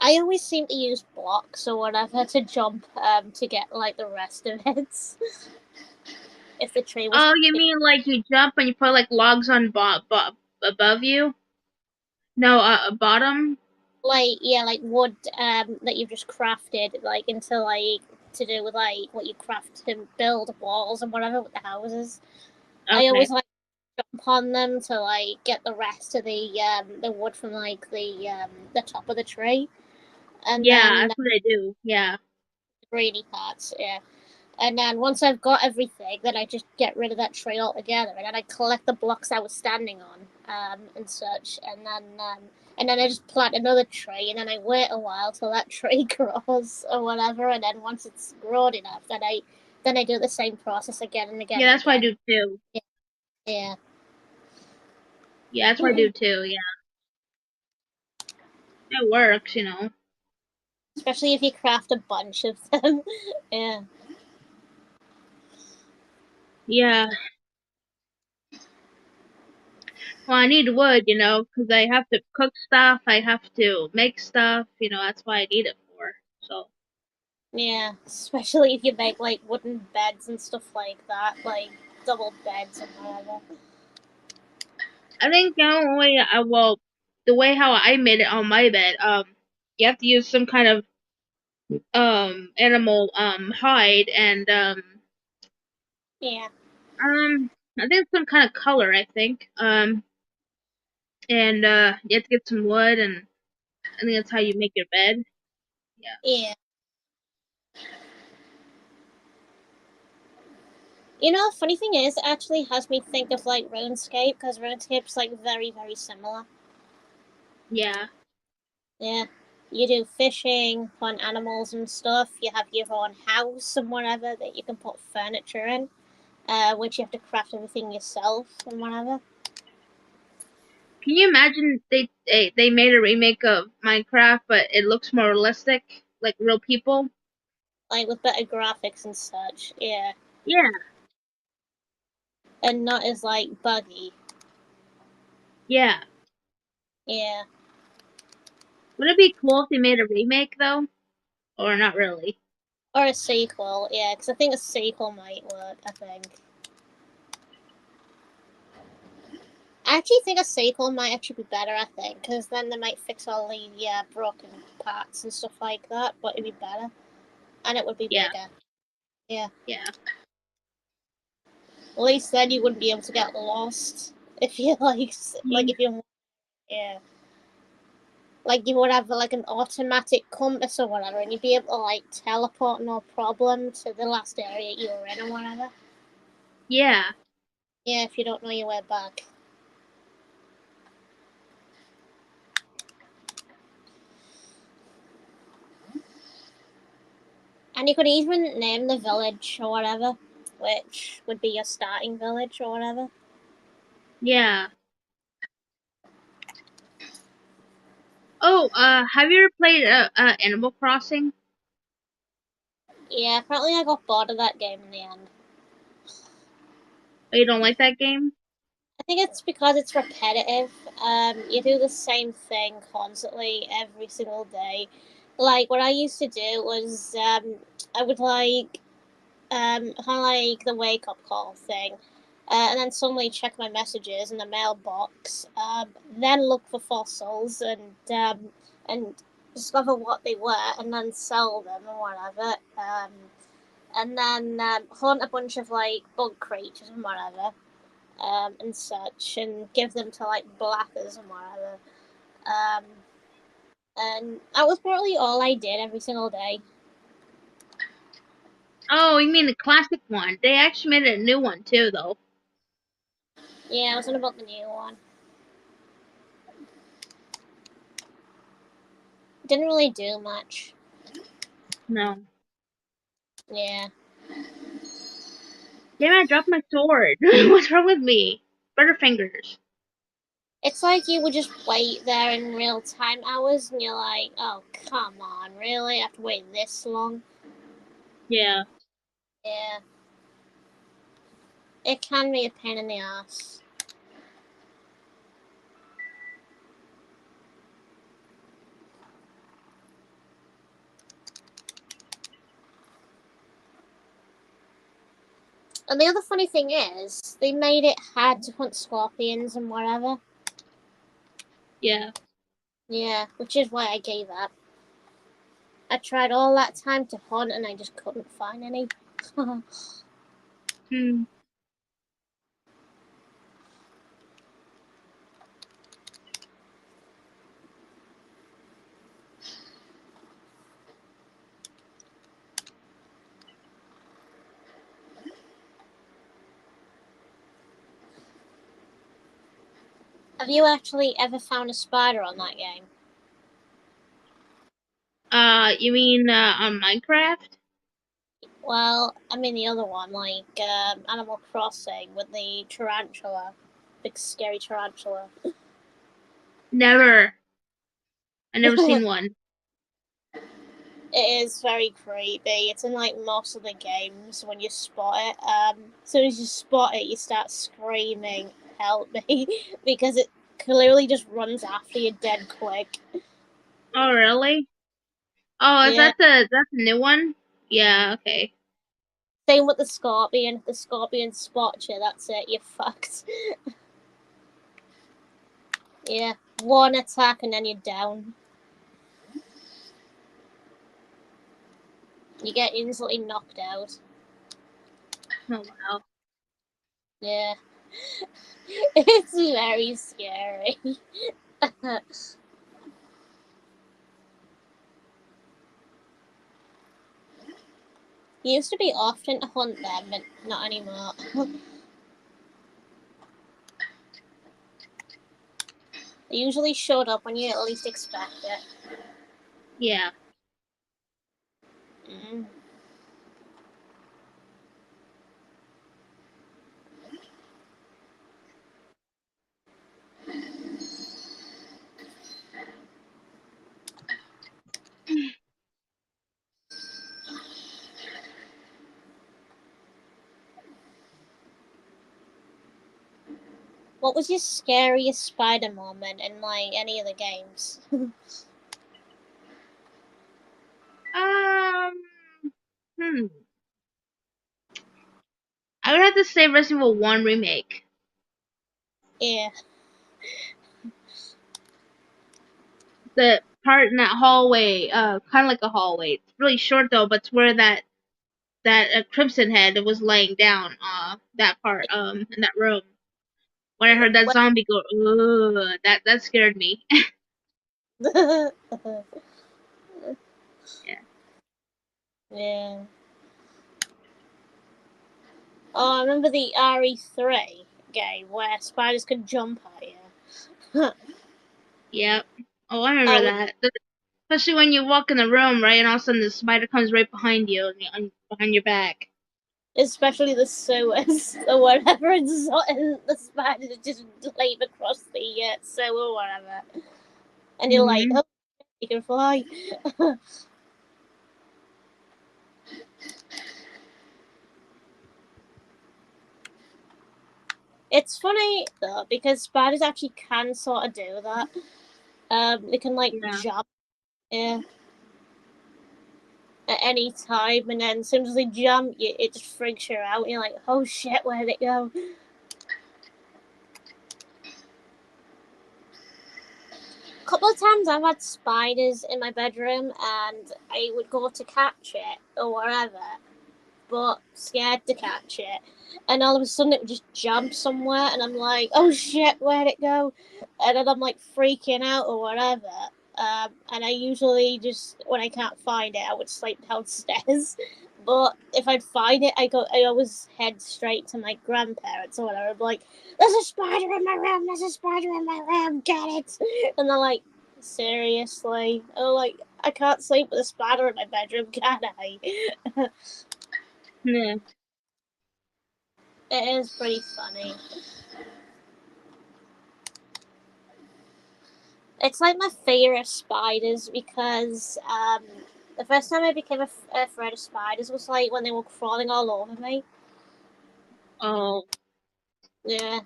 I always seem to use blocks or whatever to jump to get like the rest of it. If the tree was Oh, you mean like you jump and you put like logs on above you? No, bottom. like wood that you've just crafted like into like to do with like what you craft to build walls and whatever with the houses. I Okay. always like jump on them to like get the rest of the wood from like the top of the tree, and Yeah, then that's what I do. Yeah. the greeny parts, yeah. And then once I've got everything, then I just get rid of that tree altogether, and then I collect the blocks I was standing on, and such, and then I just plant another tree, and then I wait a while till that tree grows or whatever, and then once it's grown enough, then I do the same process again and again Yeah, and that's what I again. do too. Yeah. Yeah, that's what I do too. Yeah, it works, you know. Especially if you craft a bunch of them. Yeah. Yeah. Well, I need wood, you know, because I have to cook stuff. I have to make stuff. You know, that's why I need it for. So. Yeah. Especially if you make like wooden beds and stuff like that, like double beds and whatever. I think the only way well, the way how I made it on my bed, you have to use some kind of animal hide and Yeah. I think some kind of color, I think. And you have to get some wood, and I think that's how you make your bed. Yeah. Yeah. You know, funny thing is, it actually has me think of like RuneScape, because RuneScape's like very, very similar. Yeah. Yeah. You do fishing, hunt animals and stuff. You have your own house and whatever that you can put furniture in, which you have to craft everything yourself and whatever. Can you imagine they made a remake of Minecraft, but it looks more realistic, like real people? Like with better graphics and such. Yeah. Yeah. And not as like buggy. Yeah. Yeah. Would it be cool if they made a remake though, or not really? Or a sequel, yeah, because I think a sequel might work, I think. I actually think a sequel might actually be better, I think, because then they might fix all the broken parts and stuff like that, but it'd be better. And it would be Yeah. bigger. Yeah. Yeah. At least then you wouldn't be able to get lost if you, like, if you, yeah. Like, you would have, like, an automatic compass or whatever, and you'd be able to, like, teleport no problem to the last area you were in or whatever. Yeah. Yeah, if you don't know your way back. And you could even name the village or whatever, which would be your starting village or whatever. Yeah. Oh, have you ever played Animal Crossing? Yeah, apparently I got bored of that game in the end. Oh, you don't like that game? I think it's because it's repetitive. You do the same thing constantly every single day. Like what I used to do was I would kind of like the wake up call thing, and then suddenly check my messages in the mailbox. Then look for fossils and discover what they were, and then sell them or whatever. And then hunt a bunch of like bug creatures and whatever, and such, and give them to like blackers and whatever. Um, and that was probably all I did every single day. Oh, you mean the classic one? They actually made a new one too, though. Yeah, it wasn't about the new one. Didn't really do much. No. Yeah. Damn, I dropped my sword. What's wrong with me? Butterfingers. It's like you would just wait there in real time hours, and you're like, oh, come on, really? I have to wait this long? Yeah. Yeah. It can be a pain in the ass. And the other funny thing is, they made it hard to hunt scorpions and whatever. Yeah. Yeah, which is why I gave up. I tried all that time to hunt, and I just couldn't find any. Hmm. Have you actually ever found a spider on that game? You mean on Minecraft? Well, I mean the other one, like Animal Crossing with the tarantula, big scary tarantula. Never. I never seen one. It is very creepy. It's in like most of the games when you spot it. As soon as you spot it, you start screaming, "Help me!" because it clearly just runs after you dead quick. Oh really? Oh, is Yeah. that's the new one? Yeah. Okay. Same with the scorpion. If the scorpion spots you, that's it. You're fucked. Yeah. One attack and then you're down. You get instantly knocked out. Oh wow. Yeah. It's very scary. Used to be often to hunt them, but not anymore. They usually showed up when you at least expect it. Yeah. Mm. What was your scariest spider moment in like any of the games? Um. Hmm. I would have to say Resident Evil 1 remake. Yeah. The part in that hallway, kind of like a hallway. It's really short though, but it's where that Crimson Head was laying down. That part, in that room. When I heard that zombie go, ugh, that scared me. Yeah. Yeah. Oh, I remember the RE3 game where spiders could jump at you. Yep. Oh, I remember Oh, that. Especially when you walk in the room, right, and all of a sudden the spider comes right behind you, behind your back. especially the sewers or whatever, and the spiders just leap across the sewer or whatever. And you're like, Mhm. oh, you can fly. It's funny though because spiders actually can sort of do that. They can like Yeah. jump, yeah, at any time, and then as soon as they jump, it just freaks you out. And you're like, oh shit, where did it go? A couple of times I've had spiders in my bedroom, and I would go to catch it or whatever, but scared to catch it. And all of a sudden it would just jump somewhere, and I'm like, oh shit, where'd it go? And then I'm like freaking out or whatever. And I usually just, when I can't find it, I would sleep downstairs. But if I'd find it, I always head straight to my grandparents or whatever. I'm like, there's a spider in my room, there's a spider in my room, get it. And they're like, seriously? Oh, like, I can't sleep with a spider in my bedroom, can I? Yeah. It is pretty funny. It's like my favorite spiders because the first time I became afraid of spiders was like when they were crawling all over me. Oh. Yeah.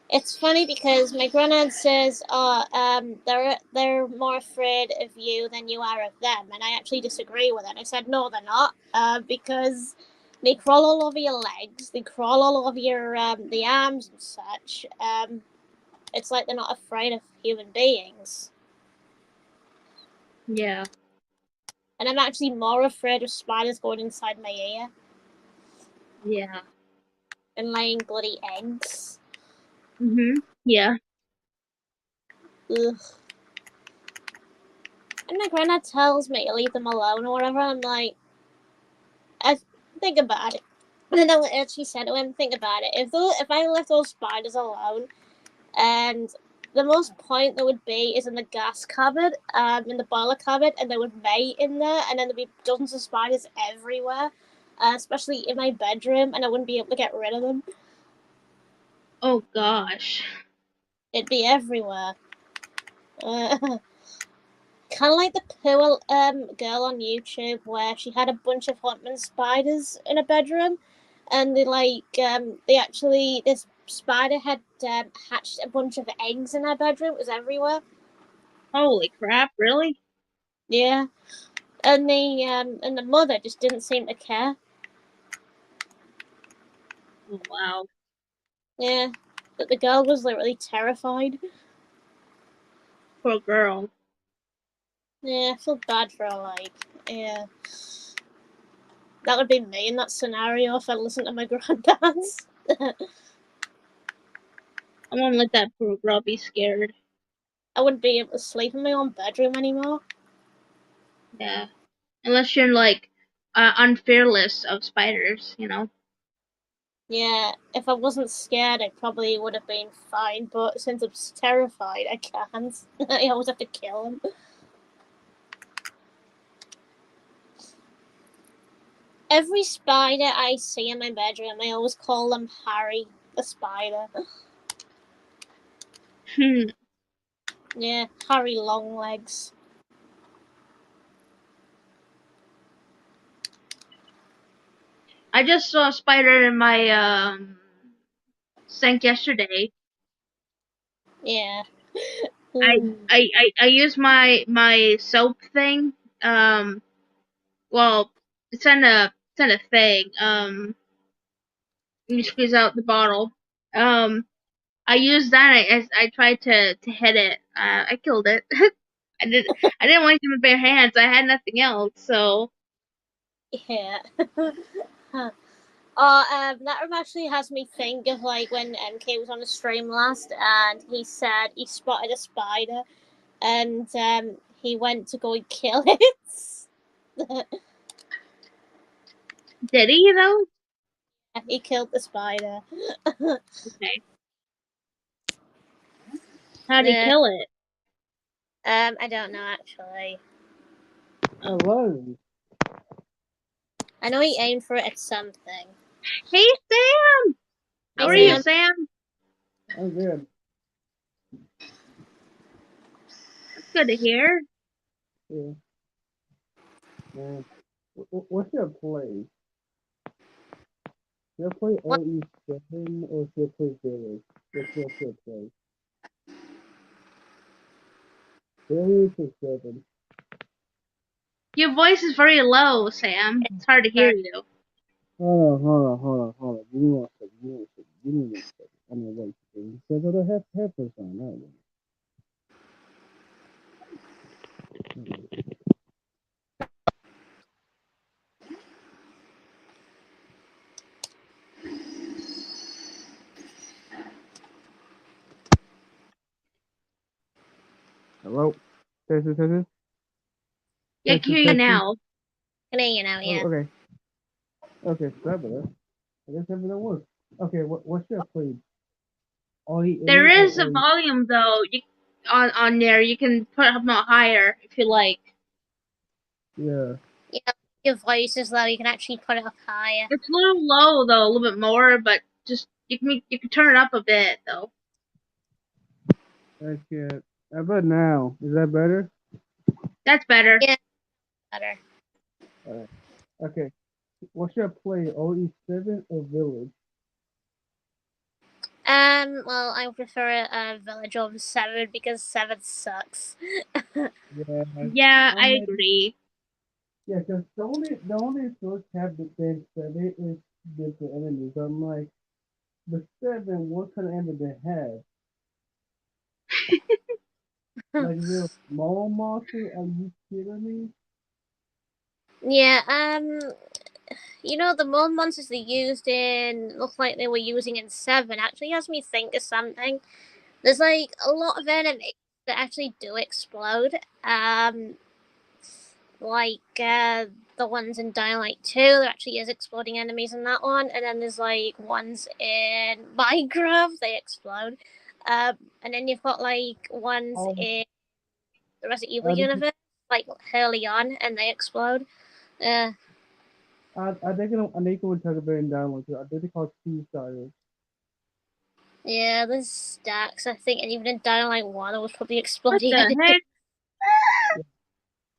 It's funny because my granddad says, "Oh, they're more afraid of you than you are of them," and I actually disagree with it. I said, "No, they're not, because they crawl all over your legs, they crawl all over your the arms and such. It's like they're not afraid of human beings." Yeah. And I'm actually more afraid of spiders going inside my ear Yeah. and laying bloody eggs. Mhm. Yeah. Ugh. And my granddad tells me to leave them alone or whatever. I'm like, I think about it. And then I actually said to him, think about it. If I left those spiders alone, and the most point there would be is in the gas cupboard, in the boiler cupboard, and there would mate in there, and then there'd be dozens of spiders everywhere, especially in my bedroom, and I wouldn't be able to get rid of them. Oh gosh. It'd be everywhere. Kind of like the poor girl on YouTube where she had a bunch of Huntman spiders in her bedroom, and this spider had hatched a bunch of eggs in her bedroom. It was everywhere. Holy crap! Really? Yeah, and the mother just didn't seem to care. Oh, wow. Yeah, but the girl was literally terrified. Poor girl. Yeah, I feel bad for her. Yeah. That would be me in that scenario if I listened to my granddad's. I won't let that poor girl be scared. I wouldn't be able to sleep in my own bedroom anymore. Yeah. Unless you're like unfearless of spiders, you know. Yeah, if I wasn't scared, I probably would have been fine. But since I'm terrified, I can't. I always have to kill him. Every spider I see in my bedroom, I always call them Harry the spider. Yeah, Harry Longlegs. I just saw a spider in my sink yesterday. Yeah. I used my soap thing. Well, it's in a thing. You squeeze out the bottle. I used that. I tried to hit it. I killed it. I didn't want to use my bare hands. I had nothing else. So Yeah. Oh, that actually has me think of like when MK was on the stream last, and he said he spotted a spider, and he went to go and kill it. did he though? He killed the spider. Okay. How did he Yeah. kill it? I don't know actually. Hello. I know he aimed for it at something. Hey Sam, how Hey are you, Sam. Sam? I'm good. That's good to hear. Yeah. What's your play? Should I play What? OE7 or should I play Village? What's your play? Village or 7? Your voice is very low, Sam. It's hard to hear you. Hold on. Give me 1 second. Give me 1 second. I'm gonna wait. Because I don't have headphones on. Hello? Testing. Yeah, I can hear you now. Can hear you now, yeah. Okay. Okay, sorry about that. I guess everything works. Okay, what's your play? OE8 There is or a OE? volume though. On there, you can put it up higher if you like. Yeah. Yeah, your voice is low. You can actually put it up higher. It's a little low though, a little bit more, but just you can turn it up a bit though. Okay. How about now? Is that better? That's better. Yeah, better. Alright. Okay. What's your play? OE7 or Village? Well, I prefer Village over 7 because 7 sucks. Yeah. Yeah, I agree. Yeah, because the only source have the same 7 is different enemies. I'm like, the 7, what kind of enemy they have? Like real small monster? Are you kidding me? Yeah, the mold monsters they used in look like they were using in 7 actually has me think of something. There's like a lot of enemies that actually do explode. The ones in Dying Light 2, there actually is exploding enemies in that one, and then there's like ones in Minecraft, they explode. And then you've got like ones Oh, in the Resident Evil I think universe, like early on, and they explode. Uh, I think I think it would take a very down one too. I think they call Steve Styles. yeah, there's stacks, I think, and even in Dynamite 1, it was probably What exploding. the heck?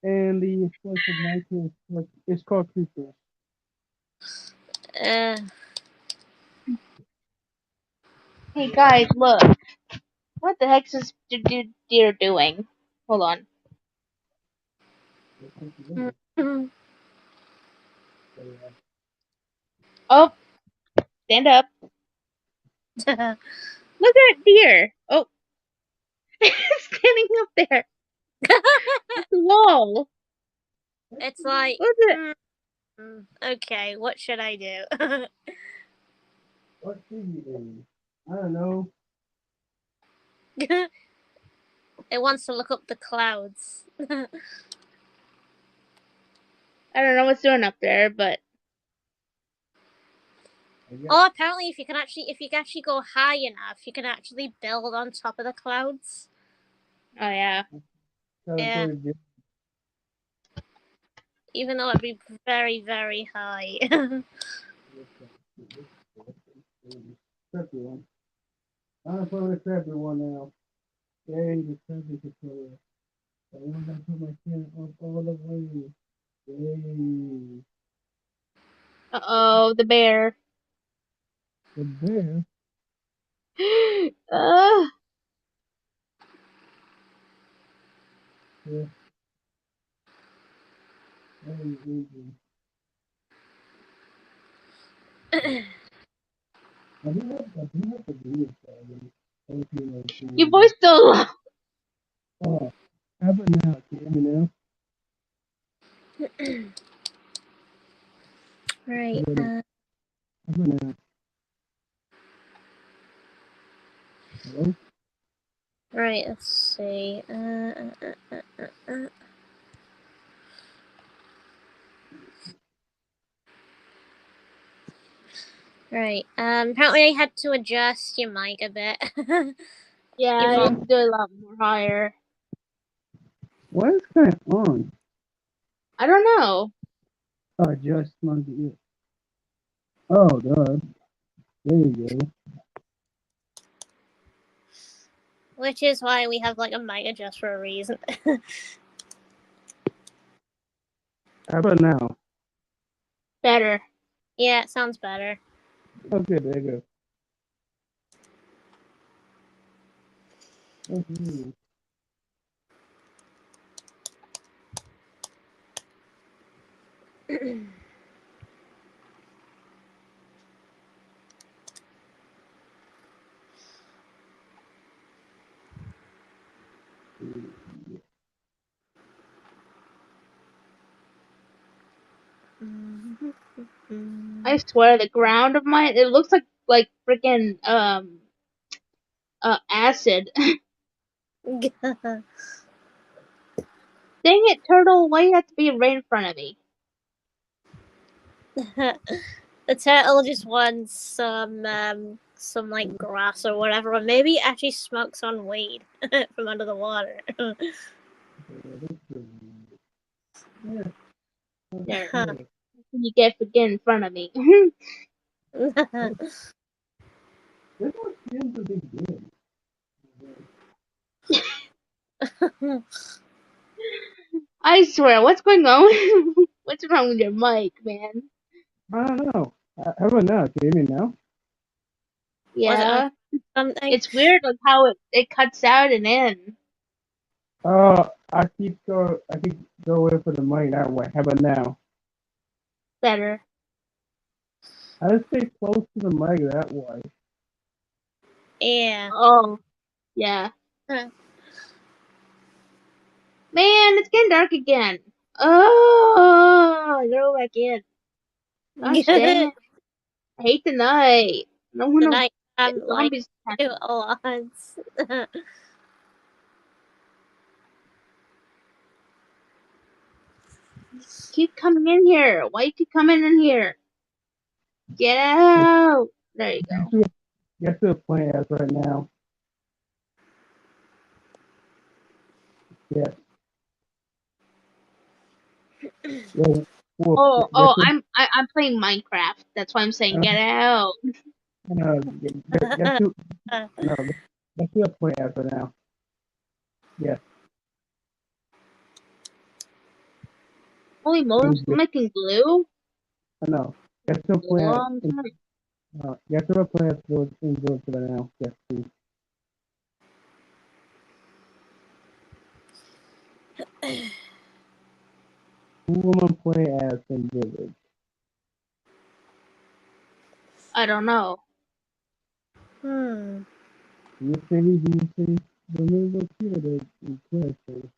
And the Slice of Night is called Creatures. uh, Hey guys, look. What the heck is this deer doing? Hold on. Oh, stand up. Look at that deer. Oh, standing up there. At the wall. it's like, Look at okay, what should I do? What should you do? I don't know. It wants to look up the clouds. I don't know what's doing up there, but Oh, apparently, if you can actually go high enough, you can actually build on top of the clouds. oh yeah. Yeah, even though it'd be very, very high. Crappy one. I'm gonna play with a crappy one now. Yay, the crappy controller. I want to put my camera up all the way. Yay. Uh-oh, the bear. The bear? uh, Yeah. Hey, easy. I do have to do it, so your voice still low. Oh, how about now? Can you hear me now? Right. How about now? Hello? Right. Let's see. Right. Apparently, I had to adjust your mic a bit. Yeah, You've you do a lot more higher. What is going on? I don't know. Oh, just monkey. Yeah. Oh, God. There you go. which is why we have like a mic adjust for a reason. How about now? Better. Yeah, it sounds better. Okay, there you go. Okay. I swear, the ground of mine, it looks like freaking acid. Dang it, turtle! Why you have to be right in front of me? The turtle just wants some like grass or whatever, or maybe it actually smokes on weed from under the water. Yeah. There. Huh. You get for getting in front of me. This one seems to be good. I swear, what's going on? What's wrong with your mic, man? I don't know. How about now? Can you hear me now? Was it on Yeah, something? it's weird like how it cuts out and in. I keep going for the mic that way. How about now? Better. I just stay close to the mic that way. Yeah. Oh, yeah. Huh. Man, it's getting dark again. Oh, go back in. Gosh dang it. I hate the night. I don't The want night to get like zombies. two odds. Keep coming in here. Why you keep coming in here? Get out. There you go. Guess who the playing as right now? Yes. Well, Oh, I'm playing Minecraft. That's why I'm saying uh, get out. guess who? No, guess who I'm playing as right now? Yes. Holy moly, I'm making glue. I know. Guess who I'm playing Long as? time. Guess who I'm playing as in Village right now? Guess who? Who am I playing as in Village? I don't know. Hmm. You say the little kid in Quincy.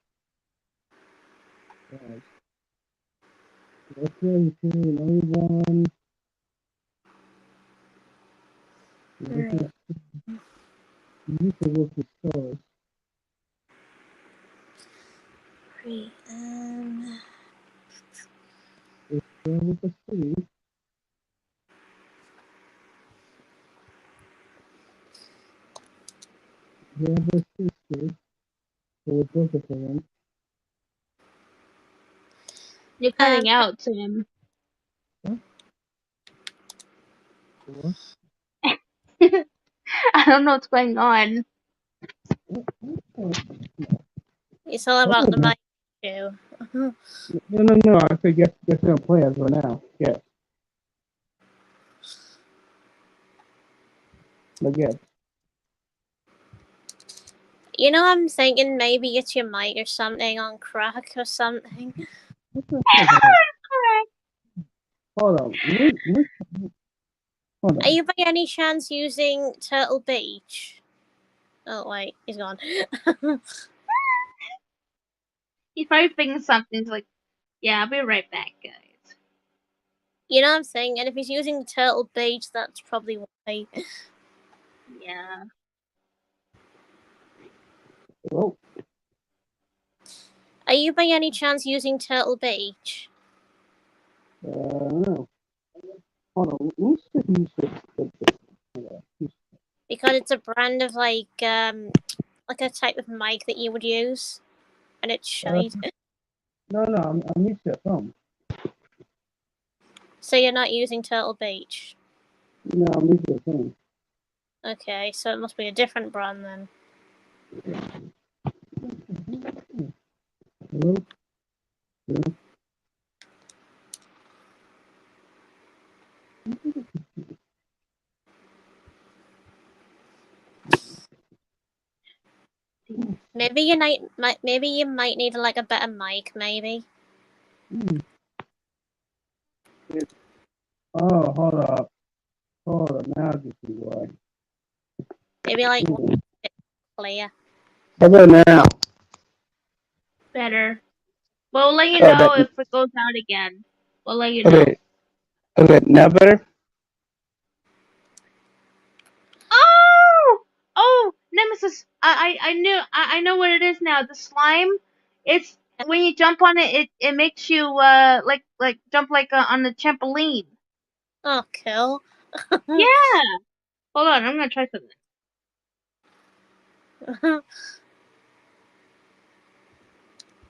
Yes. Okay, only one. This Right. is you used to work with stars. Right. It's there with the city. They have a sister. So we're both of them. You're Um. cutting out, Tim. Huh? What? I don't know what's going on. Oh, It's all oh, about the no, mic too. no. I said guess who I'm playing as right now. Yes. But yes. You know, I'm thinking maybe it's your mic or something on crack or something. What the heck? Hold on. Hold Are on. you by any chance using Turtle Beach? Oh wait, he's gone. He's probably thinking something's like, yeah, I'll be right back, guys. You know what I'm saying? And if he's using Turtle Beach, that's probably why. Yeah. Oh, Are you by any chance using Turtle Beach? no. Hold on. Let me see if you should. Because it's a brand of like a type of mic that you would use, and it's shite. No, I'm used to phone. So you're not using Turtle Beach. No, I'm used to phone. Okay, so it must be a different brand then. Hello? Hello? Maybe you might need like a better mic. Maybe. Hmm. Oh, hold up. Hold up. Now I can see why. Maybe like one Hmm. bit clear. How about now? Better. We'll let you Oh, that. know if it goes out again. We'll let you know. Okay. Okay. Now better? Oh! Oh! Nemesis! I know what it is now. The slime, it's when you jump on it, it makes you like jump like on the trampoline. Oh, cool. Yeah. Hold on, I'm gonna try something.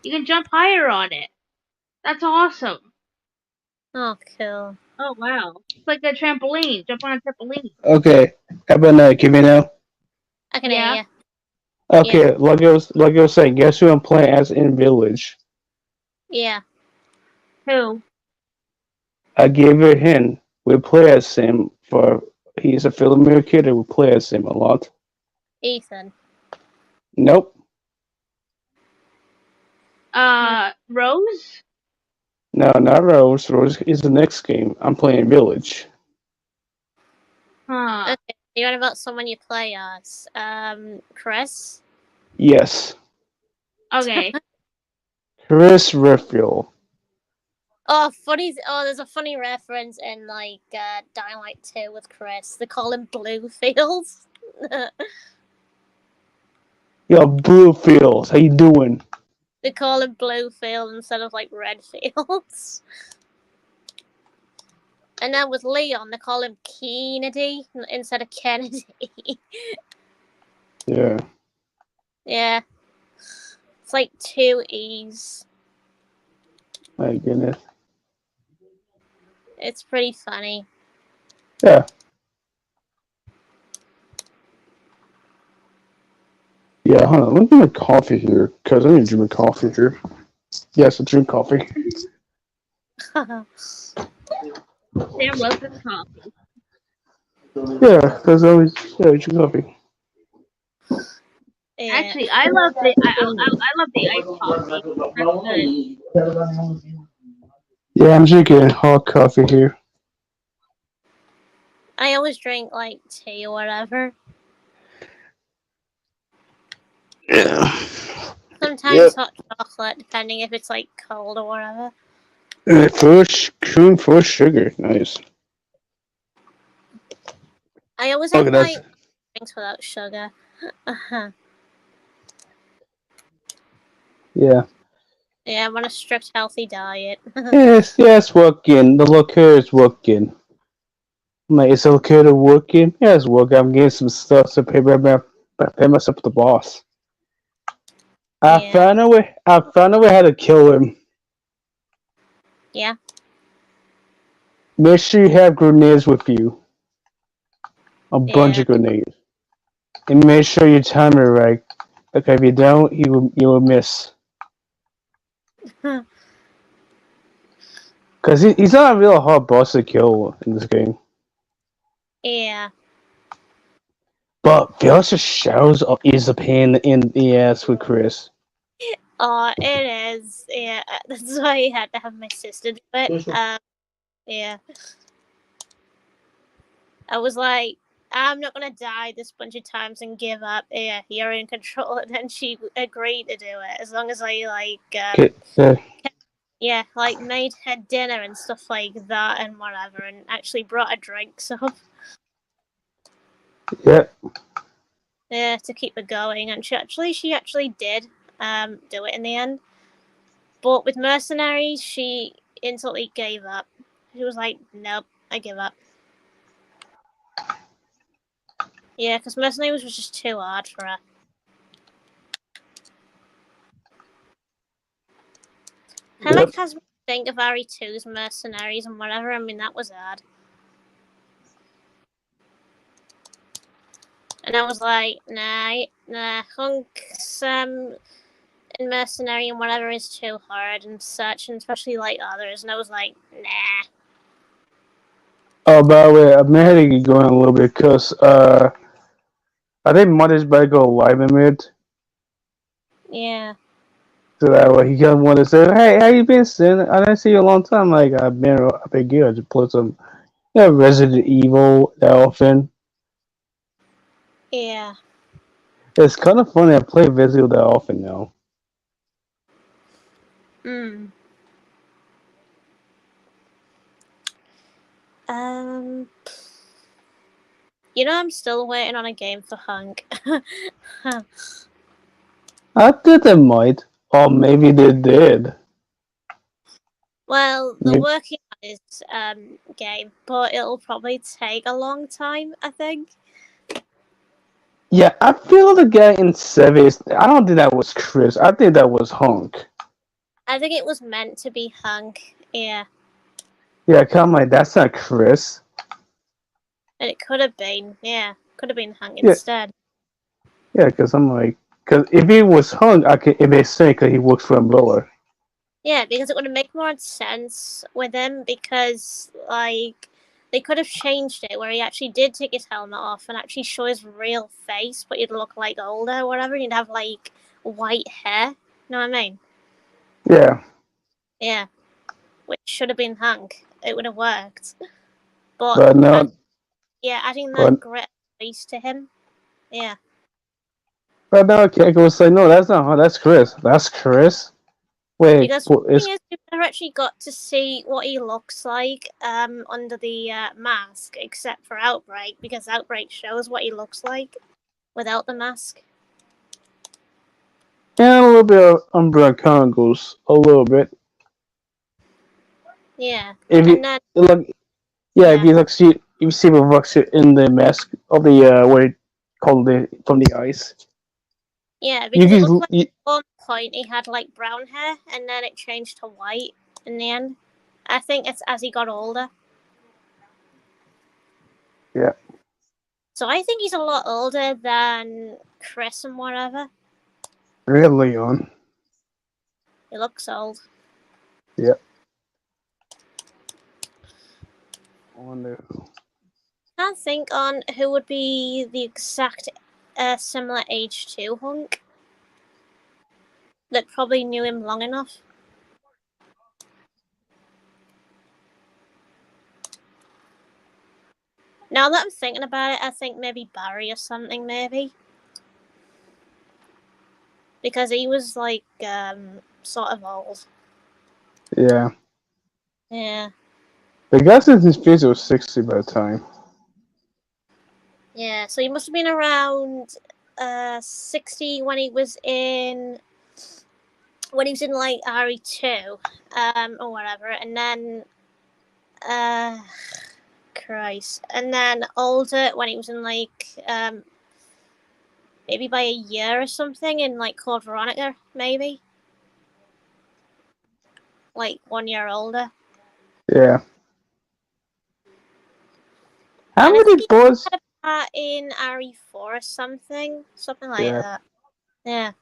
You can jump higher on it. That's awesome. Oh, cool. Oh wow. It's like a trampoline. Jump on a trampoline. Okay. How about now? Give me now. I can Yeah. hear you. Yeah. Okay. Like I was saying, guess who I'm playing as in Village? Yeah. Who? I gave her a hint. We play as him for. He's a Filipino kid and we play as him a lot. Ethan. Nope. Rose? No, not Rose. Rose is the next game. I'm playing Village. Huh. Okay. You want about someone you play as? Chris. Yes. Okay. Chris Redfield. Oh, funny! Oh, there's a funny reference in like Dying Light 2 with Chris. They call him Bluefields. Yo, Bluefields. How you doing? They call him Bluefield instead of like Redfields. And then with Leon, they call him Kennedy instead of Kennedy. Yeah. Yeah. It's like 2 E's. My goodness. It's pretty funny. Yeah. Yeah, hold on. Let me get my coffee here, because I need to drink my coffee here. Yes, I drink coffee. Sam loves his coffee. Yeah, because I always drink coffee. Yeah. Actually, I love I love the iced coffee. That's good. Yeah, I'm drinking hot coffee here. I always drink like tea or whatever. Yeah. Sometimes Yep. hot chocolate, depending if it's like cold or whatever. Cream for sugar. Nice. I always have Okay, that's. my drinks without sugar. Uh-huh. Yeah. Yeah, I'm on a strict healthy diet. Yes, working. The liquor is working. I'm like, is the liquor working? Yeah, it's working. I'm getting some stuff to pay myself the boss. Yeah. I found a way how to kill him. Yeah. Make sure you have grenades with you. A bunch Yeah. of grenades. And make sure you time it right. Okay, if you don't, you will miss. Because he's not a real hard boss to kill in this game. Yeah. But Velocious Shadows is a pain in the ass with Chris. Oh, it is. Yeah. That's why I had to have my sister do it. Yeah. I was like, I'm not gonna die this bunch of times and give up. Yeah, you're in control. And then she agreed to do it as long as I Okay, yeah, like made her dinner and stuff like that and whatever, and actually brought her drinks up. yep. Yeah, to keep her going, and she actually did do it in the end. But with mercenaries, she instantly gave up. She was like, "Nope, I give up." Yeah, because mercenaries was just too hard for her. I Yep. like has me think of RE2's mercenaries and whatever. I mean, that was hard. And I was like, nah, Hunk's in mercenary and whatever is too hard and such, and especially like others. And I was like, nah. Oh, by the way, I'm ahead of going a little bit because I think Mother's better go live in mid. Yeah. So that way he can want to say, "Hey, how you been, Sin? I didn't see you in a long time." Like I've been good. I just played some, Resident Evil that often. Yeah. It's kind of funny. I play Resident Evil that often now. Hmm. Um. I'm still waiting on a game for Hunk. I think they might, or maybe they did. Well, they're Maybe. working on his game, but it'll probably take a long time, I think. Yeah, I feel the guy in Sevis. I don't think that was Chris. I think that was Hunk. I think it was meant to be Hunk, yeah. Yeah, come on, that's not Chris. And it could have been, yeah. Could have been Hunk Yeah, instead. yeah, because I'm like, because if he was Hunk, it makes sense because he works for Umbrella. Yeah, because it would have made more sense with him because, like, they could have changed it where he actually did take his helmet off and actually show his real face, but he'd look like older or whatever, and he'd have, like, white hair. You know what I mean? Yeah. Yeah. Which should have been Hank. It would have worked. But, But no, adding but that grit face to him, yeah. but now Keiko was like, no, that's not Hunk. That's Chris. That's Chris. Wait, Because the what is? thing is, we've never actually got to see what he looks like under the mask, except for Outbreak, because Outbreak shows what he looks like without the mask. Yeah, a little bit of Umbrella Chronicles, a little bit. Yeah, If you and then look, yeah, if yeah, you see the rocks in the mask of the what it called the from the ice. Yeah, You because it guys, looked like you, at one point he had like brown hair, and then it changed to white in the end. I think it's as he got older. yeah, So I think he's a lot older than Chris and whatever. really on. He looks old. Yeah. I wonder. Can't think on who would be the exact similar age to Hunk. That probably knew him long enough. Now that I'm thinking about it, I think maybe Barry or something, maybe. Because he was like sort of old. Yeah. Yeah. The guy since his face was 60 by the time. Yeah. So he must have been around 60 when he was in like RE2 or whatever, and then Christ, and then older when he was in like maybe by a year or something in like Code Veronica, maybe like 1 year older. Yeah. How And I think many he boys? had a part in RE4 or something like Yeah. that. Yeah.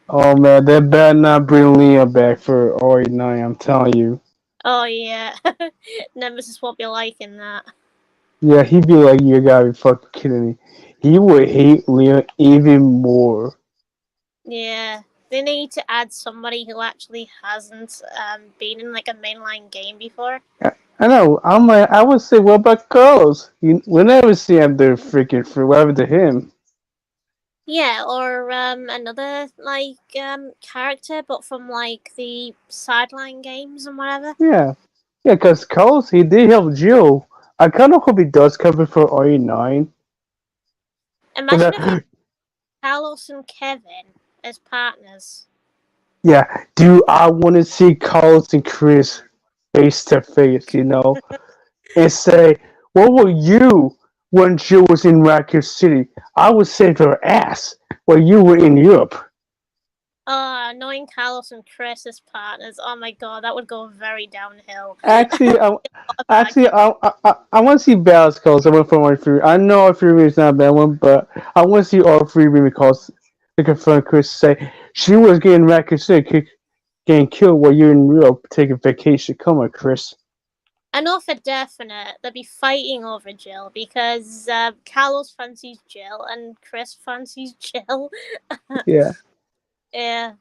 Oh man, they better not bring Leon back for RE9, I'm telling you. Oh yeah. Nemesis won't be liking that. Yeah, he'd be like, you gotta be fucking kidding me. He would hate Leon even more. Yeah. They need to add somebody who actually hasn't been in like a mainline game before. I know, I'm like, I would say, what about Carlos? We never see him there freaking for whatever to him. Yeah, or another like character, but from like the sideline games and whatever. Yeah. Yeah, because Carlos, he did help Jill. I kind of hope he does cover for RE9. Imagine if they Carlos and Kevin as partners. Yeah, do I want to see Carlos and Chris face to face, and say, what were you when Jill was in Raccoon City? I would save her ass while you were in Europe. Knowing Carlos and Chris as partners, oh my god, that would go very downhill. Actually, Bad actually, guy. I want to see Balance calls. I went for my free. I know our free is not a bad one, but I want to see all three calls to confront Chris. Say she was getting Raccoon City, getting killed while you're in Europe taking vacation. Come on, Chris. I know for definite they'll be fighting over Jill because Carlos fancies Jill and Chris fancies Jill. Yeah. Yeah.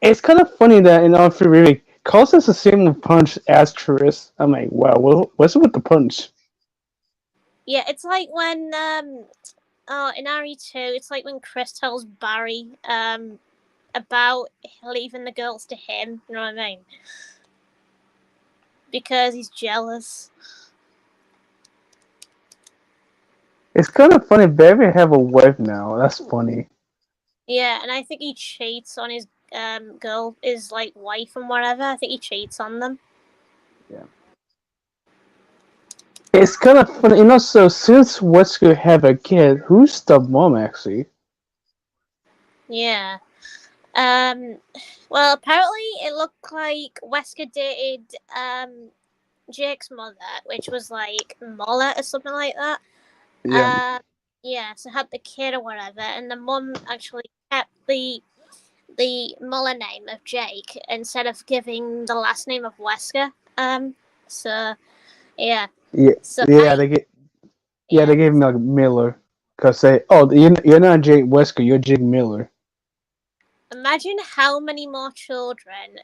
It's kind of funny that in all three Carlos has the same punch as Chris. I'm like, wow, what's with the punch? Yeah, it's like when in RE2, it's like when Chris tells Barry about leaving the girls to him, you know what I mean? Because he's jealous. It's kind of funny. Barry have a wife now. That's funny. Yeah, and I think he cheats on his girl, his like wife and whatever. I think he cheats on them. Yeah. It's kind of funny, so since Wesker have a kid, who's the mom actually? Yeah. Well, apparently it looked like Wesker dated Jake's mother, which was like Molla or something like that. Yeah. Yeah, so had the kid or whatever, and the mum actually kept the Muller name of Jake instead of giving the last name of Wesker. So yeah, Yeah, so yeah, they yeah. gave him like Miller, cause you're not Jake Wesker, you're Jake Miller. Imagine how many more children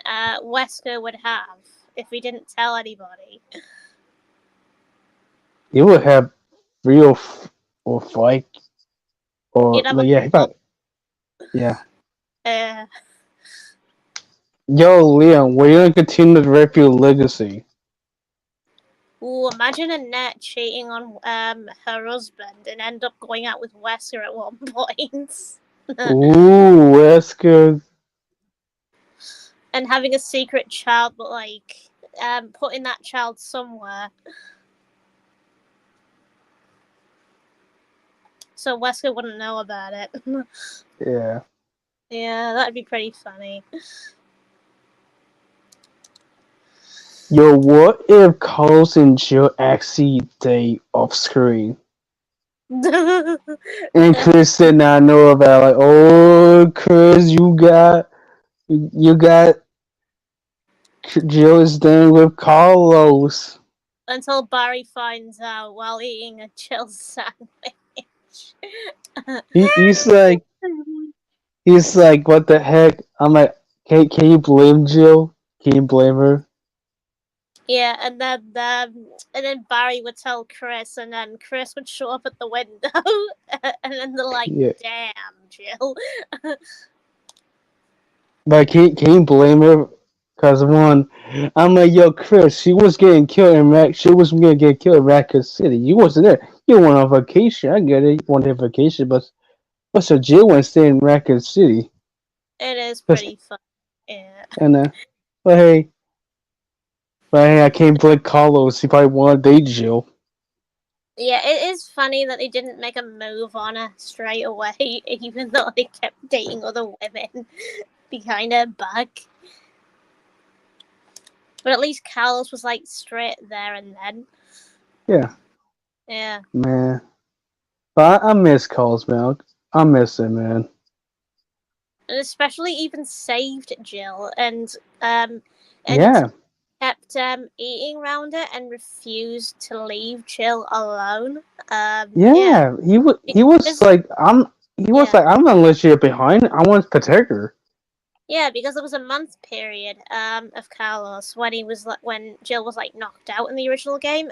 Wesker would have if we didn't tell anybody. He would have three or five, or He'd have a like, yeah. uh, Yo, Leon, we're gonna continue to rep your legacy. ooh, imagine Annette cheating on her husband and end up going out with Wesker at one point. Ooh, Wesker. And having a secret child, but like putting that child somewhere. so Wesker wouldn't know about it. Yeah. Yeah, that'd be pretty funny. Yo, what if Carlos and Jill actually date off screen? And Chris did not know about like, oh Chris, you got Jill is done with Carlos. Until Barry finds out while eating a chill sandwich. He's like, what the heck? I'm like, can you blame Jill? Can you blame her? Yeah, and then Barry would tell Chris, and then Chris would show up at the window, and then they're like, Yeah. "Damn, Jill." But can you blame her? Cause one, I'm like, yo, Chris, she was getting killed in she was gonna get killed in Raccoon City. You wasn't there. You went on vacation. I get it. You went on vacation, but so Jill went to stay in Raccoon City. It is 'Cause- pretty fun. Yeah. and but hey, I can't blame Carlos. He probably wanted to date Jill. Yeah, it is funny that they didn't make a move on her straight away, even though they kept dating other women behind her back. But at least Carlos was like straight there and then. Yeah, Yeah. man. But I miss Carlos, man. I miss him, man. And especially even saved Jill and Yeah, kept eating around it and refused to leave Jill alone. Yeah. yeah. He was Because, like, I'm not let you behind. I want to protect her. yeah, because there was a month period of Carlos when when Jill was like knocked out in the original game.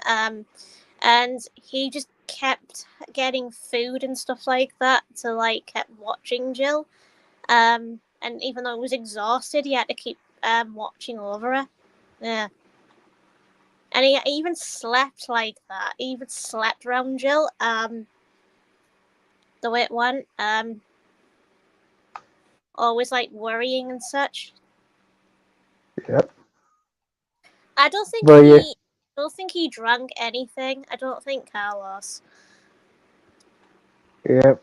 And he just kept getting food and stuff like that to like kept watching Jill. And even though he was exhausted, he had to keep watching over her. Yeah. And he even slept like that. He even slept around Jill. The way it went. Always like worrying and such. Yep. I don't think But yeah, he drank anything. I don't think Carlos. yep.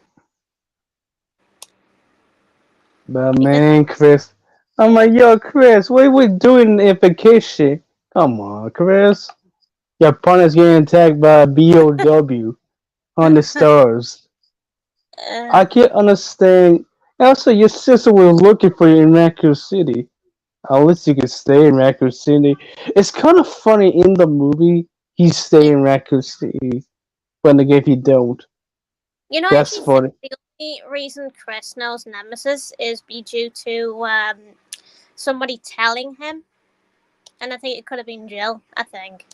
But Because man, Chris, I'm like, yo, Chris, what are we doing in vacation? Come on, Chris. Your partner's getting attacked by a BOW on the stars. I can't understand. Also, your sister was looking for you in Raccoon City. At least you could stay in Raccoon City. It's kind of funny in the movie he stay in Raccoon City, but in the game he don't. you know, I That's actually think funny. the only reason Chris knows Nemesis is be due to somebody telling him, and I think it could have been Jill. I think,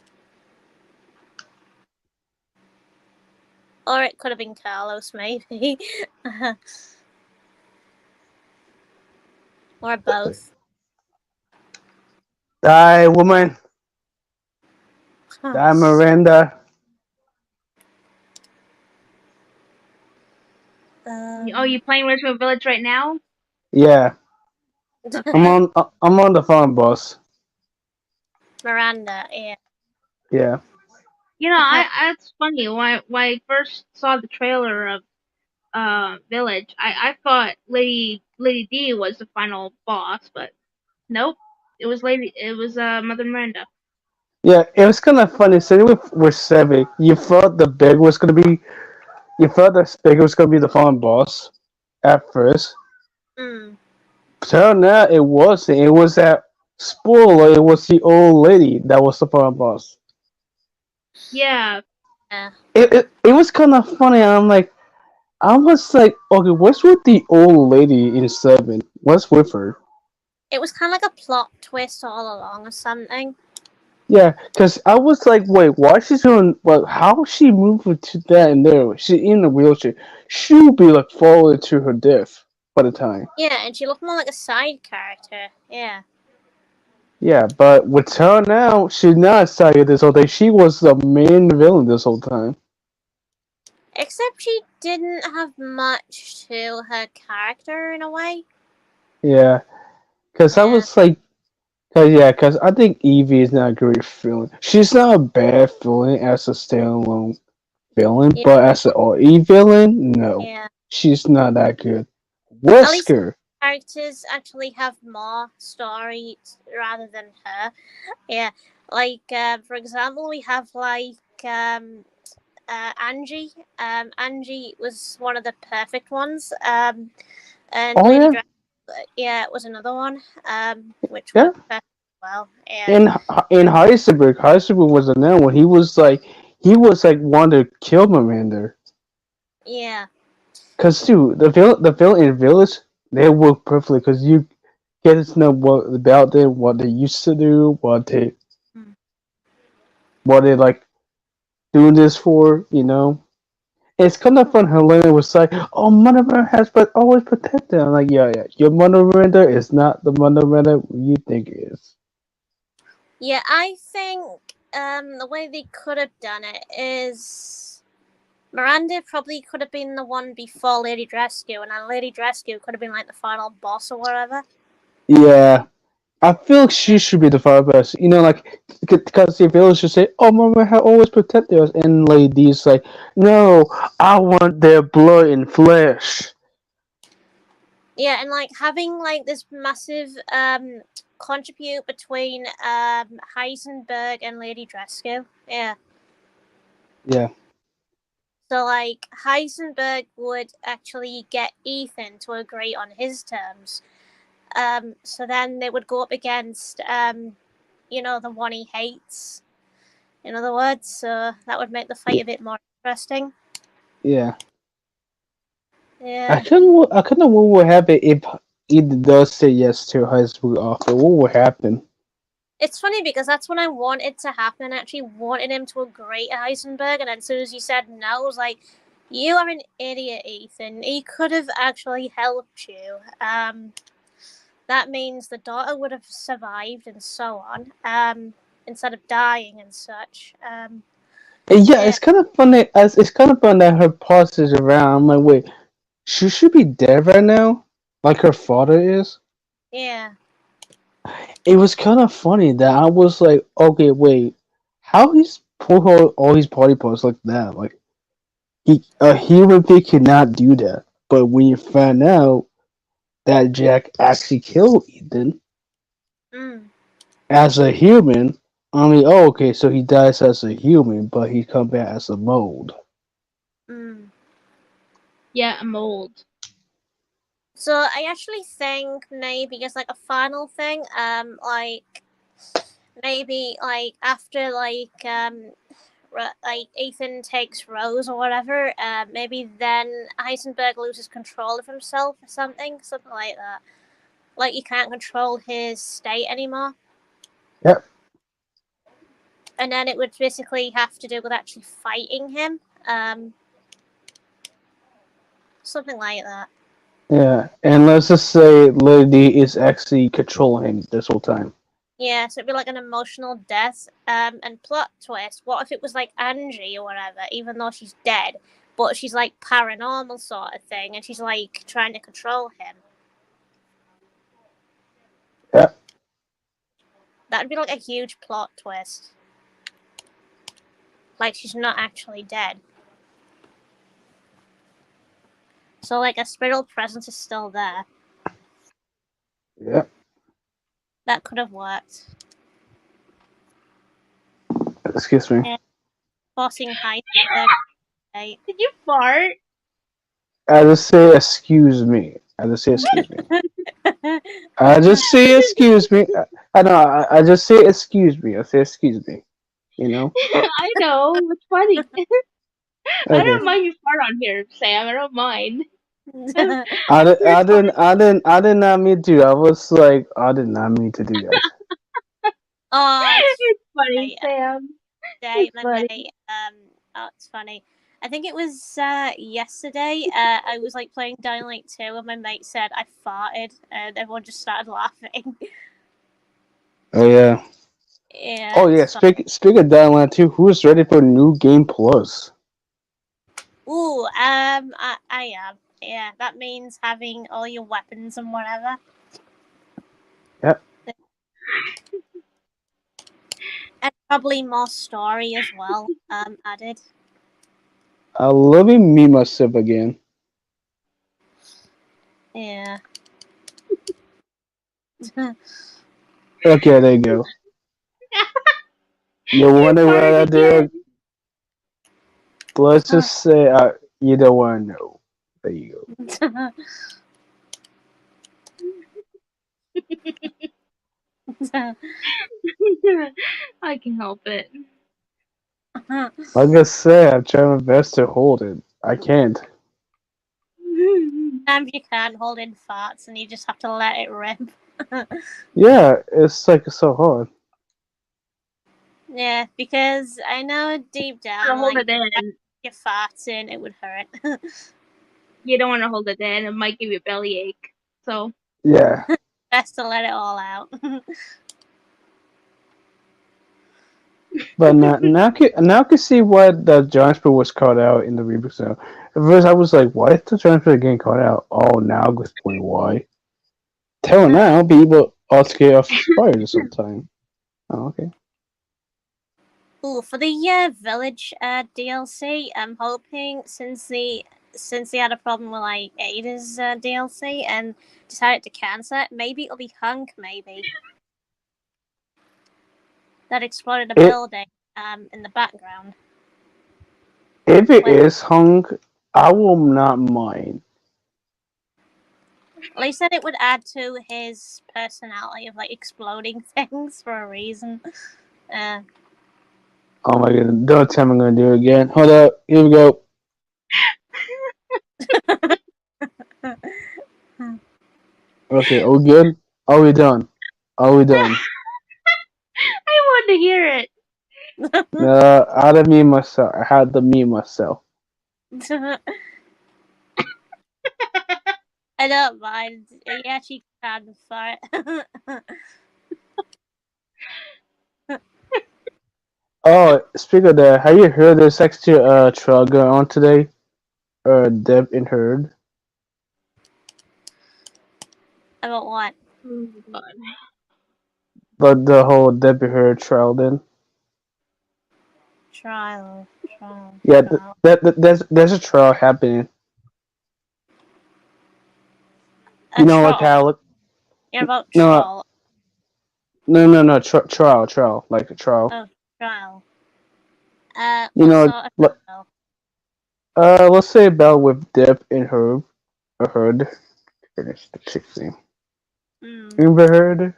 or it could have been Carlos, maybe, or both. Die, woman. Die, Miranda. Oh, you playing Richmond Village right now? Yeah, I'm on the phone, boss. Miranda, yeah. Yeah. You know, it's funny. When I first saw the trailer of Village, I thought Lady D was the final boss, but nope. It was Mother Miranda. Yeah, it was kind of funny. Sitting with Sevic, you thought that Big was gonna be the final boss at first. Mm. Turned out it wasn't. It was that spoiler. It was the old lady that was the final boss. Yeah, Yeah. It was kind of funny. I was like, okay, what's with the old lady in Seven? What's with her? It was kind of like a plot twist all along, or something. Yeah, because I was like, wait, why she's doing? Well, how she moved to that and there? She's in a wheelchair. She'll be like falling to her death by the time. Yeah, and she looked more like a side character. Yeah. Yeah, but with her now, she's not a side this whole thing. She was the main villain this whole time. Except she didn't have much to her character in a way. Yeah, because I Yeah. was like, because I think Evie is not a great villain. She's not a bad villain as a standalone. villain, Yeah. but as an OE villain, no, Yeah. she's not that good. At least Wesker, characters actually have more story rather than her. Yeah. Like for example, we have like Angie. Angie was one of the perfect ones. And oh Lady yeah, Dragon, yeah, was another one. Which yeah. worked perfect well. Yeah. In Heisenberg was another one. He was like wanted to kill Miranda. Yeah. Cause dude, the villain in Village, they work perfectly. Cause you get to know what about them, what they used to do, Mm. what they like doing this for. It's kind of fun. Helena was like, "Oh, Mother Miranda has but always protect them." I'm like, yeah, your Mother Miranda is not the Mother Miranda you think it is. Yeah, I think the way they could have done it is Miranda probably could have been the one before Lady Drescu, and then Lady Drescu could have been like the final boss or whatever. Yeah, I feel like she should be the fire best. Like because the village should say, "Oh, Mama had always protected us," and ladies like, "No, I want their blood and flesh." Yeah, and like having like this massive contribute between Heisenberg and Lady Drescu. Yeah. Yeah, So like Heisenberg would actually get Ethan to agree on his terms. So then they would go up against the one he hates. In other words, so that would make the fight a bit more interesting. yeah. I Yeah. couldn't. I couldn't know what would happen if either does say yes to high school offer. What would happen? It's funny because that's when I wanted to happen. I actually wanted him to agree to Heisenberg, and then as soon as he said no, I was like, "You are an idiot, Ethan. He could have actually helped you. That means the daughter would have survived, and so on. Instead of dying and such. And yeah, Yeah, it's kind of funny. As it's kind of fun that her pulse is around. I'm like, wait, she should be dead right now, like her father is. yeah, It was kind of funny that I was like, okay, wait, how he's pull all his party parts like that? Like a human being cannot do that. But when you find out that Jack actually killed Ethan mm, as a human, I mean, oh, okay, so he dies as a human, but he come back as a mold. mm. Yeah, a mold. So I actually think maybe as like a final thing, like maybe like after like Ethan takes Rose or whatever, maybe then Heisenberg loses control of himself or something like that. Like he can't control his state anymore, Yep. and then it would basically have to do with actually fighting him, um, something like that. Yeah, and let's just say Lady is actually controlling him this whole time. Yeah, so it'd be like an emotional death. And plot twist: what if it was like Angie or whatever, even though she's dead, but she's like paranormal sort of thing, and she's like trying to control him. Yep. That'd be like a huge plot twist. Like she's not actually dead. So like a spiritual presence is still there. Yep. That could have worked. Excuse me. Yeah, forcing Heisenberg. Right? Did you fart? I just say excuse me. I just say excuse me. I just say excuse me. I know. I just say excuse me. I say excuse me. You know. I know. It's funny. I Okay. don't mind you fart on here, Sam. I don't mind. I, I'm di- here I for didn't. I didn't. I did not mean to. I was like, I did not mean to do that. Oh, it's It's funny, funny. Sam. Day, It's my funny. mate. Oh, it's funny. I think it was yesterday. I was like playing Dying Light 2, and my mate said I farted, and everyone just started laughing. Oh yeah. Yeah, Oh yeah. it's fun. Speak of Dying 2. Who's ready for New Game Plus? Ooh, I am. Yeah, that means having all your weapons and whatever, Yep. and probably more story as well. Added. Let me meet myself again. Yeah. Okay, there you go. You You wonder what farted I again. did? Let's just say you don't want to know. There you I can help it. go. Like I said, I'm trying my best to hold it. I can't. Sometimes you can't hold in farts and you just have to let it rip. Yeah, it's like so hard. Yeah, because I know deep To down, hold like, it in. if you're farting, it would hurt. You don't want to hold it in. It might give you a bellyache. So. Yeah, Best to let it all out. but now I can see why the transfer was caught out in the reboot. So at first I was like, why is the transfer getting caught out? Oh, now I explain why. Tell now people are scared of spiders sometimes. Oh, okay. Ooh, for the Village DLC, I'm hoping since they had a problem with like Ada's DLC and decided to cancel it, maybe it'll be Hunk. Maybe that exploded a It building in the background. if it Where is hung, I will not mind. they said it would add to his personality of like exploding things for a reason. Uh, Oh my god, don't tell me I'm gonna do it again. Hold up, here we go. Okay, are we good? Are we done? Are we done? I want to hear it. No, I had to mute myself. I had to mute myself. I don't mind. He actually can fart. Oh, speaking of that, have you heard there's actually a trial going on today? Deb and Heard. About what? Oh god. But the whole Deb and Heard trial then. Trial, trial, Yeah, trial. there's a trial happening. A You know, like troll. how You're about no troll. no trial like a trial. Oh, trial. You What know, sort of like, trial? let's say about with Deb and Herb or Heard. Finish the chick's name. Hmm. Amber Heard.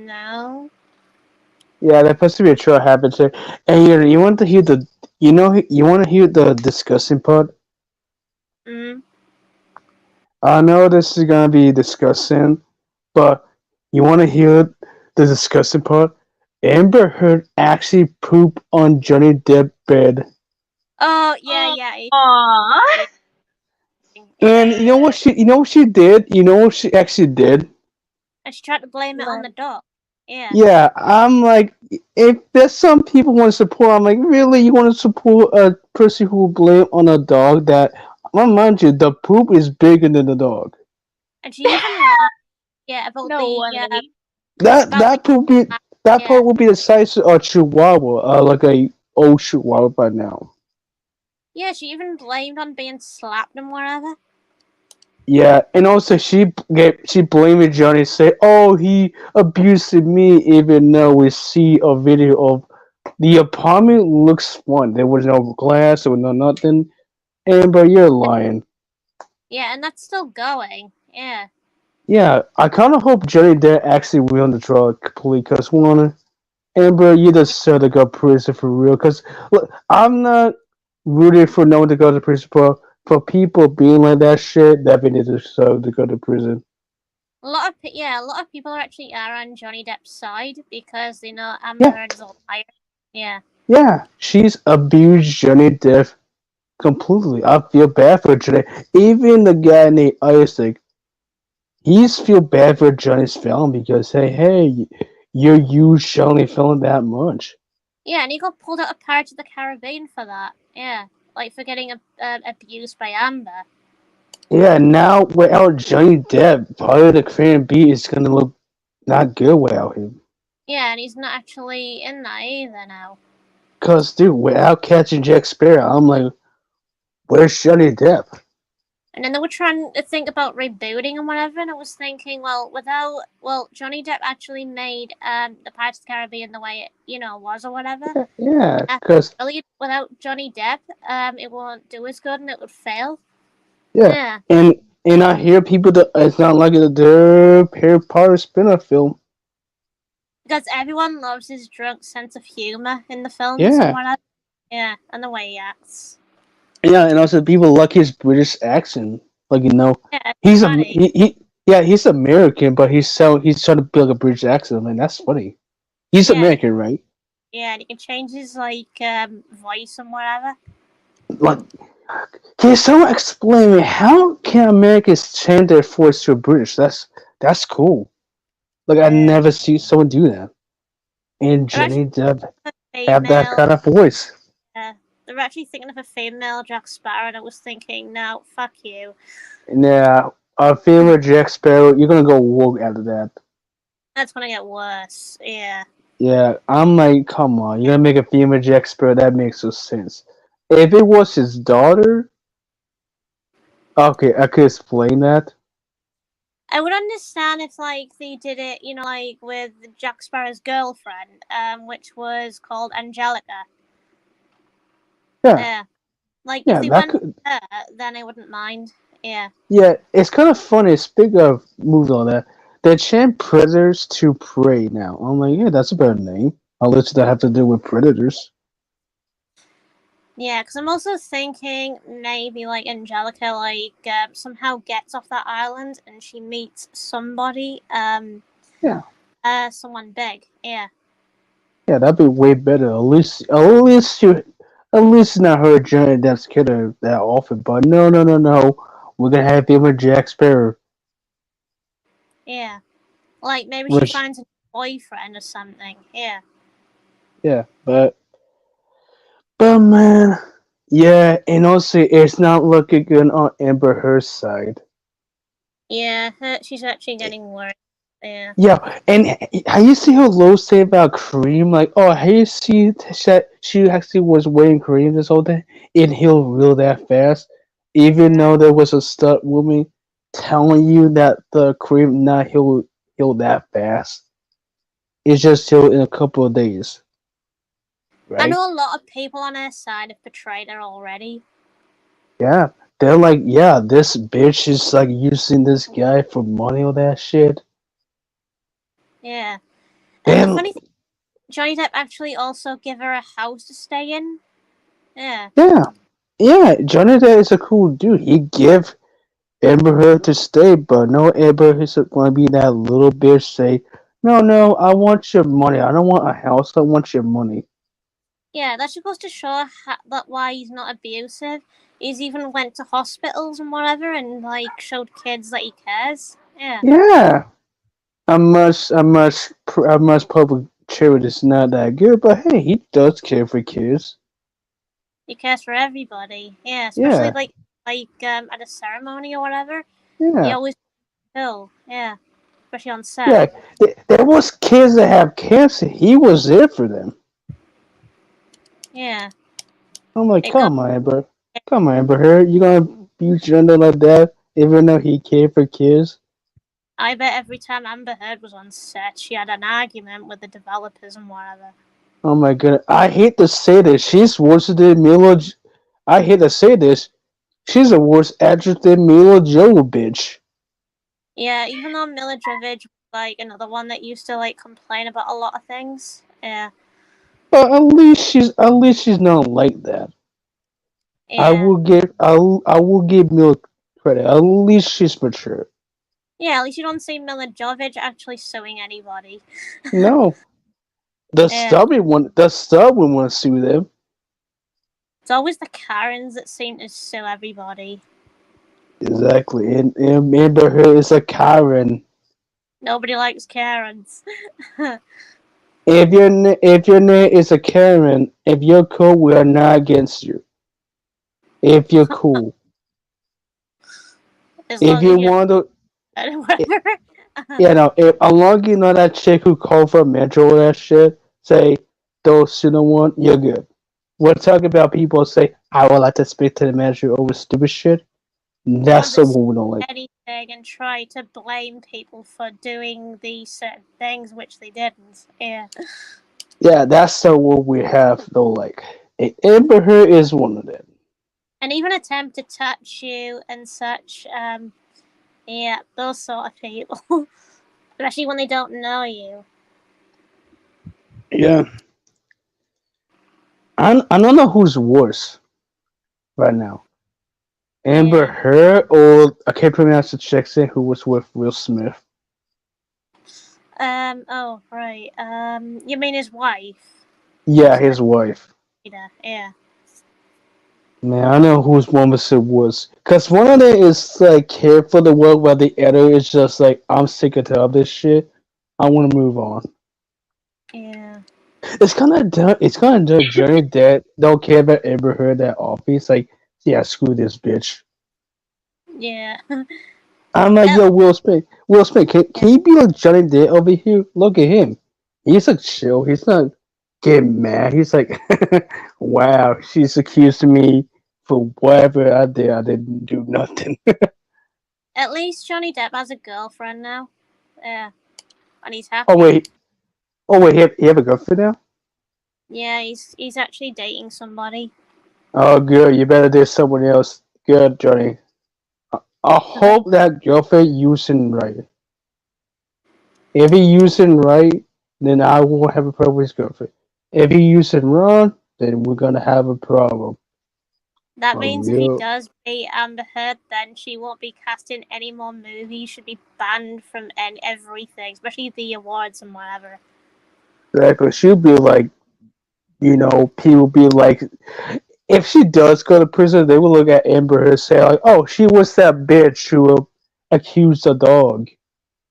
No. Yeah, there's supposed to be a trial happening today. And you want to hear the you want to hear the discussing part. Hmm. I know this is gonna be discussing, but you want to hear the disgusting part? Amber Heard actually pooped on Johnny Depp bed, Oh, yeah, yeah. Aww. Yeah. and Yeah. you know what she did? You know what she actually did? And she tried to blame it on What? the dog. Yeah. Yeah, I'm like, if there's some people want to support, I'm like, really, you want to support a person who blame on a dog that, well, mind you, the poop is bigger than the dog. And she even lied. Yeah, about No the way. That about the that poop be that yeah. poop will be the size of a chihuahua, like a old chihuahua by now. Yeah, she even blamed on being slapped and whatever. Yeah, and also she blamed Johnny, say, "Oh, he abused me," even though we see a video of the apartment looks fun. There was no glass, there was no nothing. Amber, you're lying. Yeah, and that's still going. Yeah. Yeah, I kind of hope Johnny Depp actually won the trial completely. Cause one, Amber, you deserve to go to prison for real. Cause look, I'm not rooting for no one to go to prison, but for people being like that shit, definitely deserve to go to prison. A lot of people are on Johnny Depp's side because they know Amber Yeah, Heard is a liar. Yeah. yeah, she's abused Johnny Depp completely. I feel bad for Johnny. Even the guy named Isaac, he's feel bad for Johnny's film because hey, you're you Johnny film that much. Yeah, and he got pulled out of Pirates of the Caribbean for that. Yeah, like for getting abused by Amber. Yeah, now without Johnny Depp, probably the Korean beat is gonna look not good without him. Yeah, and he's not actually in that either now. Cause dude, without catching Jack Sparrow, I'm like, where's Johnny Depp? And then they were trying to think about rebooting and whatever, and I was thinking, Johnny Depp actually made the Pirates of the Caribbean the way it was or whatever. Yeah, Uh, cause really, without Johnny Depp, it won't do as good and it would fail. yeah, Yeah, and I hear people that it's not like their Harry Potter spin-off film. because everyone loves his drunk sense of humor in the films and Yeah, whatever. Yeah, and the way he acts. yeah, and also people like his British accent. Like Yeah, it's he's a funny. yeah, he's American, but he's trying to build a British accent. Man, that's funny. He's Yeah, American, right? yeah, and he can change his voice and whatever. Like, can someone explain me how can Americans change their voice to British? That's cool. Like I Yeah, never see someone do that. And they're actually Johnny Depp a have that female. kind of voice. They're actually thinking of a female Jack Sparrow, and I was thinking, no, fuck you. Yeah, a female Jack Sparrow, you're gonna go woke after that. That's gonna get worse. Yeah. Yeah, I'm like, come on, you're gonna make a female Jack Sparrow? That makes no sense. If it was his daughter, okay, I could explain that. I would understand if they did it, with Jack Sparrow's girlfriend, which was called Angelica. Yeah, Yeah. Like if yeah, they that went could. with her, then I wouldn't mind. Yeah. Yeah, it's kind of funny. Speaking of movies, all that, they changed Predators to Prey now. I'm like, yeah, that's a better name. Unless that have to do with predators. Yeah, because I'm also thinking maybe Angelica somehow gets off that island and she meets somebody, Yeah, someone big. Yeah. yeah, that'd be way better. At least not her giant Death's killer that often. But no, no, no, no. We're gonna have him with Jack Sparrow, Yeah. Like maybe she which finds a boyfriend or something. Yeah. yeah, but man, yeah, and also it's not looking good on Amber Heard's side. Yeah, she's actually getting worse. Yeah. Yeah, and how you see her low say about cream? Like, oh, how you see that she actually was wearing cream this whole thing, and he'll real that fast, even though there was a stud woman telling you that the cream not heal that fast. It's just healed in a couple of days, I right? know a lot of people on her side have betrayed her already. Yeah, they're like, yeah, this bitch is like using this guy for money or that shit. Yeah. And the Then funny thing, Johnny Depp actually also give her a house to stay in. Yeah. yeah, yeah, Johnny Depp is a cool dude. He give Amber Heard to stay, but no Amber is going to be that little bitch say, no, no, I want your money. I don't want a house. I want your money. Yeah, that just goes to show that why he's not abusive. He's even went to hospitals and whatever and showed kids that he cares. Yeah. Yeah, I must public charity is not that good, but hey, he does care for kids. He cares for everybody. Yeah, especially Yeah, at a ceremony or whatever. He yeah, always will. Yeah. Especially on set. yeah. There was kids that have cancer. He was there for them. Yeah. I'm like, It got come on, Amber Heard, you gonna abuse gender like that, even though he cared for kids? I bet every time Amber Heard was on set, she had an argument with the developers and whatever. Oh my goodness. I hate to say this. She's worse than Mila. I hate to say this. She's a worse actress than Mila Jovovich. Yeah, even though Mila Jovovich was another one that used to complain about a lot of things. Yeah, But at least she's not like that. I yeah, will give I will give Mila credit. At least she's mature. yeah. At least you don't see Mila Jovovich actually suing anybody. No. The Yeah, stubborn want to sue them. it's always the Karens that seem to sue everybody. Exactly. And Amber Heard is a Karen. Nobody likes Karens. If your name is a Karen, if you're cool, we are not against you. If you're cool. As If long as you you're want to, whatever. yeah, no. If as long as you know that chick who called for Metro or that shit, say those who don't want, you're good. We're talking about people say, I would like to speak to the manager over stupid shit. The That's ones that say someone we don't like. anything and try to blame people for doing these certain things which they didn't. Yeah. Yeah, that's someone we have though. Like, Amber Heard is one of them. And even attempt to touch you and such. Yeah, those sort of people. Especially when they don't know you. Yeah, I don't know who's worse right now. Amber Yeah. Heard or I can't pronounce the chick's name who was with Will Smith. Oh, right. You mean his wife? Yeah, Who's the his wife. leader? Yeah. Man, I know whose one it was. Cause one of them is like care for the world, while the other is just like I'm sick and tired of this shit. I want to move on. Yeah. It's kind of dumb. It's kind of dumb. Journey that don't care about Amber Heard that obvious. Like, yeah, screw this bitch. Yeah. I'm like, At yo, Will Smith. Will Smith, yeah. can you be like Johnny Depp over here? Look at him. He's like chill. He's not getting mad. He's like, wow, she's accused me for whatever I did. I didn't do nothing. At least Johnny Depp has a girlfriend now. Yeah. And he's Oh happy. wait, he have a girlfriend now? Yeah, he's actually dating somebody. Oh, good. You better date someone else. Good, Johnny. I hope that girlfriend using right. If he using right, then I won't have a problem with his girlfriend. If he using wrong, then we're gonna have a problem. That A means if he real does beat Amber Heard, then she won't be cast in any more movies. Should be banned from everything, especially the awards and whatever. exactly. She'll be like, people be like, if she does go to prison, they will look at Amber and say like, oh, she was that bitch who accused the dog.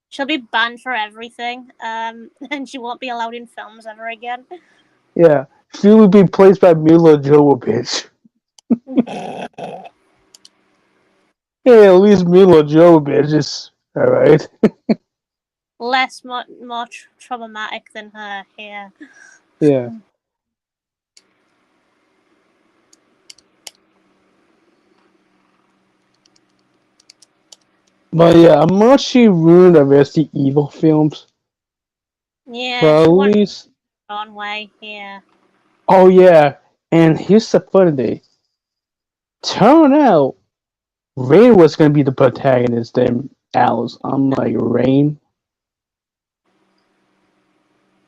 She'll be banned for everything. And she won't be allowed in films ever again. Yeah, she will be placed by Mila Jovovich. Hey, at least Mila Jovovich is alright. Less more traumatic than her. Yeah. Yeah. But yeah, I'm not she ruined the Resident Evil films. Yeah, But at she went least, her own way. Yeah. oh yeah, and here's the funny thing. Turn out, Rain was gonna be the protagonist. Then Alice, I'm like Rain,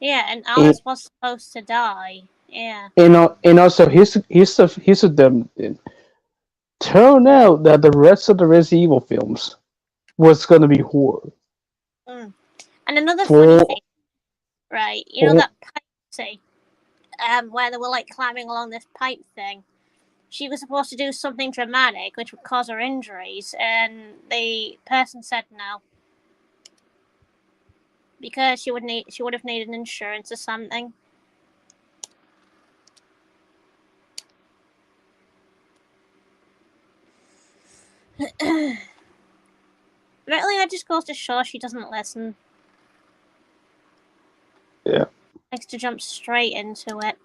Yeah, and and Alice was supposed to die. Yeah. and also here's the dumb thing. Turn out that the rest of the Resident Evil films was gonna be horror. Mm. And another funny For thing, right? You know for that pipe scene, where they were like climbing along this pipe thing. She was supposed to do something dramatic, which would cause her injuries, and the person said no because she would have needed insurance or something. Really, that just goes to show she doesn't listen. yeah. Likes to jump straight into it.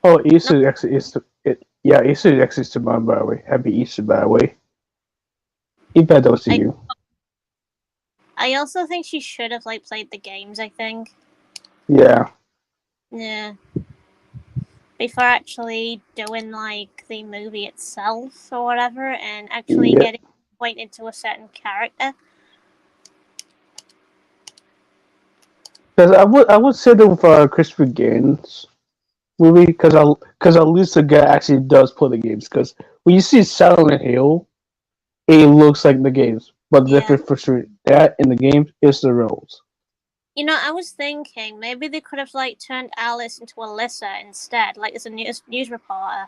Oh, No, Easter exit is it. Yeah, Easter exit tomorrow. By the way, happy Easter. By the way, he bet those to I you. I also think she should have like played the games. I think. Yeah. Yeah. Before actually doing like the movie itself or whatever, and actually Yeah. getting pointed to a certain character. Because I would say that with Christopher Gaines movie, because at least the guy actually does play the games. Because when you see Silent Hill, it looks like the games, but the Yeah. difference for sure that in the games is the roles. You know, I was thinking maybe they could have like turned Alice into Alyssa instead, like as a news reporter.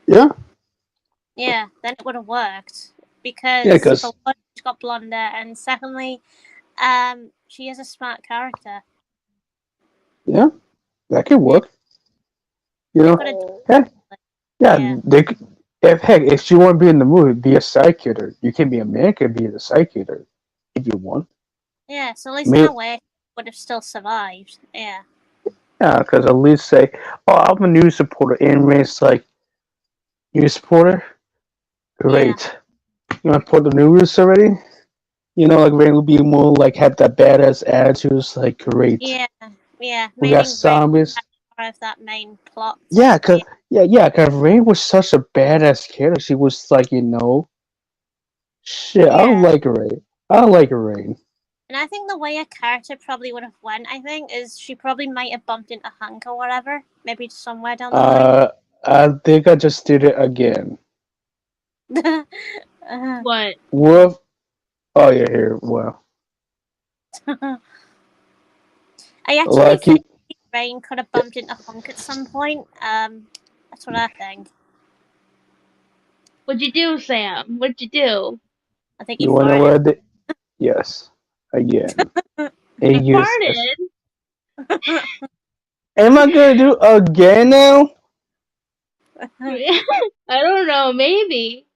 Yeah. Yeah, then it would have worked Yeah. because for Because one, she's got blonde hair, and secondly, she is a smart character. yeah, that could Yeah, work. You they know. could have done Heck, it. yeah. Yeah, They could, if you want to be in the movie, be a side killer. You can be a man, can be the side killer if you want. Yeah, so at least in Maybe, a way, it would have still survived. Yeah. yeah, because at least say, oh, I'm a news supporter. And Ray's like, news supporter? Yeah. Great. You want to put the news already? Like Ray would be more like have that badass attitude. It's like great. Yeah. Yeah. We got Maybe Ray zombies. had more of that main plot. Yeah, cause Yeah. yeah, cause Ray was such a badass character. She was like, shit. I Yeah. like Ray. I like Ray. And I think the way a character probably would have went, I think, is she probably might have bumped into Hank or whatever, maybe somewhere down the line. Uh, I think I just did it again. What? Wolf. Oh yeah, here. Well, I actually lucky. think Rain could have bumped into Hank at some point. That's what I think. What'd you do, Sam? What'd you do? I think you You wanna know farted. what I did? Yes. Again. You And yes. farted? Am I gonna do again now? I don't know, maybe.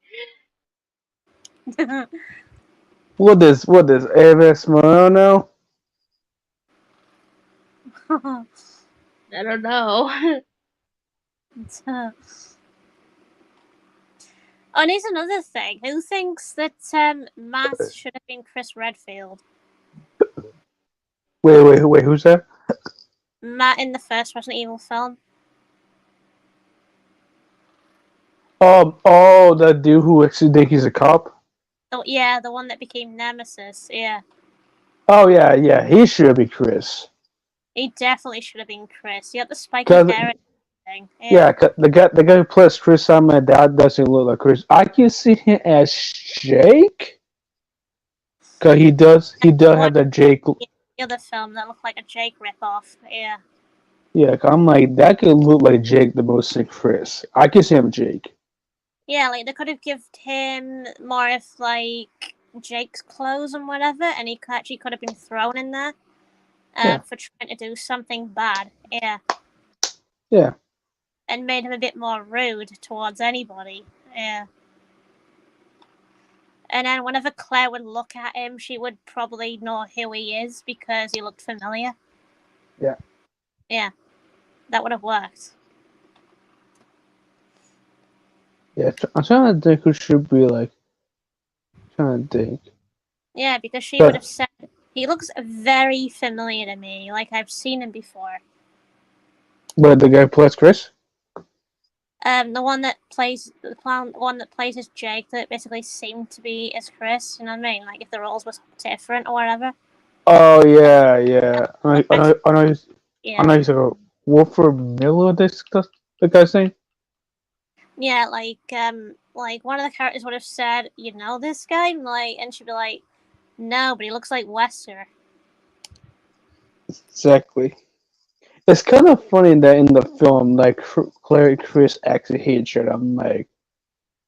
What is Evan Smile now? I don't know. Oh, and here's another thing. Who thinks that Matt should have been Chris Redfield? Wait, who's that? Matt in the first Resident Evil film. Oh, that dude who actually think he's a cop? Oh yeah, the one that became Nemesis. Yeah, Oh yeah, he should be Chris. he definitely should have been Chris. He had the spiky Cause hair and everything. yeah, Yeah, the guy who plays Chris on my dad doesn't look like Chris. I can see him as Jake. Cause he does one have that Jake. the other film that looked like a Jake ripoff. Yeah, Yeah, 'cause I'm like that could look like Jake the most than Chris. I can see him Jake. yeah. Like they could have given him more of like Jake's clothes and whatever, and he actually could have been thrown in there Yeah. for trying to do something bad. Yeah. Yeah. And made him a bit more rude towards anybody. Yeah. And then whenever Claire would look at him, she would probably know who he is because he looked familiar. Yeah. Yeah. That would have worked. Yeah, I'm trying to think who should be like. Trying to think. Yeah, because she But- would have said, he looks very familiar to me. Like I've seen him before. But the guy who plays Chris? The one that plays as Jake, that basically seemed to be as Chris. You know what I mean? Like if the roles was different or whatever. Oh yeah. I know he's Yeah. a Wolford Miller. This the guy's name. Yeah, like one of the characters would have said, "You know this guy?" And she'd be like, "No, but he looks like Wester." Exactly. It's kind of funny that in the film, like Claire and Chris actually hate each other. I'm like,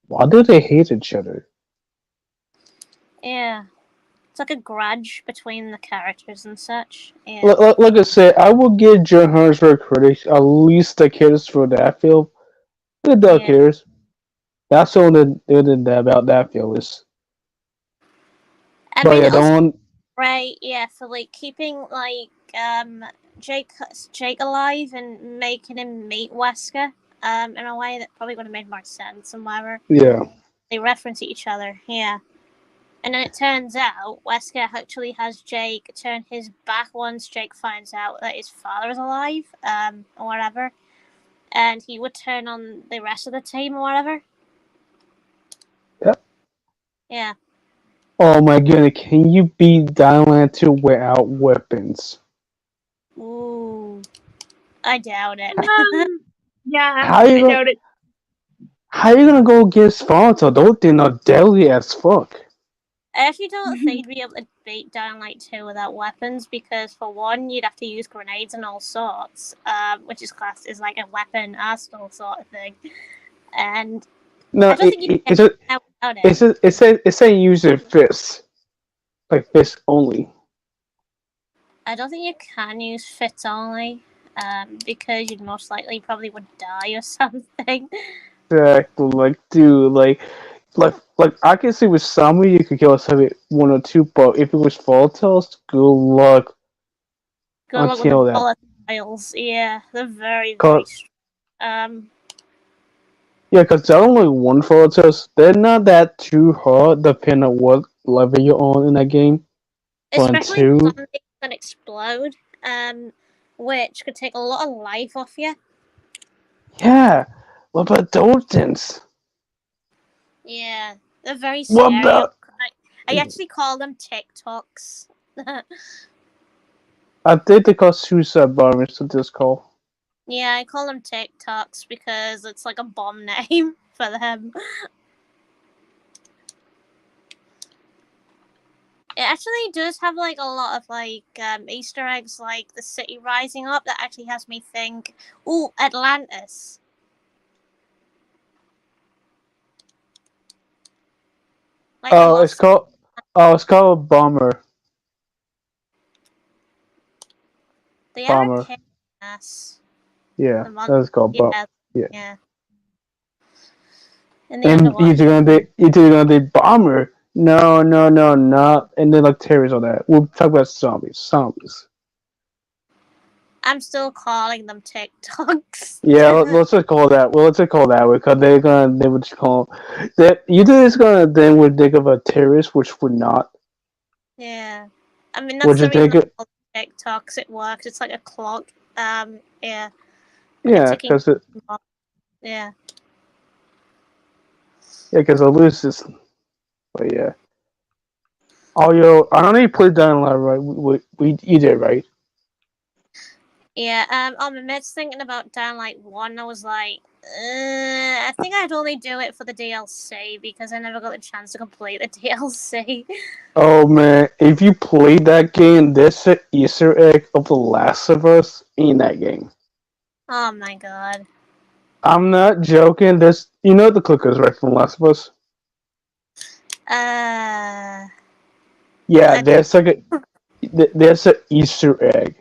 why do they hate each other? Yeah, it's like a grudge between the characters and such. Yeah, Like I said, I will give John Harrisburg critics at least the cares for that film. The dog Yeah. cares. That's the only thing about that film is. I But mean, yeah, also don't. right, yeah, for like keeping Jake alive and making him meet Wesker in a way that probably would have made more sense and whatever. Yeah. They reference each other, yeah. And then it turns out Wesker actually has Jake turn his back once Jake finds out that his father is alive, or whatever. And he would turn on the rest of the team or whatever. Yep. Yeah. Oh my goodness, can you beat Dylan 2 without weapons? Ooh. I doubt it. Yeah, How you I gonna, doubt it. how you gonna go against Fonto? Those things are deadly as fuck. I actually don't think you'd be able to beat Dynamite 2 without weapons because, for one, you'd have to use grenades and all sorts, which is classed as like a weapon arsenal sort of thing. And No, I don't think you it's can without it. it's saying use your fists, like fists only. I don't think you can use fits only, because you'd most likely probably would die or something. Exactly, like dude, like like I can see with zombie you could kill something one or two, but if it was volatiles, good luck Good on luck with the kill them. volatiles. Yeah, they're very, very Cause strong. yeah, cause there are only one volatiles. They're not that too hard, depending on what level you're on in that game. But on Especially two, zombies that explode, which could take a lot of life off you. yeah. What about those things? Yeah, they're very What scary. about? I actually call them TikToks. I think they call suicide bombers to this call. Yeah, I call them TikToks because it's like a bomb name for them. It actually does have like a lot of like Easter eggs, like the city rising up. That actually has me think, ooh, Atlantis. Like the Oh, it's lost. called. Oh, it's called bomber. They are a Bomber. pain in the ass. Yeah, The mon- that's called bomb. yeah, Yeah. yeah. In the And underwater. either gonna be bomber. No, no, no, not. And then like terrorists on that. We'll talk about zombies. Zombies. I'm still calling them TikToks. Yeah, let's just call that. Well, let's just call that because they would just call that either it's gonna then would think of a terrorist, which would not. Yeah. I mean, that's Would the you reason think I it? call it TikToks. It works. It's like a clock. Yeah. Like a Yeah, ticking because it. clock. Yeah. Yeah, because I lose this. But yeah. Oh, yo, I don't know you played Dying Light, right? You did, right? Yeah, on my midst thinking about Downlight 1, I was like, I think I'd only do it for the DLC because I never got the chance to complete the DLC. Oh man, if you played that game, there's an Easter egg of The Last of Us in that game. Oh my god. I'm not joking. There's, you know the clickers, right, from Last of Us? Uh, Yeah, I don't. there's an Easter egg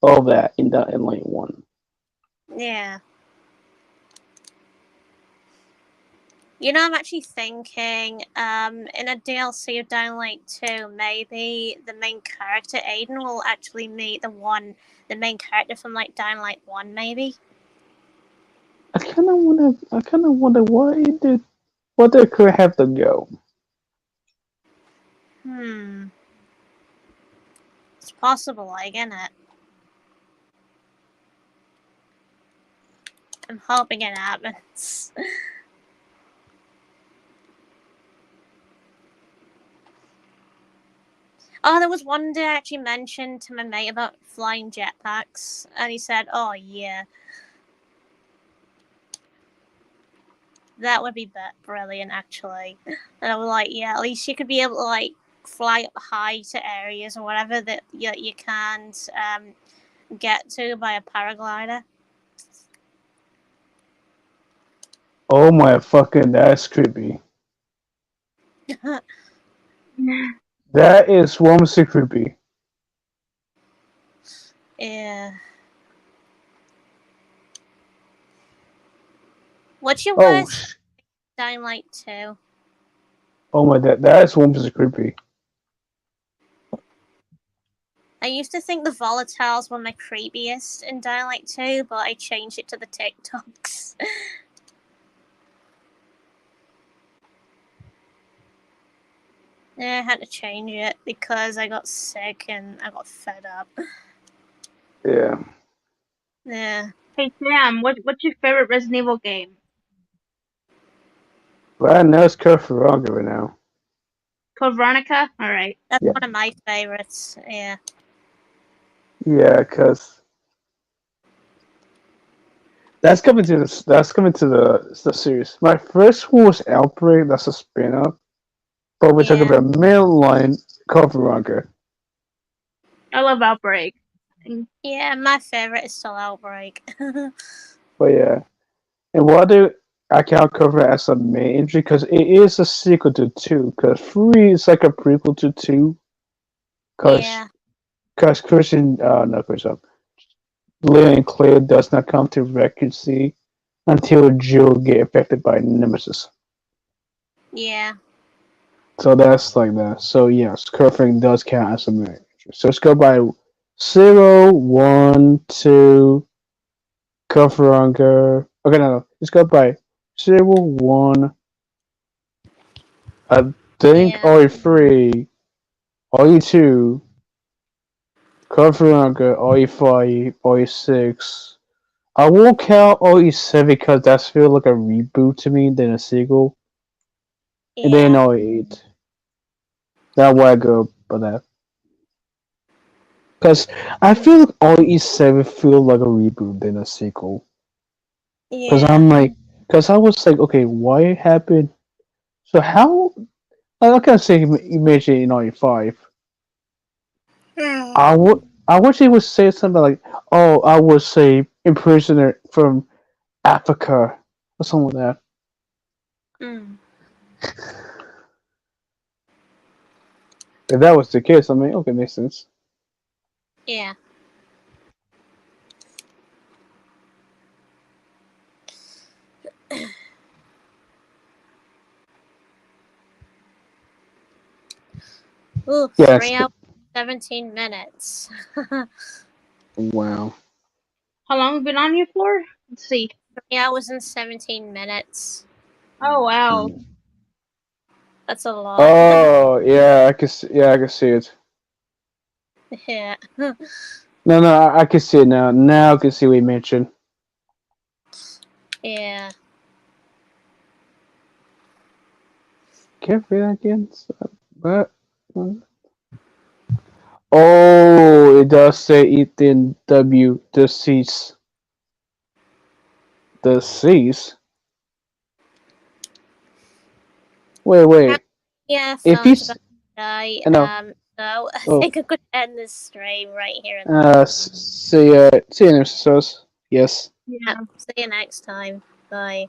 of that in the in Lane One. Yeah. You know, I'm actually thinking, in a DLC of Downlight 2, maybe the main character, Aiden, will actually meet the main character from, like, Downlight 1, maybe? I kind of wonder what they could have to go. It's possible, like, isn't it? I'm hoping it happens. Oh, there was one day I actually mentioned to my mate about flying jetpacks, and he said, "Oh yeah, that would be brilliant, actually." And I was like, "Yeah, at least you could be able to like fly up high to areas or whatever that you can't get to by a paraglider." Oh my fucking, that's creepy. That is womsy creepy. Yeah. What's your Oh, worst Dynamite 2? oh my, that is womsy creepy. I used to think the volatiles were my creepiest in Dynamite 2, but I changed it to the TikToks. Yeah, I had to change it because I got sick and I got fed up. Yeah. Yeah. Hey Sam, what's your favorite Resident Evil game? Right now it's Kurt Ferraga right now. Code Veronica? Alright. That's Yeah. one of my favorites. Yeah. Yeah, because that's coming to the series. My first one was Outbreak. That's a spin-off. But we're talking Yeah. about mainline Kurt Ferraga. I love Outbreak. Yeah, my favorite is still Outbreak. But yeah, and what do I can't cover it as a main entry because it is a sequel to two. Because three is like a prequel to two. Because Yeah. Christian, no Christian, Leon and Claire does not come to vacancy until Jill get affected by Nemesis. Yeah. So that's like that. So yes, curving does count as a mirror injury. So let's go by 0, 1, 2, Kofranger. Okay, no. Let's go by 0, 1. I think Yeah. OE3, OE2, Kofranger, OE5, OE6. I won't count OE7 because that's feel like a reboot to me than a sequel. And then Yeah. OE8. That's why I go by that. Because I feel like OE7 feel like a reboot than a sequel. Because Yeah. I'm like, because I was like, okay, why it happened? So how? I can't say you mentioned in OE5. Hmm. I wish he would say something like, "Oh, I was a prisoner from Africa," or something like Mm. that. If that was the case, I mean, okay, makes sense. Yeah. Ooh, Yes. 3 hours, 17 minutes. Wow. How long have you been on here for? Let's see. 3 hours and 17 minutes. Oh wow. That's a lot. Oh yeah, yeah, I can see it. Yeah. No, no, I can see it now. Now I can see what you mentioned. Yeah. Can't read that again. But oh, it does say Ethan W. Deceased. Deceased. Wait. Yeah, If phone's he's about to die. no. So I Oh. think I could end this stream right here and now. See you next episode. Yes. Yeah. See you next time. Bye.